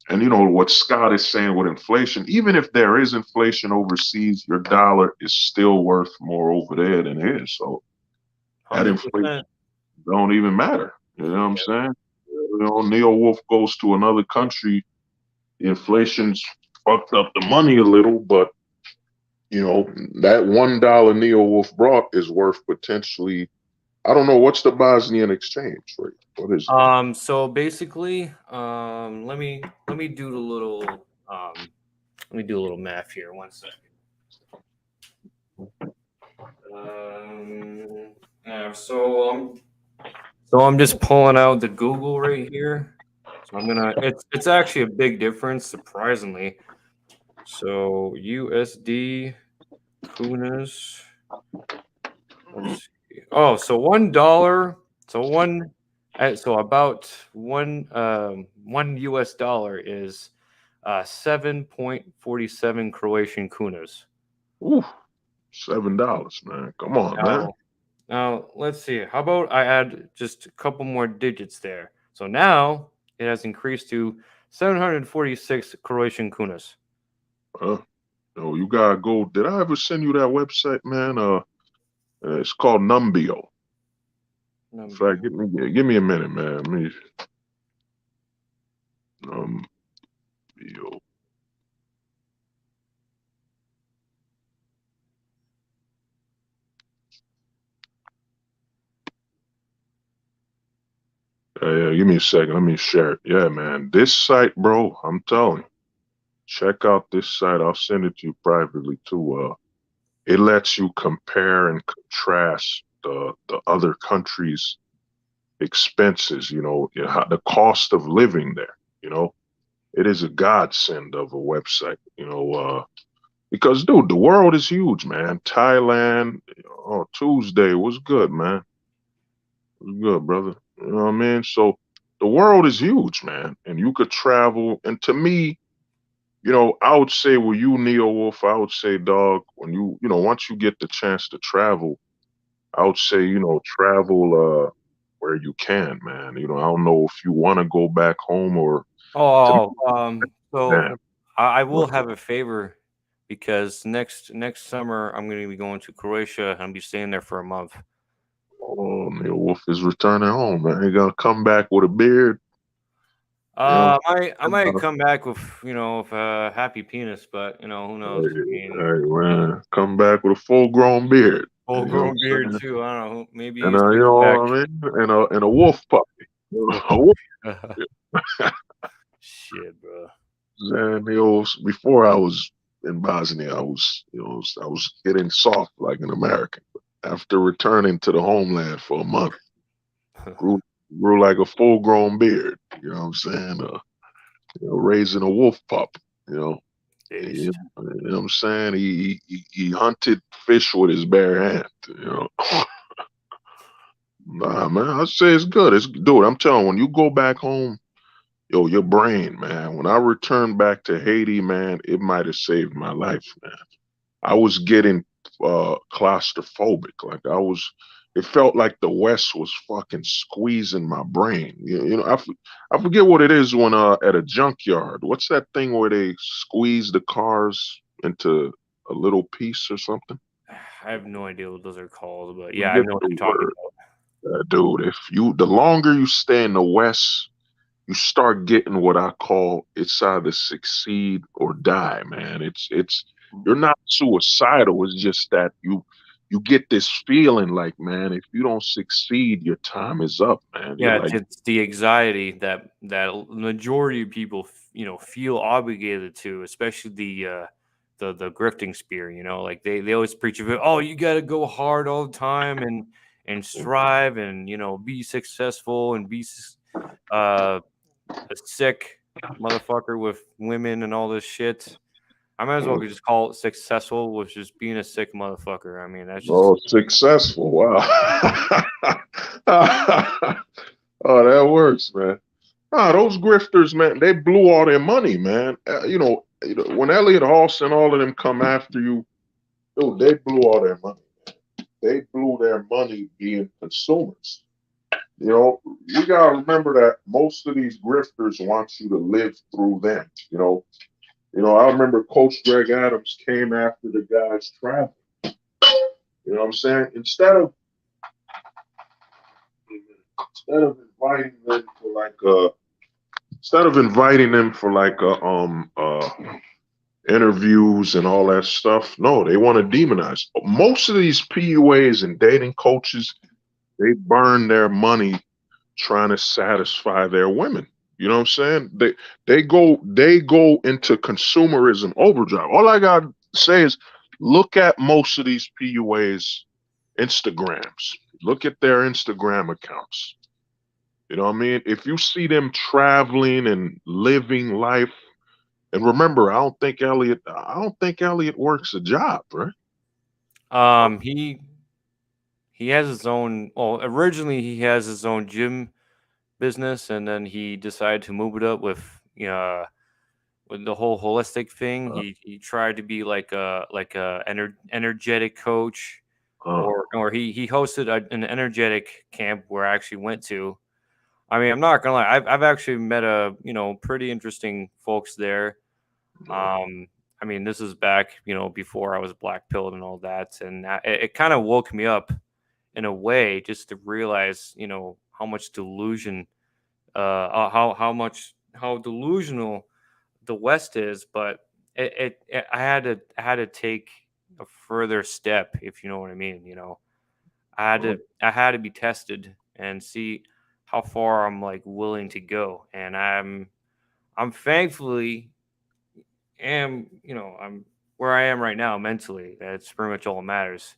and what Scott is saying with inflation, even if there is inflation overseas, your dollar is still worth more over there than here. So that inflation 100%. don't even matter. You know what I'm saying? Neo Wolf goes to another country, the inflation's fucked up the money a little, but you know, that $1 Neo Wolf brought is worth potentially, I don't know, what's the Bosnian exchange rate? What is it? So basically, let me do a little math here. 1 second. So I'm just pulling out the Google right here. So it's actually a big difference, surprisingly. So USD kunas. Let's see. Oh, so $1. So about one US dollar is 7.47 Croatian kunas. Ooh, $7, man. Come on, man. Now let's see. How about I add just a couple more digits there? So now it has increased to 746 Croatian kunas. No, you gotta go. Did I ever send you that website, man? It's called Numbeo. In fact, give me a minute, man. Let me Numbeo. Yeah, give me a second. Let me share it. Yeah, man. This site, bro, I'm telling you, check out this site. I'll send it to you privately too. It lets you compare and contrast the other countries' expenses, the cost of living there. It is a godsend of a website, because dude, the world is huge, man. Thailand, Tuesday was good, man. It was good, brother. You know what I mean? So the world is huge, man, and you could travel. And to me, I would say, with you, Neo Wolf, I would say, dog, when once you get the chance to travel, I would say, travel where you can, man. I don't know if you want to go back home or to So damn. I will have a favor because next summer I'm going to be going to Croatia and I'll be staying there for a month. Oh, Neo Wolf is returning home, man. He gotta come back with a beard. I might come back with a happy penis, but who knows? I mean, Hey, man, come back with a full-grown beard. full You know what grown I'm beard saying? too. I don't know, maybe And a you six know pack. what I mean? And a wolf puppy. A wolf. Shit, bro. And before I was in Bosnia, I was getting soft like an American. After returning to the homeland for a month, grew grew like a full-grown beard. You know what I'm saying? Raising a wolf pup. You know. You Based. know what I'm saying? He hunted fish with his bare hand. Nah, man, I say it's good. Dude, I'm telling you, when you go back home, yo, your brain, man. When I returned back to Haiti, man, it might have saved my life, man. I was getting claustrophobic. It felt like the West was fucking squeezing my brain. I forget what it is when at a junkyard. What's that thing where they squeeze the cars into a little piece or something? I have no idea what those are called, but yeah, I Forget know what the you're talking word, about. dude. The longer you stay in the West, you start getting what I call, it's either succeed or die, man. It's you're not suicidal. It's just that you get this feeling like, man, if you don't succeed, your time is up, man. You're Yeah, like, it's the anxiety that majority of people feel obligated to, especially the grifting spear. Like they always preach of it. Oh, you got to go hard all the time and strive and be successful and be uh, a sick motherfucker with women and all this shit. I might as well just call it successful with just being a sick motherfucker. I mean, that's just oh, successful. Wow. Oh, that works, man. Ah, those grifters, man, they blew all their money, man. When Elliot Halls and all of them come after you, dude, they blew all their money. They blew their money being consumers. You gotta remember that most of these grifters want you to live through them. I remember Coach Greg Adams came after the guys traveling. You know what I'm saying? Instead of inviting them for like a interviews and all that stuff. No, they want to demonize. Most of these PUAs and dating coaches, they burn their money trying to satisfy their women. You know what I'm saying? They go into consumerism overdrive. All I gotta say is look at most of these PUAs Instagrams. Look at their Instagram accounts. You know what I mean? If you see them traveling and living life, and remember, I don't think Elliot works a job, right? He has his own. Well, originally he has his own gym business, and then he decided to move it up with the whole holistic thing. Uh, He tried to be like a energetic coach, uh, or he hosted an energetic camp where I actually went to. I mean, I'm not gonna lie, I've actually met pretty interesting folks there. uh, I mean, this is back before I was black pilled and all that, and it kind of woke me up in a way just to realize how much delusion, how delusional the West is, but I had to take a further step, if you know what I mean. I had to be tested and see how far I'm like willing to go, and I'm thankfully I'm where I am right now mentally. That's pretty much all that matters.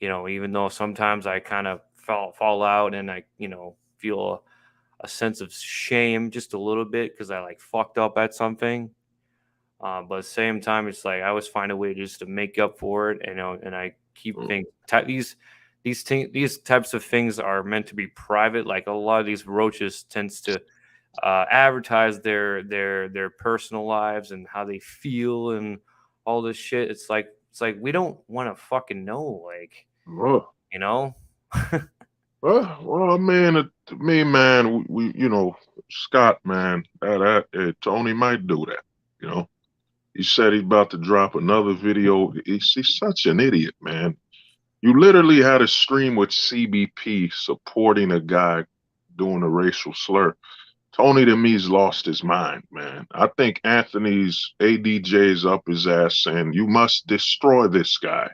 Even though sometimes I kind of fall out and I feel a sense of shame just a little bit because I like fucked up at something. But at the same time, it's like I always find a way just to make up for it, and I keep uh, things. These types of things are meant to be private. Like a lot of these roaches tends to advertise their personal lives and how they feel and all this shit. It's like we don't want to fucking know, like uh, you know. well, I mean, to me, man, Scott, man, Tony might do that. You know, he said he's about to drop another video. He's such an idiot, man. You literally had a stream with CBP supporting a guy doing a racial slur. Tony to me's lost his mind, man. I think Anthony's ADJ's up his ass saying you must destroy this guy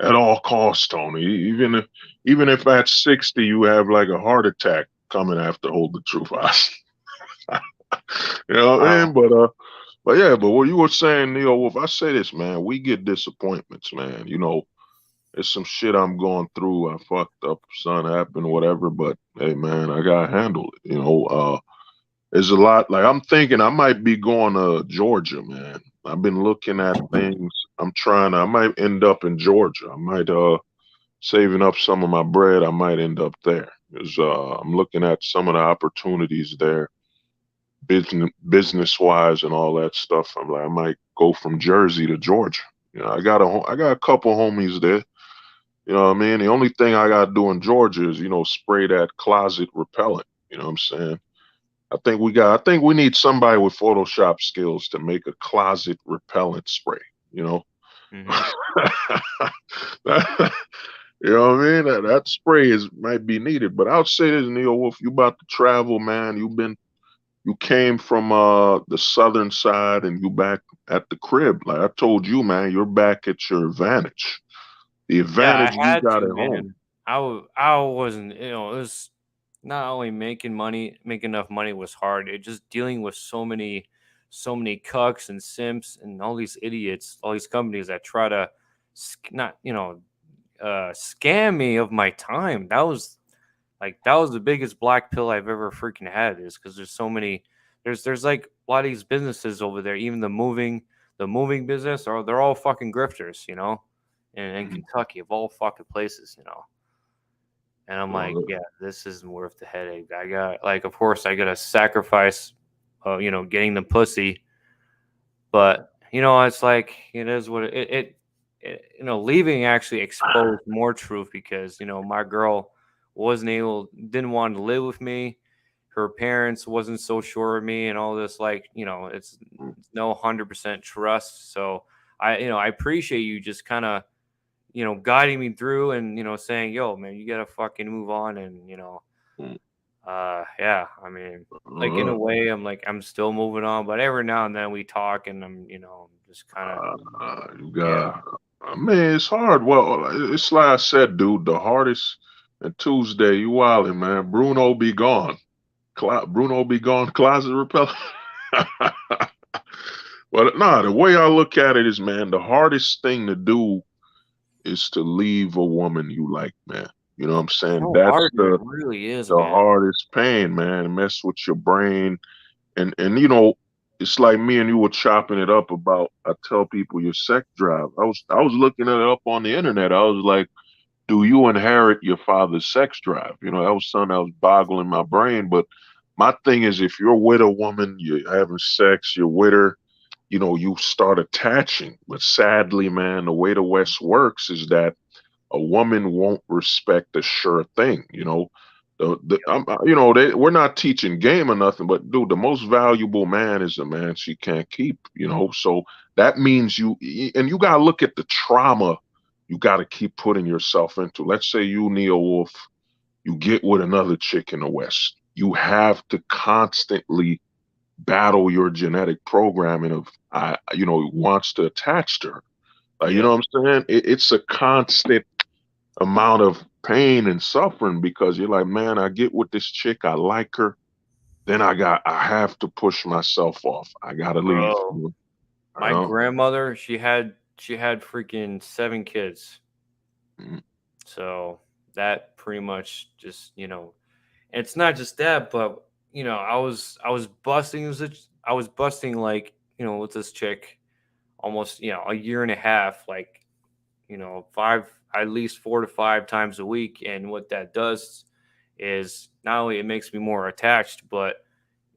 at all costs, Tony. Even if at 60 you have like a heart attack coming after Hold the Truth. You know what I Wow. mean? But what you were saying, Neo Wolf, I say this, man, we get disappointments, man. It's some shit I'm going through. I fucked up, son happened, whatever, but hey man, I gotta handle it. There's a lot like I'm thinking I might be going to Georgia, man. I've been looking at things. I might end up in Georgia. I might saving up some of my bread, I might end up there. Because I'm looking at some of the opportunities there, business wise and all that stuff. I'm like, I might go from Jersey to Georgia. I got a couple homies there. You know what I mean? The only thing I gotta do in Georgia is, spray that closet repellent. You know what I'm saying? I think we need somebody with Photoshop skills to make a closet repellent spray, you know? Hmm. You know what I mean? That spray might be needed. But I'll say this, Neo Wolf, you about to travel, man. You came from the southern side and you back at the crib. Like I told you, man, you're back at your advantage. The Yeah, I advantage we had got to, at home. man. I wasn't, it was not only making enough money was hard. It just dealing with so many cucks and simps and all these idiots, all these companies that try to not, scam me of my time. That was the biggest black pill I've ever freaking had, is because there's so many. There's like a lot of these businesses over there, even the moving business, or they're all fucking grifters, in Mhm. Kentucky of all fucking places. And I'm like, Uh, yeah, this isn't worth the headache. I got like, of course, I got to sacrifice, getting the pussy, but it's like it is what leaving actually exposed more truth because my girl didn't want to live with me. Her parents wasn't so sure of me and all this, like it's no 100% trust. So I appreciate you just kind of guiding me through and saying, yo man, you gotta fucking move on. And yeah, I mean, like in a way I'm still moving on, but every now and then we talk and I'm Just kind of, You yeah. got, I mean, it's hard. Well, it's like I said, dude. The hardest. And Tuesday, you wildin', man. Bruno be gone. Bruno be gone. Closet repellent. But nah, the way I look at it is, man, the hardest thing to do is to leave a woman you like, man. You know what I'm saying? So That's hard, it really is, the man. hardest pain, man. It mess with your brain. And it's like me and you were chopping it up about I tell people your sex drive. I was looking it up on the internet. I was like, do you inherit your father's sex drive? That was something that was boggling my brain. But my thing is if you're with a woman, you're having sex, you're with her, you start attaching. But sadly, man, the way the West works is that a woman won't respect a sure thing. We're not teaching game or nothing, but dude, the most valuable man is a man she can't keep. So that means and you gotta look at the trauma you gotta keep putting yourself into. Let's say you, Neo Wolf, you get with another chick in the West. You have to constantly battle your genetic programming of wants to attach to her. You Yep. know what I'm saying? It's a constant amount of pain and suffering because you're like, man, I get with this chick, I like her, then I have to push myself off. I gotta leave. Bro, You my know? grandmother, she had freaking 7 kids. Mhm. So that pretty much just, and it's not just that, but I was busting I was busting like, with this chick almost, a year and a half, like, five, at least 4 to 5 times a week. And what that does is not only it makes me more attached, but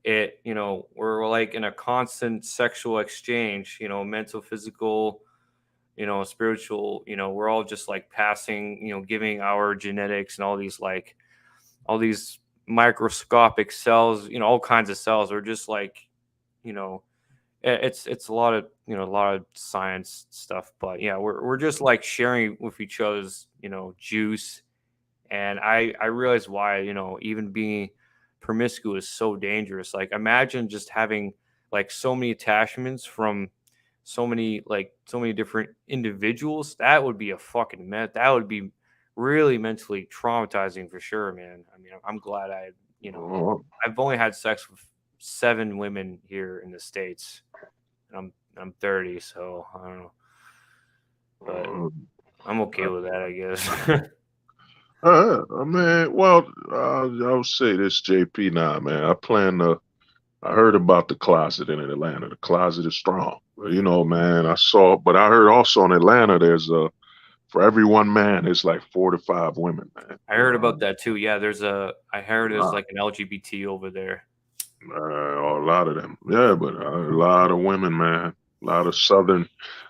we're like in a constant sexual exchange, mental, physical, spiritual, we're all just like passing, giving our genetics and all these microscopic cells, all kinds of cells are just like, you know, it's a lot of, a lot of science stuff, but yeah, we're just like sharing with each other's, juice. And I realize why, even being promiscuous is so dangerous. Like imagine just having like so many attachments from so many different individuals. That would be a fucking mess. That would be really mentally traumatizing for sure, man. I mean, I'm glad you know Oh, I've only had sex with 7 women here in the States, and I'm 30, so I don't know, but uh, I'm okay with that, I guess. I mean, well, I'll say this, JP. Now, man, I heard about the closet in Atlanta. The closet is strong. Man, but I heard also in Atlanta, for every one man, it's like 4 to 5 women, man. I heard about that too. Yeah, I heard there's Uh, like an LGBT over there. a lot of them. Yeah, but a lot of women, man. A lot of Southern.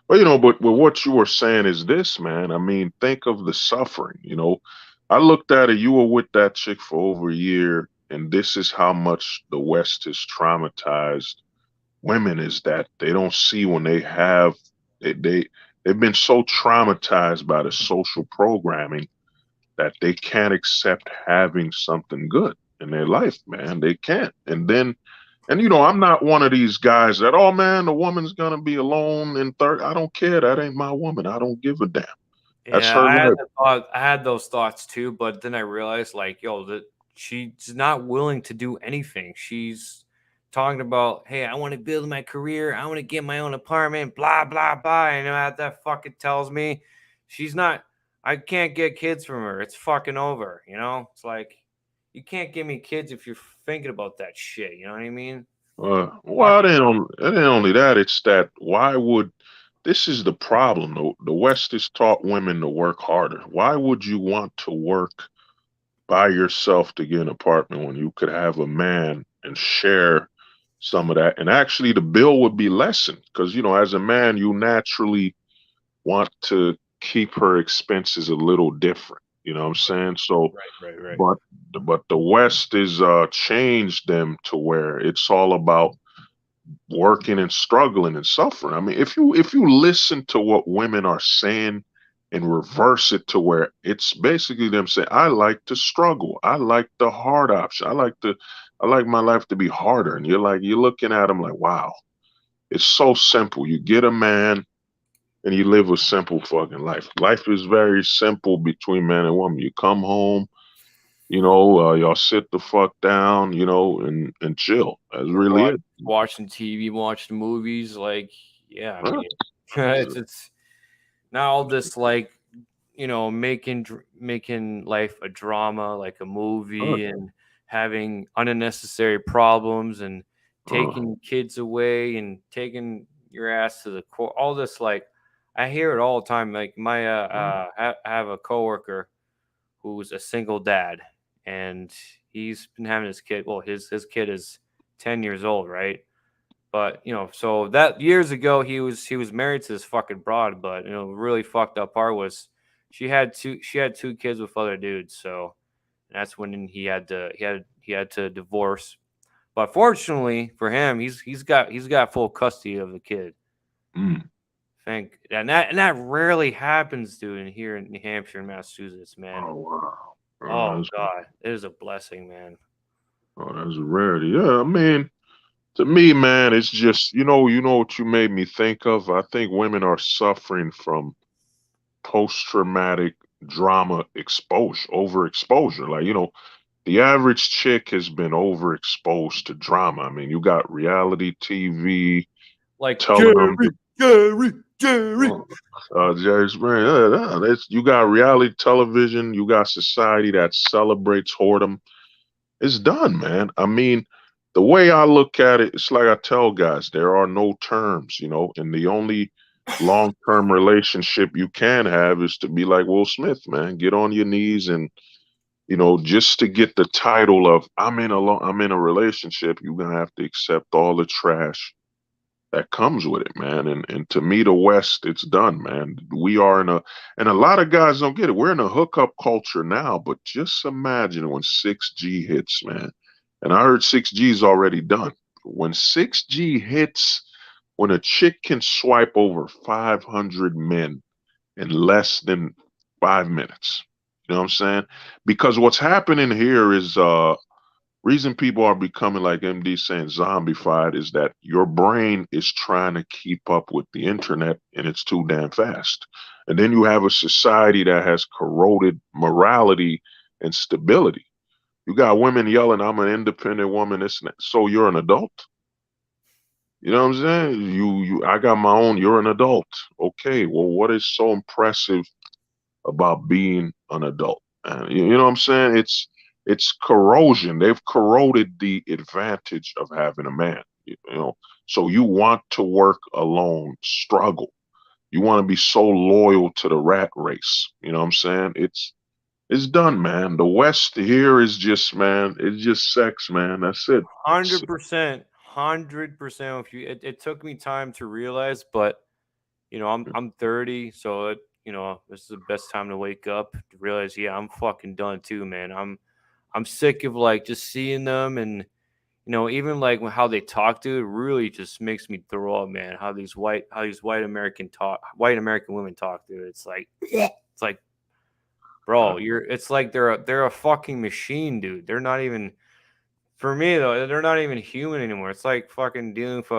But what you were saying is this, man. I mean, think of the suffering. I looked at it. You were with that chick for over a year, and this is how much the West has traumatized women is that they don't see when they've been so traumatized by the social programming that they can't accept having something good in their life, man. They can't. And I'm not one of these guys that, oh man, the woman's gonna be alone in third. I don't care. That ain't my woman. I don't give a damn. That's Yeah, her life. I had those thoughts too, but then I realized like, yo, that she's not willing to do anything. She's talking about, hey, I want to build my career, I want to get my own apartment, blah blah blah. And that fucking tells me she's not. I can't get kids from her. It's fucking over. It's like you can't give me kids if you're thinking about that shit. You know what I mean? Well, Fucking it ain't only that. It's that why would this is the problem. The West has taught women to work harder. Why would you want to work by yourself to get an apartment when you could have a man and share some of that? And actually, the bill would be lessened because, as a man, you naturally want to keep her expenses a little different. You know what I'm saying? So, right. but the West is changed them to where it's all about working and struggling and suffering. I mean, if you listen to what women are saying and reverse it to where it's basically them saying, I like to struggle. I like the hard option. I like my life to be harder. And you're looking at them like, wow. It's so simple. You get a man and you live a simple fucking life. Life is very simple between man and woman. You come home, y'all sit the fuck down, and chill. That's really it. Watching TV, watching movies. Like, yeah, I Huh? mean, it's not all this like making life a drama, like a Huh? movie, and having unnecessary problems and Uh, taking kids away and taking your ass to the court. All this, like, I hear it all the time. Like my I have a coworker who's a single dad, and he's been having his kid. Well, his kid is 10 years old, right? But so that years ago he was married to this fucking broad. But really fucked up part was she had two kids with other dudes. So that's when he had to divorce. But fortunately for him, he's got full custody of the kid. mm. And that rarely happens, dude. In here in New Hampshire and Massachusetts, man. Oh wow. Oh That's, God, it is a blessing, man. that's a rarity. Yeah, I mean, to me, man, it's just you know what you made me think of. I think women are suffering from post-traumatic drama exposure, overexposure. Like, the average chick has been overexposed to drama. I mean, you got reality TV Like telling them to, Jerry. Jerry Springer. You got reality television. You got society that celebrates whoredom. It's done, man. I mean, the way I look at it, it's like I tell guys, there are no terms, and the only long-term relationship you can have is to be like Will Smith, man. Get on your knees and, just to get the title of I'm in a relationship, you're gonna have to accept all the trash that comes with it, man. And to me, the West, it's done, man. We are and a lot of guys don't get it. We're in a hookup culture now, but just imagine when 6G hits, man. And I heard 6G is already done. When 6G hits, when a chick can swipe over 500 men in less than 5 minutes, you know what I'm saying? Because what's happening here is reason people are becoming, like MD saying, zombified is that your brain is trying to keep up with the internet and it's too damn fast. And then you have a society that has corroded morality and stability. You got women yelling, I'm an independent woman, this and that. So you're an adult? You know what I'm saying? I got my own, you're an adult. Okay, well, what is so impressive about being an adult? You know what I'm saying? It's corrosion. They've corroded the advantage of having a man. So you want to work alone, struggle. You want to be so loyal to the rat race. You know what I'm saying? It's done, man. The West here is just, man. It's just sex, man. That's it. 100%, 100% with you. It took me time to realize, but I'm 30, so this is the best time to wake up to realize, yeah, I'm fucking done too, man. I'm sick of like just seeing them, and even like how they talk to it really just makes me throw up, man. How these white American women talk to it. It's like, bro, it's like they're a fucking machine, dude. They're not even, for me though, they're not even human anymore. It's like fucking dealing with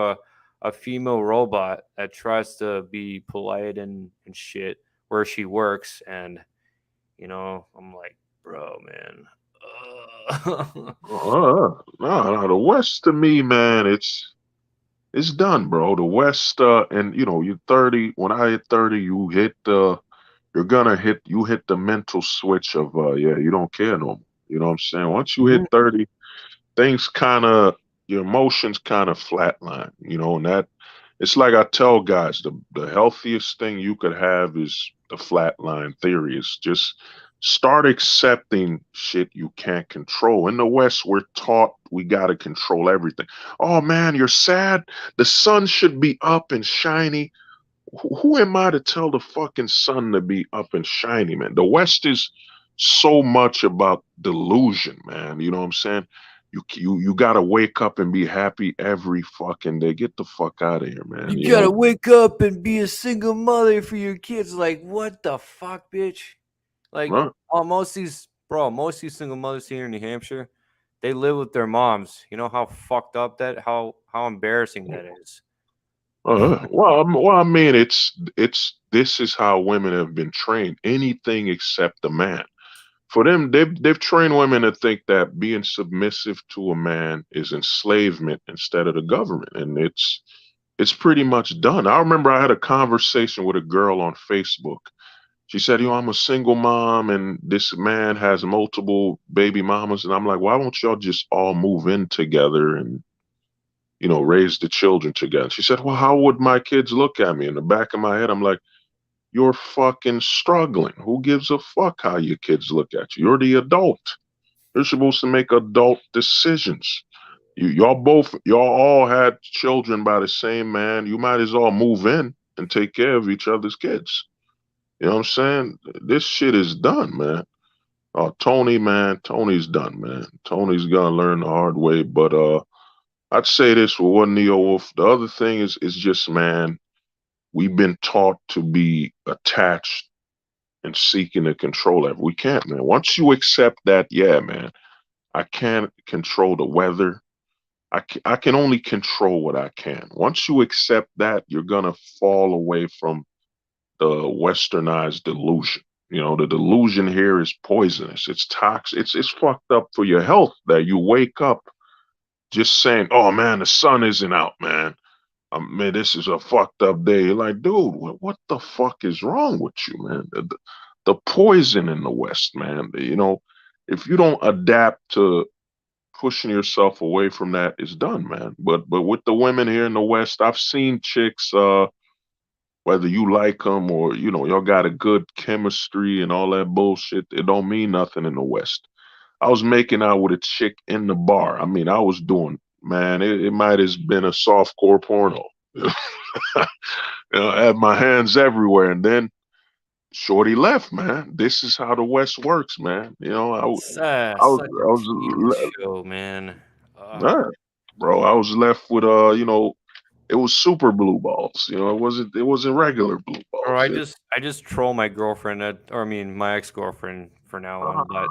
a female robot that tries to be polite and shit where she works, and I'm like, bro, man. No, the West to me, man, it's done, bro. The West, and you're 30. When I hit 30, you hit the mental switch of, yeah, you don't care no more. You know what I'm saying? Once you hit 30, things kind of, your emotions kind of flatline, and that, it's like I tell guys, the healthiest thing you could have is the flatline theory. It's just start accepting shit you can't control. In the West, we're taught we got to control everything. Oh man, you're sad. The sun should be up and shiny. Who am I to tell the fucking sun to be up and shiny, man? The West is so much about delusion, man. You know what I'm saying? You gotta wake up and be happy every fucking day. Get the fuck out of here, man. You gotta wake up and be a single mother for your kids. Like, what the fuck, bitch? Like, Right? most of these single mothers here in New Hampshire, they live with their moms. You know how fucked up how embarrassing that is. Well, I mean, it's this is how women have been trained. Anything except the man. For them, they've trained women to think that being submissive to a man is enslavement instead of the government, and it's pretty much done. I remember I had a conversation with a girl on Facebook. She said, I'm a single mom, and this man has multiple baby mamas, and I'm like, why don't y'all just all move in together and raise the children together? She said, well, how would my kids look at me? In the back of my head, I'm like, you're fucking struggling. Who gives a fuck how your kids look at you? You're the adult. You're supposed to make adult decisions. Y'all all had children by the same man. You might as well move in and take care of each other's kids. You know what I'm saying? This shit is done, man. Tony, man, Tony's done, man. Tony's gonna learn the hard way. But I'd say this with one Neo Wolf. The other thing is just, man, we've been taught to be attached and seeking to control it. We can't, man. Once you accept that, yeah, man, I can't control the weather. I can only control what I can. Once you accept that, you're gonna fall away from the westernized delusion. The delusion here is poisonous. It's toxic. It's fucked up for your health that you wake up just saying, "Oh man, the sun isn't out, man. Man, this is a fucked up day." You're like, dude, what the fuck is wrong with you, man? The poison in the West, man. If you don't adapt to pushing yourself away from that, it's done, man. But with the women here in the West, I've seen chicks, whether you like them or y'all got a good chemistry and all that bullshit, it don't mean nothing in the West. I was making out with a chick in the bar. I mean, I was doing, man, it might have been a softcore porno. I had my hands everywhere, and then Shorty left, man. This is how the West works, man. Such a cheap show, man. Nah, bro, I was left with it was super blue balls. It wasn't regular blue Or balls. I just troll my girlfriend, or I mean my ex girlfriend for now on. But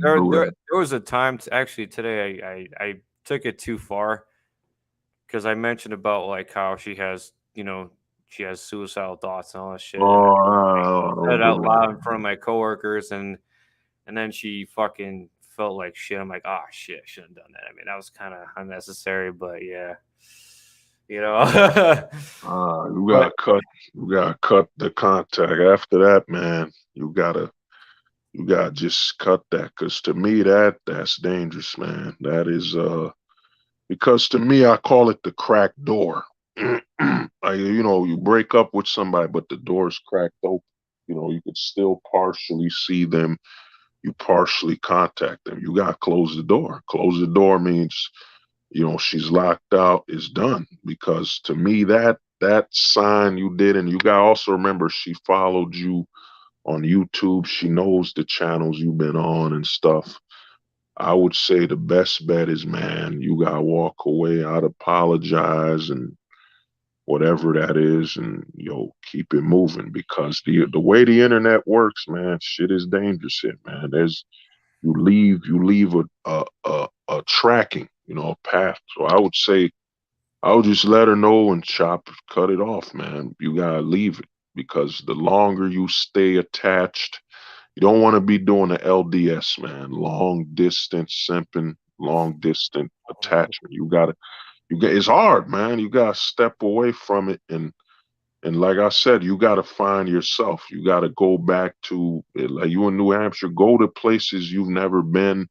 Don't do there that. was a time actually today I took it too far because I mentioned about like how she has suicidal thoughts and all that shit, and Oh, said don't it out do loud in front of my coworkers, and then she fucking felt like shit. I'm like, oh shit, I shouldn't have done that. I mean, that was kind of unnecessary, but yeah, you know. You But gotta cut. You gotta cut the contact. After that, man, you gotta just cut that. Cause to me, that's dangerous, man. That is because to me, I call it the cracked door. Like, you break up with somebody, but the door's cracked open. You could still partially see them. You partially contact them. You gotta close the door. Close the door means she's locked out, is done. Because to me, that sign you did, and you gotta also remember she followed you on YouTube. She knows the channels you've been on and stuff. I would say the best bet is, man, you gotta walk away. I'd apologize and whatever that is, and keep it moving, because the way the internet works, man, shit is dangerous here, man. You leave a tracking, a path. So I would say I would just let her know and cut it off, man. You gotta leave it, because the longer you stay attached, you don't want to be doing the LDS, man. Long distance simping, long distance attachment. It's hard, man. You gotta step away from it, and like I said, you gotta find yourself. You gotta go back to, like, you in New Hampshire, go to places you've never been.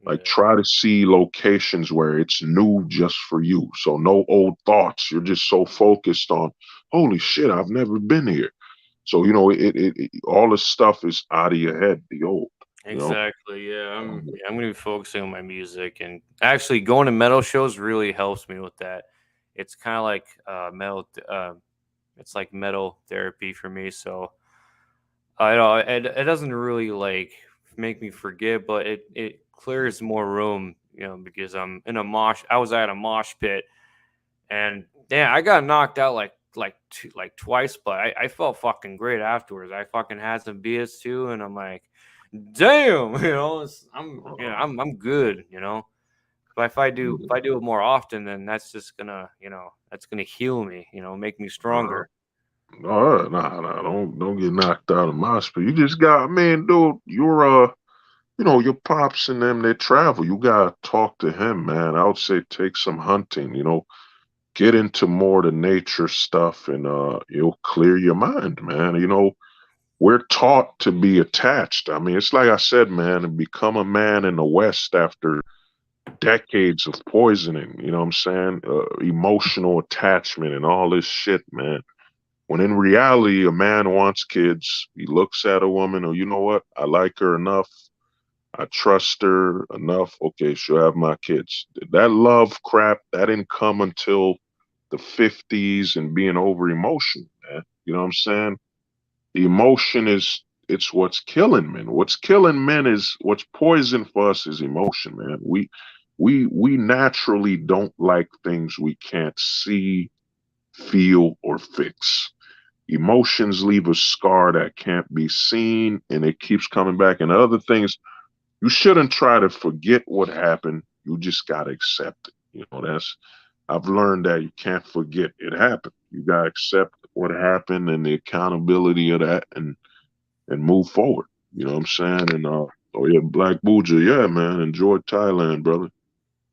Like, yeah, try to see locations where it's new just for you. So no old thoughts. You're just so focused on, holy shit, I've never been here. So all the stuff is out of your head, the old, you know. exactly. Um, I'm gonna be focusing on my music, and actually going to metal shows really helps me with that. It's kind of like metal. It's like metal therapy for me. So I know it doesn't really like make me forget, but it clears more room, because I'm in a mosh. I was at a mosh pit, and damn, I got knocked out like twice, but I felt fucking great afterwards. I fucking had some beers too, and I'm like, damn, I'm good, But if I do it more often, then that's just gonna, that's gonna heal me, make me stronger. Nah, don't get knocked out of my spot. You just got, man, dude, your pops and them, they travel. You gotta talk to him, man. I would say take some hunting, get into more of the nature stuff and it'll clear your mind, man. We're taught to be attached. I mean, it's like I said, man, to become a man in the West after decades of poisoning, you know what I'm saying? Emotional attachment and all this shit, man. When in reality, a man wants kids, he looks at a woman, or you know what? I like her enough. I trust her enough. Okay, she'll have my kids. That love crap, that didn't come until the 50s and being over emotional, man. You know what I'm saying? The emotion it's what's killing men. What's killing men is what's poison for us is emotion, man. We naturally don't like things we can't see, feel, or fix. Emotions leave a scar that can't be seen and it keeps coming back. And other things, you shouldn't try to forget what happened. You just gotta accept it. I've learned that you can't forget it happened. You gotta accept what happened and the accountability of that and move forward. You know what I'm saying? And oh yeah, Black Buja, yeah, man, enjoy Thailand, brother.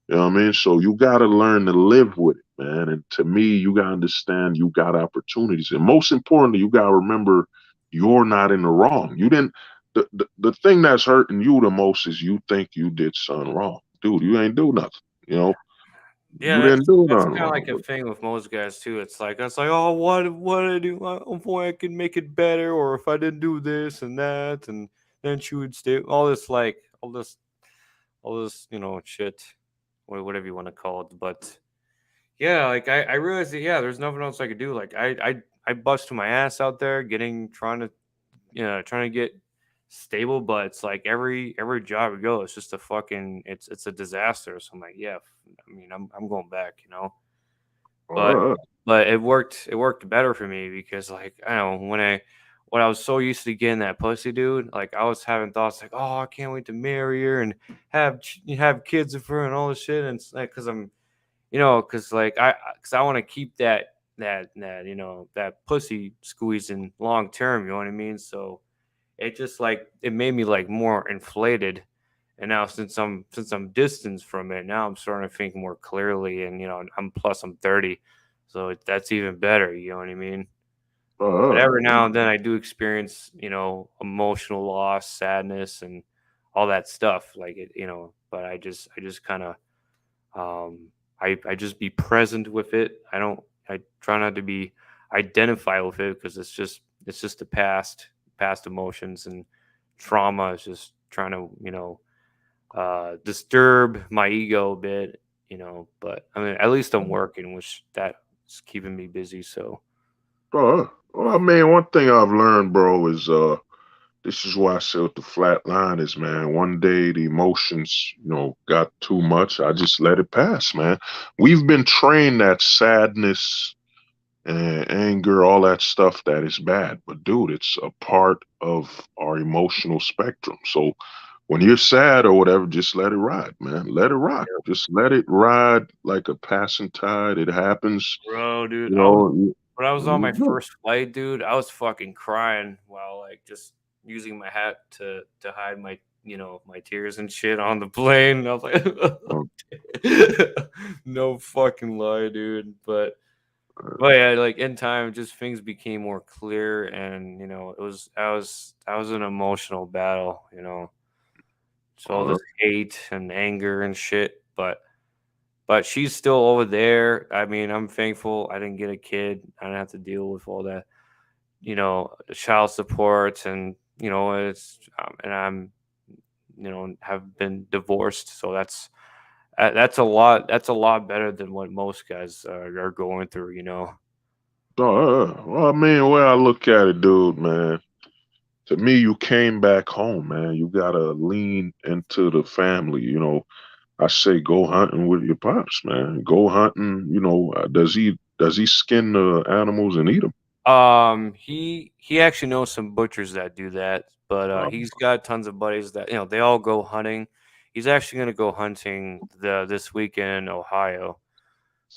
You know what I mean? So you gotta learn to live with it, man. And to me, you gotta understand you got opportunities. And most importantly, you gotta remember you're not in the wrong. You didn't the thing that's hurting you the most is you think you did something wrong. Dude, you ain't do nothing. Yeah, You didn't do that's nothing kind of wrong. like a thing with most guys too. It's like oh, what did I do? Boy, I could make it better, or if I didn't do this and that, and then she would stay. All this, shit, or whatever you want to call it. But yeah, like I realized that there's nothing else I could do. Like I busted my ass out there trying to get stable, but it's like every job I go, it's just a fucking it's a disaster. So I'm like, I mean, I'm going back, but Uh, it worked better for me because like I don't know when I was so used to getting that pussy, dude. Like I was having thoughts like, oh, I can't wait to marry her and have kids with her and all this shit, and it's like because I'm because like because I want to keep that pussy squeezing long term. You know what I mean? So it just like it made me like more inflated. And now since I'm distanced from it, now I'm starting to think more clearly. And I'm 30, so that's even better. You know what I mean? But uh, every now and then I do experience emotional loss, sadness, and all that stuff. Like it. But I just kind of I just be present with it. I try not to be identify with it because it's just the past emotions, and trauma is just trying to disturb my ego a bit, but I mean at least I'm working, which that's keeping me busy. So well, I mean, one thing I've learned, bro, is this is why I say with the flat line is, man, one day the emotions, got too much. I just let it pass, man. We've been trained that sadness and anger, all that stuff, that is bad. But dude, it's a part of our emotional spectrum. So when you're sad or whatever, just let it ride, man. Let it rock. Just let it ride like a passing tide. It happens, bro, dude, you know. when I was on my You first flight, dude, I was fucking crying while like just using my hat to hide my tears and shit on the plane. I was know, like, no fucking lie, dude. But yeah, like in time, just things became more clear, and I was an emotional battle, so all uh, this hate and anger and shit. But she's still over there. I mean, I'm thankful I didn't get a kid. I didn't have to deal with all that, child support, and and I'm have been divorced, so that's a lot. That's a lot better than what most guys are going through. well, I mean, the way I look at it, dude, man, to me, you came back home, man. You gotta lean into the family. I say go hunting with your pops, man. Go hunting. Does he skin the animals and eat them? He actually knows some butchers that do that, but he's got tons of buddies that they all go hunting. he's actually going to go hunting this weekend in Ohio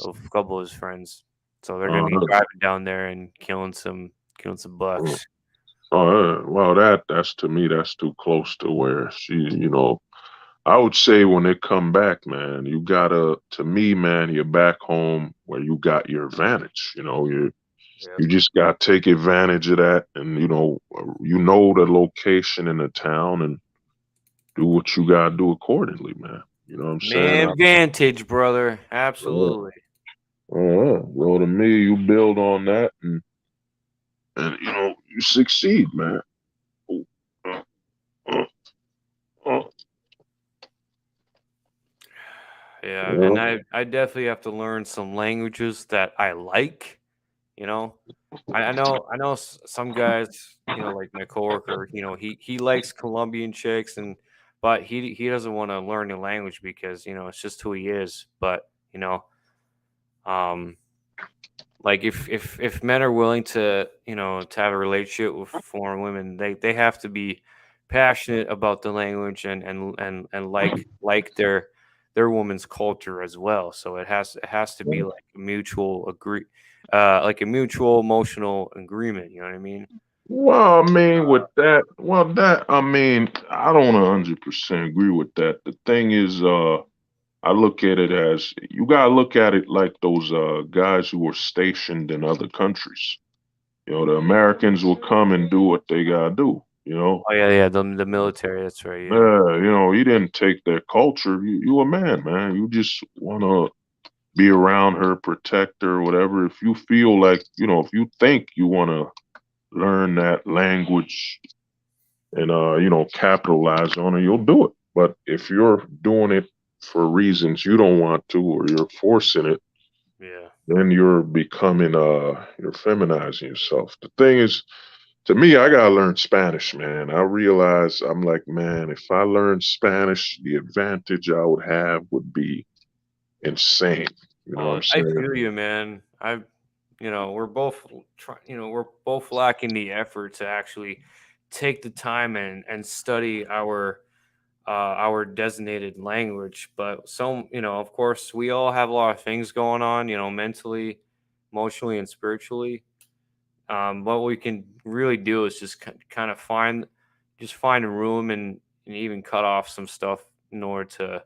with a couple of his friends. So they're going to be Uh, driving down there and killing some oh, bucks. well, that's to me, that's too close to where she, I would say when they come back, man, you gotta, to me, man, you're back home where you got your advantage. You Yep. just gotta take advantage of that, and the location in the town, and do what you gotta do accordingly, man. You know what I'm saying? Man, vantage, brother. Uh, Absolutely. well, to me, you build on that, and you succeed, man. Uh, uh, uh, Yeah, and yeah. I definitely have to learn some languages that I like. You know, I know some guys. Like my coworker. He likes Colombian chicks, but he doesn't want to learn the language because it's just who he is. But um, like if men are willing to to have a relationship with foreign women, they have to be passionate about the language and like their woman's culture as well. So it has to be like a mutual agree like a mutual emotional agreement, you know what I mean? Well, I mean, with that, I mean, I don't 100% agree with that. The thing is, I look at it as you gotta look at it like those guys who were stationed in other countries. The Americans will come and do what they gotta do. Oh yeah, the military, that's right, yeah. You didn't take their culture. You a man, man. You just wanna be around her, protect her, whatever. If you feel like, if you think you wanna learn that language and capitalize on it, you'll do it. But if you're doing it for reasons you don't want to, or you're forcing it, Yeah. then you're feminizing yourself. The thing is, to me, I gotta learn Spanish, man. I realize I'm like, man, if I learned Spanish, the advantage I would have would be insane. You know what I'm I saying? feel you, man. We're both we're both lacking the effort to actually take the time and study our designated language. But some, of course, we all have a lot of things going on, mentally, emotionally, and spiritually. What we can really do is just kind of find a room and even cut off some stuff in order to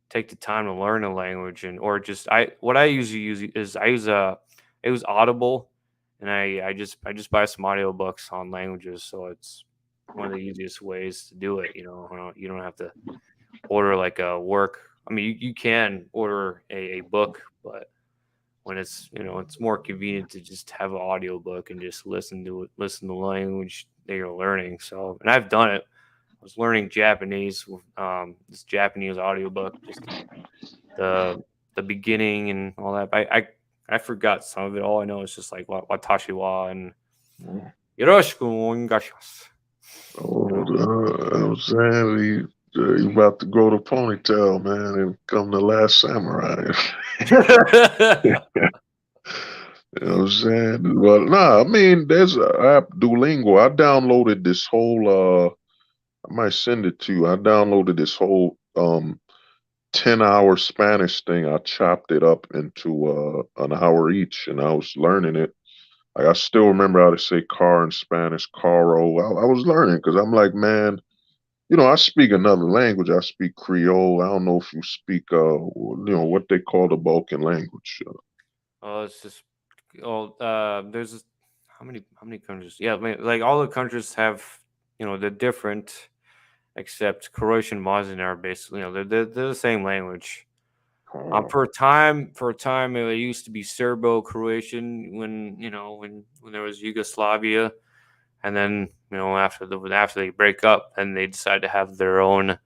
take the time to learn a language and or just I usually use is I use Audible, and I just buy some audiobooks on languages, so it's one of the easiest ways to do it. You don't have to order like a work. I mean, you can order a book, but when it's more convenient to just have an audiobook and just listen to the language that you're learning. So, and I've done it. I was learning Japanese with this Japanese audiobook, just the beginning and all that. I forgot some of it. All I know is just like watashi wa and yoroshiku onegashimasu. Oh, I'm saying you about to grow the ponytail, man, and come the last samurai. You know what I'm saying? Well, nah, I mean, there's an app, Duolingo. I downloaded this whole, I might send it to you. I downloaded this whole 10-hour Spanish thing. I chopped it up into an hour each, and I was learning it. Like, I still remember how to say car in Spanish, caro. I was learning because I'm like, man, I speak another language. I speak Creole. I don't know if you speak, what they call the Balkan language. Oh, it's just there's how many countries? Yeah, I mean, like all the countries have they're different, except Croatian and Bosnian are basically they're the same language. Uh, For a time, it used to be Serbo-Croatian when there was Yugoslavia, and then after they break up, and they decide to have their own.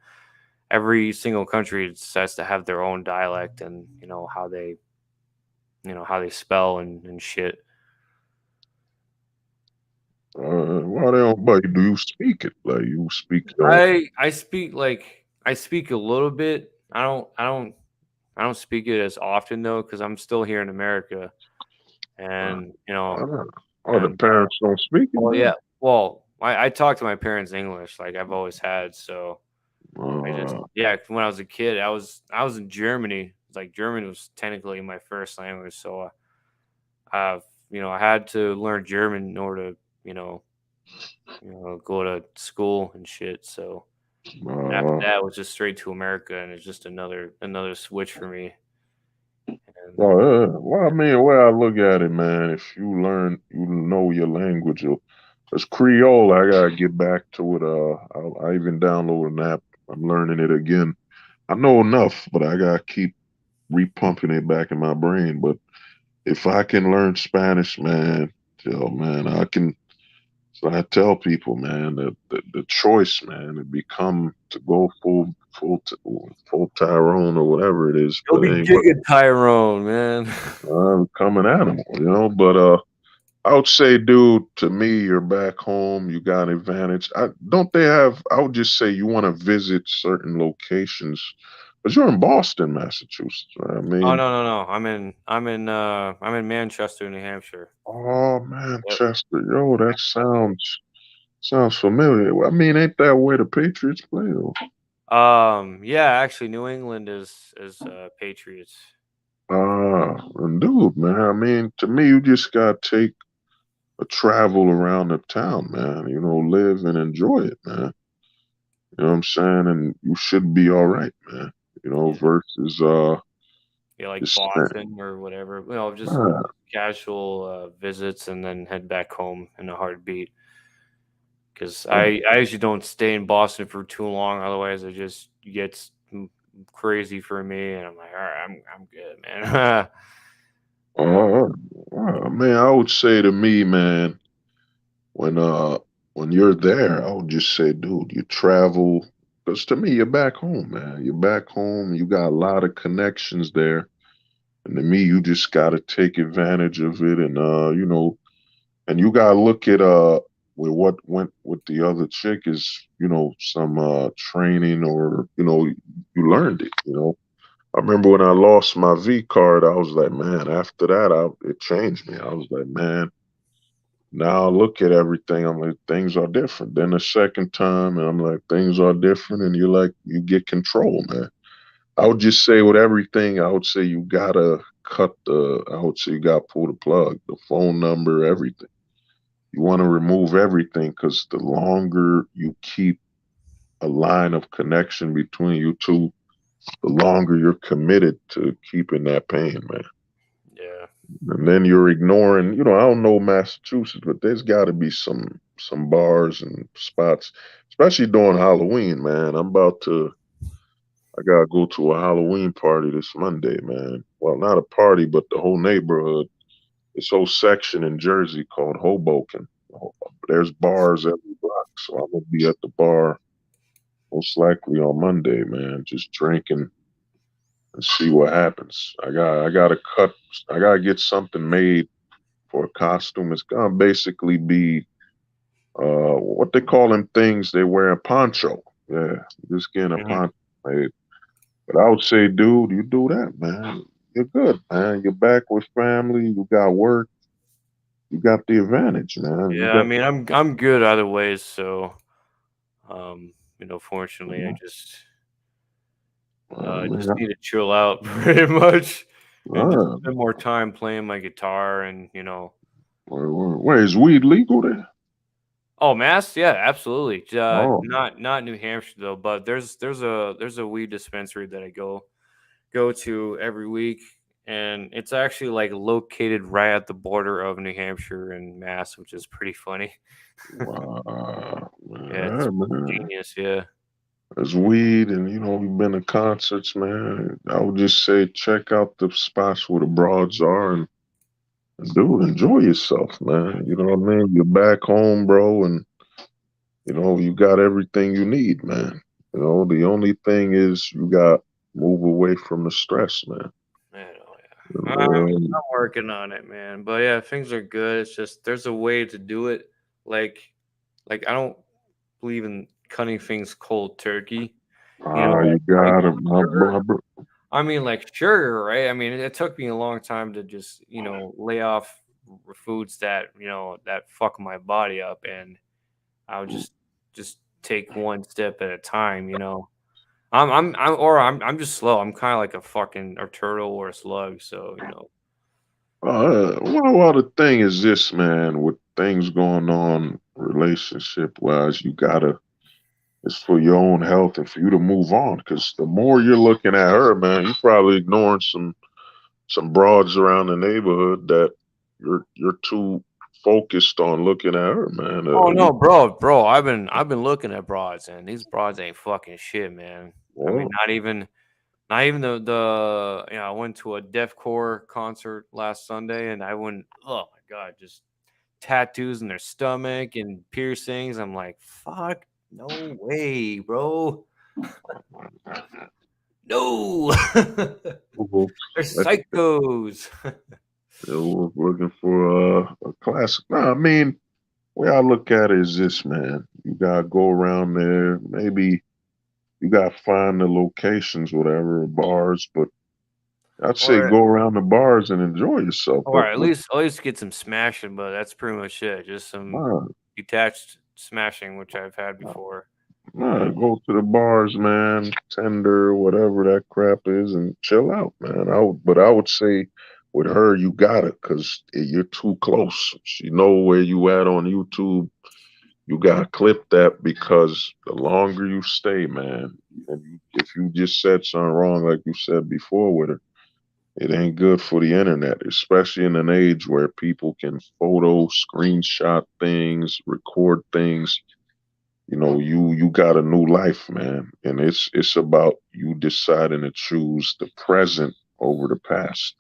Every single country decides to have their own dialect and how they spell and shit. why they don't? But do you speak it? Like you speak your I speak a little bit. I don't speak it as often though because I'm still here in America, own? and Oh, the parents don't speak it, well, man. yeah. Well, I talk to my parents English like I've always had. So When I was a kid, I was in Germany. It's like German was technically my first language, so I had to learn German in order to, go to school and shit. So after uh, that, it was just straight to America, and it's just another switch for me. And well, I mean, the way I look at it, man, if you learn, you know your language. It's Creole. I gotta get back to it. I even downloaded an app. I'm learning it again. I know enough, but I gotta keep repumping it back in my brain. But if I can learn Spanish, man, man, I can. So I tell people, man, that the choice, man, to become to go full Tyrone or whatever it is, you'll but it be ain't Giga Tyrone, man. become an animal, But I would say, dude, to me, you're back home. You got an advantage. Don't they have? I would just say you want to visit certain locations, but you're in Boston, Massachusetts. Right? I Oh mean, no, no, no. I'm in Manchester, New Hampshire. oh, Yep. Manchester, yo, that sounds familiar. I mean, ain't that where the Patriots play? Though? Yeah, actually, New England is Patriots. And dude, man, I mean, to me, you just gotta take a travel around the town, man. Live and enjoy it, man. You know what I'm saying? And you should be all right, man. Yeah, Versus yeah, like just saying, Boston or whatever. Just ah, casual visits and then head back home in a heartbeat. Because ah, I usually don't stay in Boston for too long, otherwise it just gets crazy for me, and I'm like, all right, I'm good, man. ah, man, I would say to me, man, when uh when you're there, I would just say, dude, you travel because to me, you're back home, man. You're back home. You got a lot of connections there. And to me, you just gotta take advantage of it, and and you gotta look at with what went with the other chick is some training or you learned it. I remember when I lost my V card, I was like, man. After that, it changed me. I was like, man. Now I look at everything. I'm like, things are different. Then the second time, and I'm like, things are different, and you're like, you get control, man. I would just say with everything, I would say you gotta I would say you gotta pull the plug, the phone number, everything. You want to remove everything because the longer you keep a line of connection between you two, the longer you're committed to keeping that pain, man. Yeah, And then you're ignoring, I don't know Massachusetts, but there's got to be some bars and spots, especially during Halloween, man. I gotta go to a Halloween party this Monday, man. Well, not a party, but the whole neighborhood. This whole section in Jersey called Hoboken. There's bars every block, so I'm gonna be at the bar most likely on Monday, man, just drinking and see what happens. I gotta get something made for a costume. It's gonna basically be what they call them things they wear a poncho. Yeah, just getting a hmm poncho made. But I would say, dude, you do that, man. You're good, man. You're back with family. You got work. You got the advantage, man. You yeah. I got mean, I'm good either way. So, fortunately, I the, just man. need to chill out pretty much, and just Uh, spend more time playing my guitar and is weed legal there? Oh, Mass? Yeah, absolutely. Oh, Not New Hampshire though, but there's a weed dispensary that I go to every week, and it's actually like located right at the border of New Hampshire and Mass, which is pretty funny. wow, Yeah, it's man. genius. Yeah, There's weed, and you've been to concerts, man. I would just say check out the spots where the broads are, and dude, enjoy yourself, man. You know what I mean? You're back home, bro, and you got everything you need, man. The only thing is you got move away from the stress, man. I know. Yeah, Um, I'm working on it, man. But yeah, things are good. It's just there's a way to do it. Like I don't believe in cutting things cold turkey. you Like got it, my sugar. brother. I mean, like sugar, right? I mean, it took me a long time to just, lay off foods that fuck my body up, and I would just take one step at a time. I'm just slow. I'm kind of like a turtle or a slug. So Well, the thing is this, man. With things going on relationship wise, you gotta. It's for your own health and for you to move on. Because the more you're looking at her, man, you're probably ignoring some broads around the neighborhood that you're too focused on looking at her, man. Oh no, bro. I've been looking at broads, and these broads ain't fucking shit, man. I mean, Well, not even the I went to a deathcore concert last Sunday, and I went, oh my god, just tattoos in their stomach and piercings. I'm like, fuck, no way, bro. No, well, they're like, psychos. we're looking for a classic. Nah, I mean, way I look at it is this, man. You gotta go around there. Maybe you gotta find the locations, whatever, bars. But I'd say or go around the bars and enjoy yourself. or But at least get some smashing, but that's pretty much it. Just some nah, detached smashing, which I've had before. nah, go to the bars, man. Tender, whatever that crap is, and chill out, man. But I would say with her, you got it because you're too close. She know where you at on YouTube. You gotta clip that because the longer you stay, man, and if you just said something wrong, like you said before with her, it ain't good for the internet, especially in an age where people can photo, screenshot things, record things. You got a new life, man, and it's about you deciding to choose the present over the past.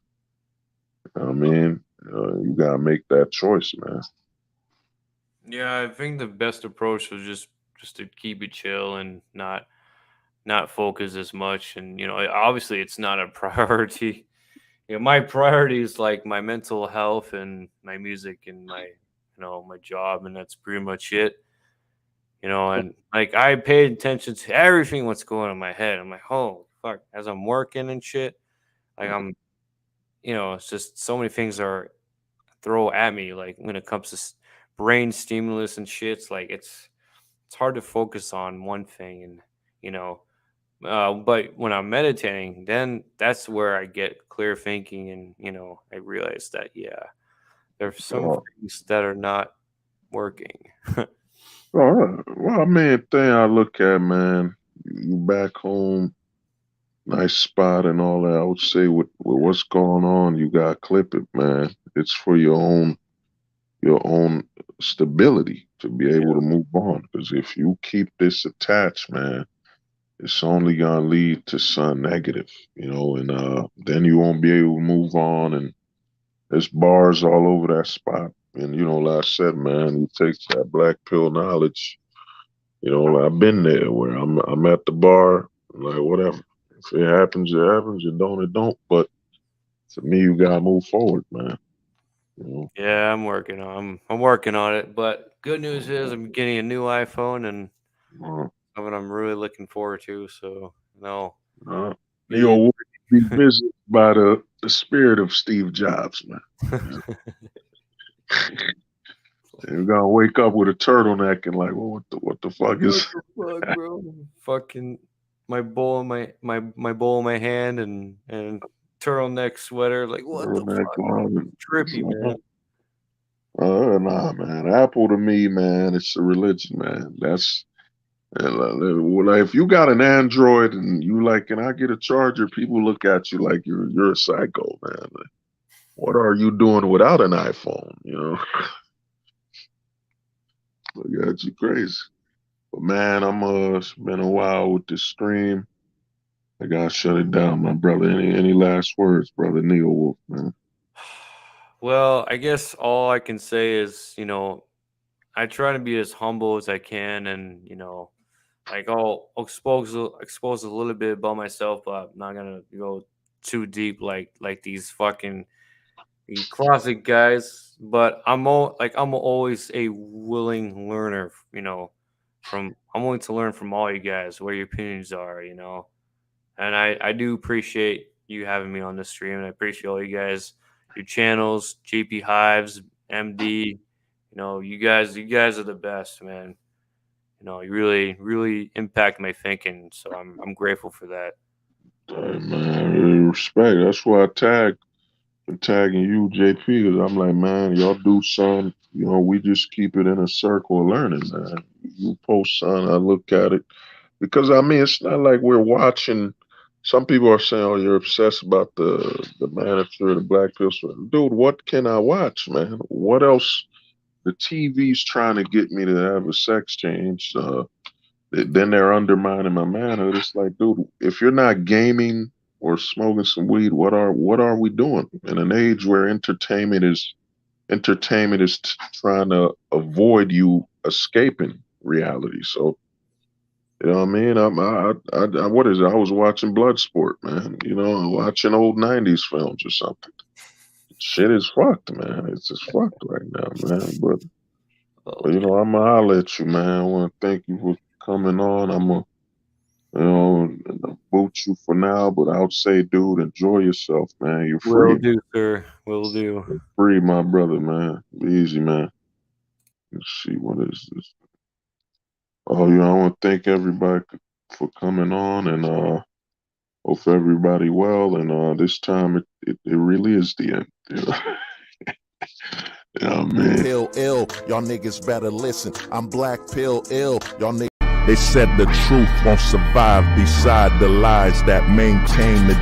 I mean, you gotta make that choice, man. Yeah, I think the best approach was just to keep it chill and not focus as much. And obviously, it's not a priority. My priority is like my mental health and my music and my job, and that's pretty much it. And like I paid attention to everything what's going on in my head. I'm like, oh fuck, as I'm working and shit, like it's just so many things are throw at me. Like when it comes to brain stimulus and shit, it's like it's hard to focus on one thing, and you know but when I'm meditating, then that's where I get clear thinking, and I realize that there's some Oh, things that are not working. well, I mean, thing I look at, man, you back home, nice spot and all that. I would say with what's going on, you gotta clip it, man. It's for your own stability to be able to move on. Because if you keep this attached, man, it's only gonna lead to some negative, and then you won't be able to move on. And there's bars all over that spot. And like I said, man, you take that black pill knowledge. I've been there where I'm at the bar, like whatever. If it happens, it happens. It don't, it don't. But to me, you gotta move forward, man. You Yeah, I'm working on it. But good news is I'm getting a new iPhone, and know, something I'm really looking forward to. So uh, Neo be will be visited by the spirit of Steve Jobs, man. You're gonna wake up with a turtleneck and like, well, what the fuck what is the fuck, bro? Fucking my bowl in my hand, and turtleneck sweater. Like what the turtleneck fuck, bro? on? Trippy, man. Nah, man. Apple to me, man, it's a religion, man. That's well, if you got an Android and you like, can I get a charger? People look at you like you're a psycho, man. Like, what are you doing without an iPhone? Look at you crazy. But man, it's been a while with this stream. I gotta shut it down, my brother. Any last words, brother Neo Wolf, man? Well, I guess all I can say is, I try to be as humble as I can, and like I'll expose a little bit about myself, but I'm not gonna go too deep like these closet guys. But I'm always a willing learner. I'm willing to learn from all you guys, what your opinions are. And I do appreciate you having me on the stream, and I appreciate all you guys, your channels, JP Hives, MD. You guys are the best, man. you really impact my thinking. So I'm grateful for that. Hey, man, respect. That's why I'm tagging you, JP, because I'm like, man, y'all do some, we just keep it in a circle of learning, man. You post something, I look at it. Because I mean, it's not like we're watching. Some people are saying, "Oh, you're obsessed about the manager, the black pill." Dude, what can I watch, man? What else? The TV's trying to get me to have a sex change. Then they're undermining my manhood. It's like, dude, if you're not gaming or smoking some weed, what are we doing in an age where entertainment is trying to avoid you escaping reality? So. You know what I mean? What is it? I was watching Bloodsport, man. Watching old '90s films or something. Shit is fucked, man. It's just fucked right now, man. But I'm gonna holler at you, man. I want to thank you for coming on. I'm gonna boot you for now, but I would say, dude, enjoy yourself, man. You're free. Will do, sir. Will do. You're free, my brother, man. Be easy, man. Let's see, what is this? Oh, I want to thank everybody for coming on, and hope everybody well. And this time it really is the end. Yeah, man. Pill ill, y'all niggas better listen. I'm black pill ill, y'all niggas. They said the truth won't survive beside the lies that maintain the